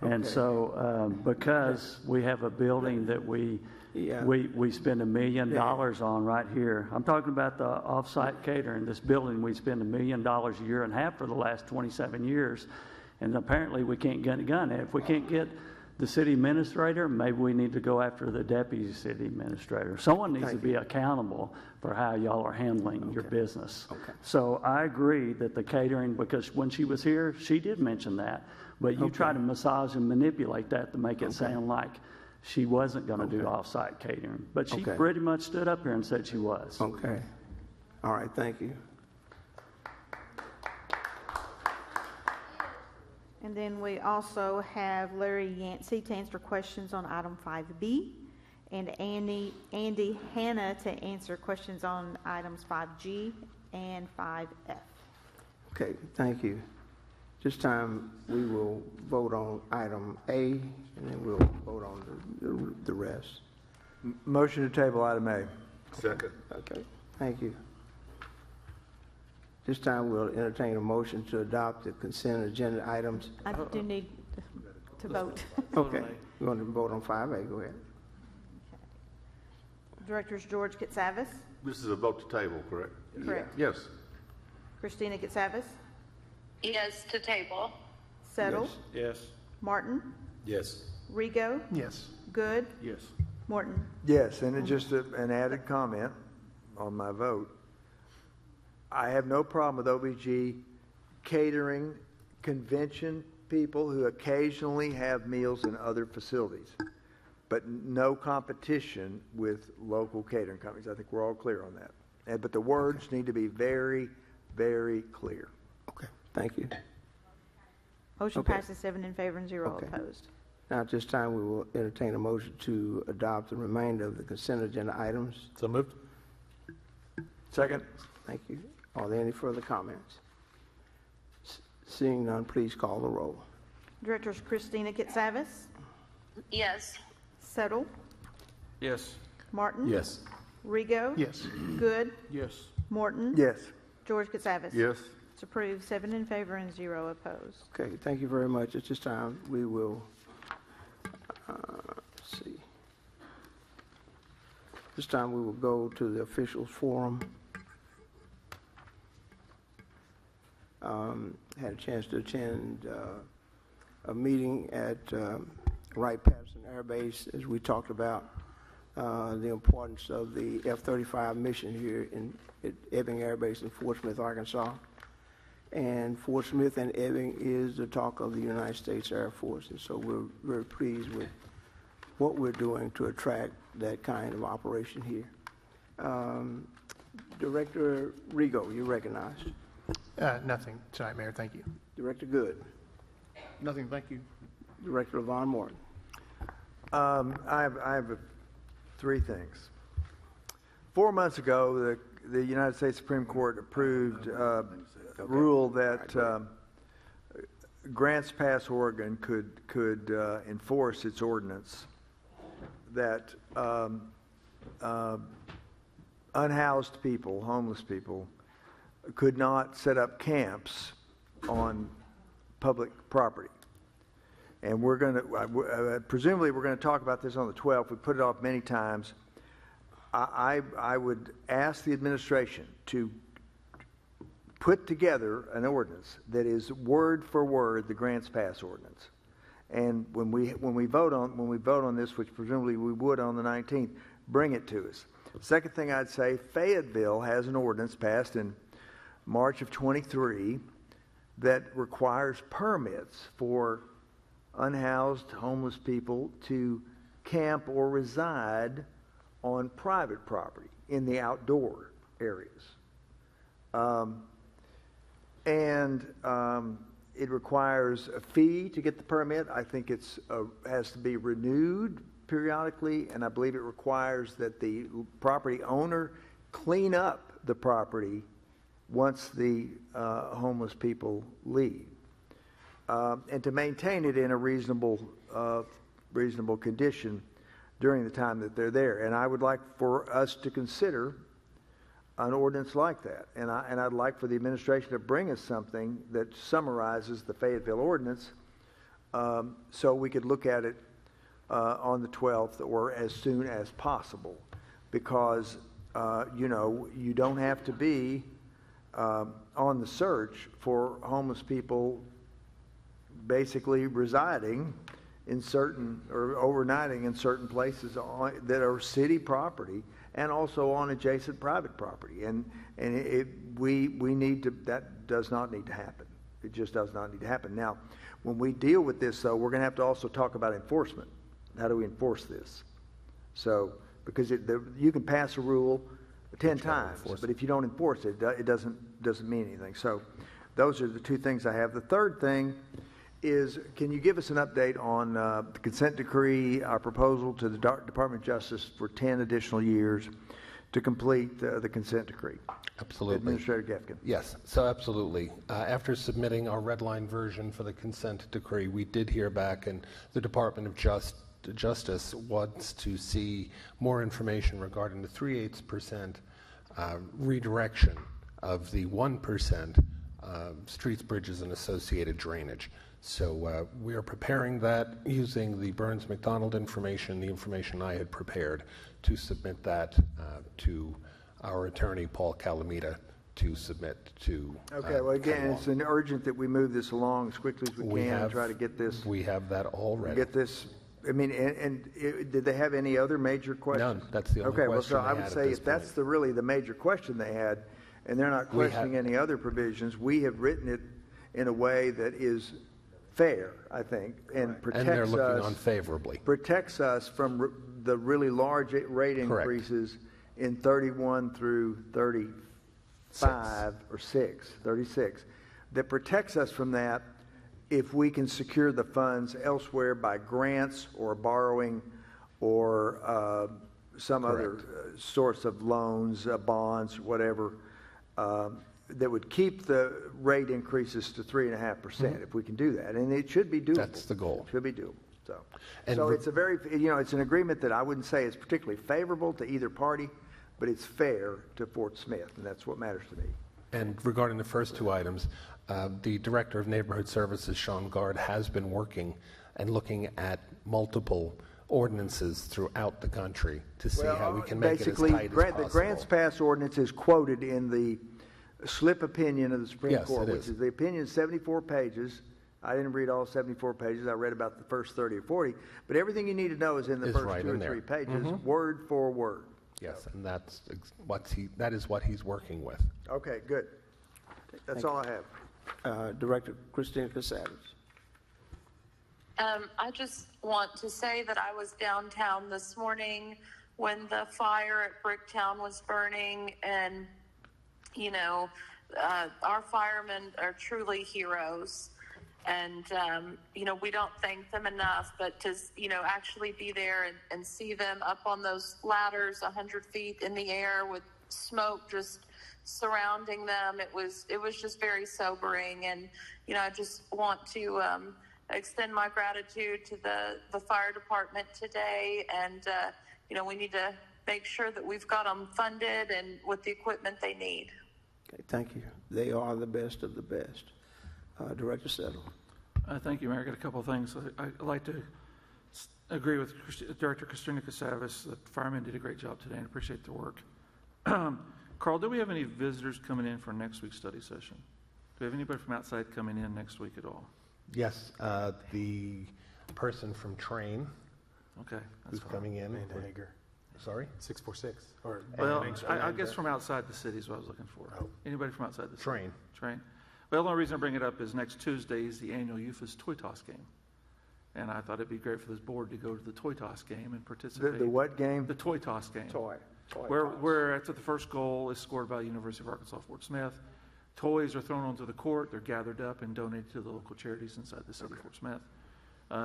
And so, because we have a building that we spend $1 million on right here. I'm talking about the off-site catering. This building, we spend $1 million a year and a half for the last 27 years. And apparently we can't get it done. If we can't get the city administrator, maybe we need to go after the deputy city administrator. Someone needs to be accountable for how y'all are handling your business. So I agree that the catering, because when she was here, she did mention that. But you try to massage and manipulate that to make it sound like she wasn't going to do off-site catering. But she pretty much stood up here and said she was. Okay. All right, thank you. And then we also have Larry Yancey to answer questions on item 5B, and Andy Hanna to answer questions on items 5G and 5F. Okay, thank you. This time we will vote on item A, and then we'll vote on the rest. Motion to table item A. Second. Okay, thank you. This time we'll entertain a motion to adopt the consent agenda items. I do need to vote. Okay, we're going to vote on 5A. Go ahead. Directors George Katsavis. This is a vote to table, correct? Correct. Yes. Christina Katsavis. Yes, to table. Settle. Yes. Martin. Yes. Rigo. Yes. Good. Yes. Morton. Yes, and just an added comment on my vote. I have no problem with OVG catering convention people who occasionally have meals in other facilities, but no competition with local catering companies. I think we're all clear on that. But the words need to be very, very clear. Okay, thank you. Motion passes 7 in favor and 0 opposed. Now, at this time, we will entertain a motion to adopt the remainder of the consent agenda items. So moved. Second. Thank you. Are there any further comments? Seeing none, please call the roll. Directors Christina Katsavis. Yes. Settle. Yes. Martin. Yes. Rigo. Yes. Good. Yes. Morton. Yes. George Katsavis. Yes. It's approved, 7 in favor and 0 opposed. Okay, thank you very much. At this time, we will, see. This time, we will go to the officials forum. Had a chance to attend a meeting at Wright-Patterson Air Base as we talked about the importance of the F-35 mission here at Ebbing Air Base in Fort Smith, Arkansas. And Fort Smith and Ebbing is the talk of the United States Air Force, and so we're very pleased with what we're doing to attract that kind of operation here. Director Rigo, you're recognized. Nothing tonight, Mayor. Thank you. Director Good. Nothing. Thank you. Director Von Morton. I have 3 things. 4 months ago, the United States Supreme Court approved a rule that Grants Pass, Oregon could enforce its ordinance that unhoused people, homeless people, could not set up camps on public property. And we're going to, presumably we're going to talk about this on the 12th. We put it off many times. I would ask the administration to put together an ordinance that is word for word the Grants Pass ordinance. And when we vote on this, which presumably we would on the 19th, bring it to us. Second thing I'd say, Fayetteville has an ordinance passed in March of 23 that requires permits for unhoused homeless people to camp or reside on private property in the outdoor areas. It requires a fee to get the permit. I think it has to be renewed periodically, and I believe it requires that the property owner clean up the property once the homeless people leave, and to maintain it in a reasonable condition during the time that they're there. And I would like for us to consider an ordinance like that. And I'd like for the administration to bring us something that summarizes the Fayetteville ordinance so we could look at it on the 12th or as soon as possible, because, you don't have to be on the search for homeless people basically residing in certain, or overnighting in certain places that are city property and also on adjacent private property. And we need to, that does not need to happen. It just does not need to happen. Now, when we deal with this, though, we're going to have to also talk about enforcement. How do we enforce this? So, because you can pass a rule 10 times, but if you don't enforce it, it doesn't mean anything. So those are the two things I have. The third thing is, can you give us an update on the consent decree, our proposal to the Department of Justice for 10 additional years to complete the consent decree? Absolutely. Administrator Gefkin. Yes, so absolutely. After submitting our red line version for the consent decree, we did hear back, and the Department of Justice wants to see more information regarding the 3/8% redirection of the 1% streets, bridges, and associated drainage. So we are preparing that using the Burns-McDonald information, the information I had prepared, to submit that to our attorney, Paul Calamita, to submit to Okay, well, again, it's an urgent that we move this along as quickly as we can and try to get this. We have that already. Get this, I mean, did they have any other major questions? None. That's the only Okay, well, question so they I would had say at this if that's point. really the major question they had, and they're not questioning any other provisions, we have written it in a way that is fair, I think, and protects us. And they're looking on favorably. Protects us from the really large rate increases in 31 through 35 or 36, that protects us from that if we can secure the funds elsewhere by grants or borrowing or some other source of loans, bonds, whatever, that would keep the rate increases to 3.5% if we can do that. And it should be doable. That's the goal. It should be doable. And So it's a very, it's an agreement that I wouldn't say is particularly favorable to either party, but it's fair to Fort Smith, and that's what matters to me. And regarding the first two items, the Director of Neighborhood Services, Sean Gard, has been working and looking at multiple ordinances throughout the country to see how we can make it as tight as possible. Basically, the grants pass ordinance is quoted in the slip opinion of the Supreme Court, which is the opinion, 74 pages. I didn't read all 74 pages. I read about the first 30 or 40. But everything you need to know is in the first 2 or 3 pages, word for word. Yes, and that is what he's working with. Okay, good. That's all I have. Director Christina Casares. I just want to say that I was downtown this morning when the fire at Bricktown was burning, and, our firemen are truly heroes. And, we don't thank them enough, but to, actually be there and see them up on those ladders 100 feet in the air with smoke just surrounding them, it was just very sobering. And, I just want to extend my gratitude to the fire department today. And, we need to make sure that we've got them funded and with the equipment they need. Okay, thank you. They are the best of the best. Director Settle. Thank you, Mayor. I got a couple of things. I'd like to agree with Director Christina Casares that firemen did a great job today and appreciate their work. Carl, do we have any visitors coming in for next week's study session? Do we have anybody from outside coming in next week at all? Yes, the person from Train who's coming in. Sorry? 646. Well, I guess from outside the city is what I was looking for. Anybody from outside the city? Train. Well, the only reason I bring it up is next Tuesday is the annual UFAS Toy Toss game. And I thought it'd be great for this board to go to the Toy Toss game and participate. The what game? The Toy Toss game. Toy Where after the first goal is scored by the University of Arkansas Fort Smith, toys are thrown onto the court, they're gathered up and donated to the local charities inside the city of Fort Smith.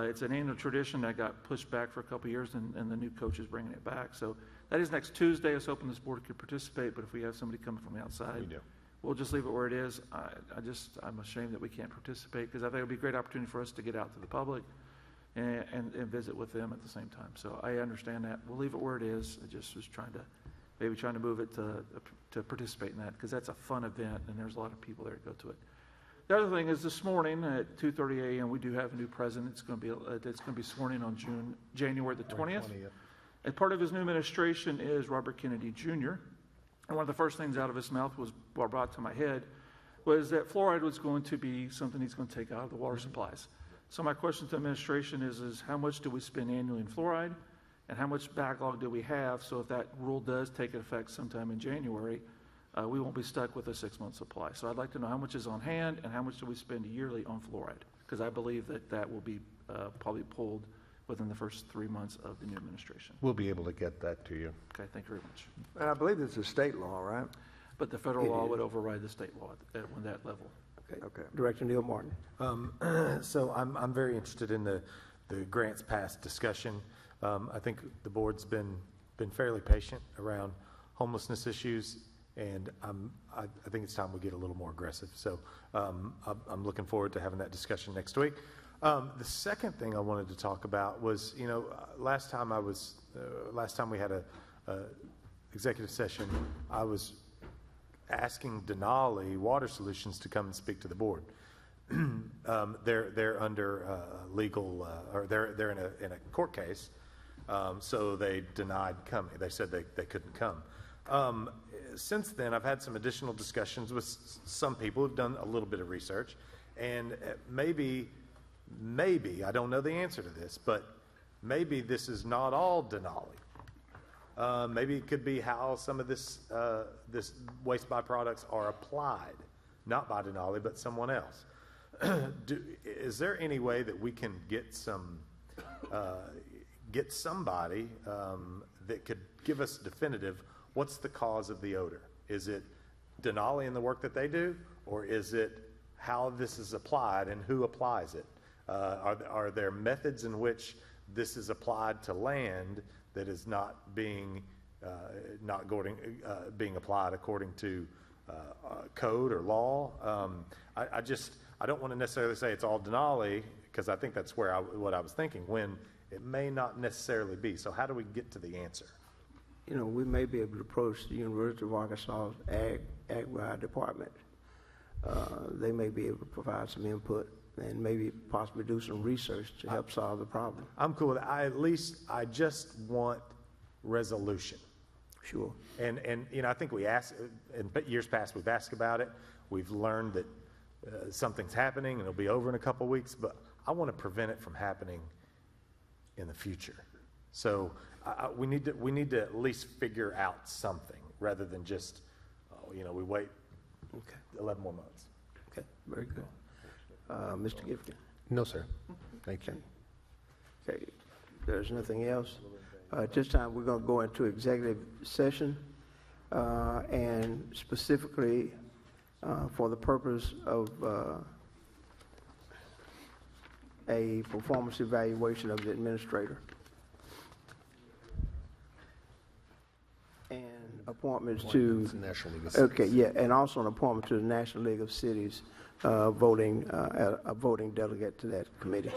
It's an annual tradition that got pushed back for a couple of years, and the new coach is bringing it back. So that is next Tuesday. I was hoping this board could participate, but if we have somebody coming from the outside, we'll just leave it where it is. I'm ashamed that we can't participate, because I think it would be a great opportunity for us to get out to the public and visit with them at the same time. So I understand that. We'll leave it where it is. I just was trying to move it to participate in that, because that's a fun event and there's a lot of people there to go to it. The other thing is this morning at 2:30 a.m. we do have a new president. It's going to be sworn in on January the 20th. And part of his new administration is Robert Kennedy Jr. And one of the first things out of his mouth was brought to my head was that fluoride was going to be something he's going to take out of the water supplies. So my question to the administration is how much do we spend annually in fluoride, and how much backlog do we have, so if that rule does take effect sometime in January, we won't be stuck with a 6-month supply. So I'd like to know how much is on hand and how much do we spend yearly on fluoride, because I believe that will be probably pulled within the first 3 months of the new administration. We'll be able to get that to you. Okay, thank you very much. And I believe it's a state law, right? But the federal law would override the state law at that level. Okay. Director Neil Martin. So I'm very interested in the grants past discussion. I think the board's been fairly patient around homelessness issues, and I think it's time we get a little more aggressive. So I'm looking forward to having that discussion next week. The second thing I wanted to talk about was, last time we had a executive session, I was asking Denali Water Solutions to come and speak to the board. They're under legal, or they're in a court case, so they denied coming. They said they couldn't come. Since then, I've had some additional discussions with some people who've done a little bit of research, and maybe I don't know the answer to this, but maybe this is not all Denali. Maybe it could be how some of this waste byproducts are applied, not by Denali, but someone else. Is there any way that we can get somebody that could give us definitive what's the cause of the odor? Is it Denali and the work that they do, or is it how this is applied and who applies it? Are there methods in which this is applied to land that is not being being applied according to code or law? I don't want to necessarily say it's all Denali, because I think that's what I was thinking, when it may not necessarily be. So how do we get to the answer? We may be able to approach the University of Arkansas's Ag department. They may be able to provide some input and maybe possibly do some research to help solve the problem. I'm cool with that. I just want resolution. Sure. And I think we asked, in years past, we've asked about it. We've learned that something's happening and it'll be over in a couple weeks, but I want to prevent it from happening in the future. So we need to at least figure out something rather than just, we wait 11 more months. Okay, very good. Mr. Gifkin? No, sir. Thank you. Okay, there's nothing else. At this time, we're going to go into executive session, and specifically for the purpose of a performance evaluation of the administrator and appointments to National League of Cities. Okay, yeah, and also an appointment to the National League of Cities, a voting delegate to that committee.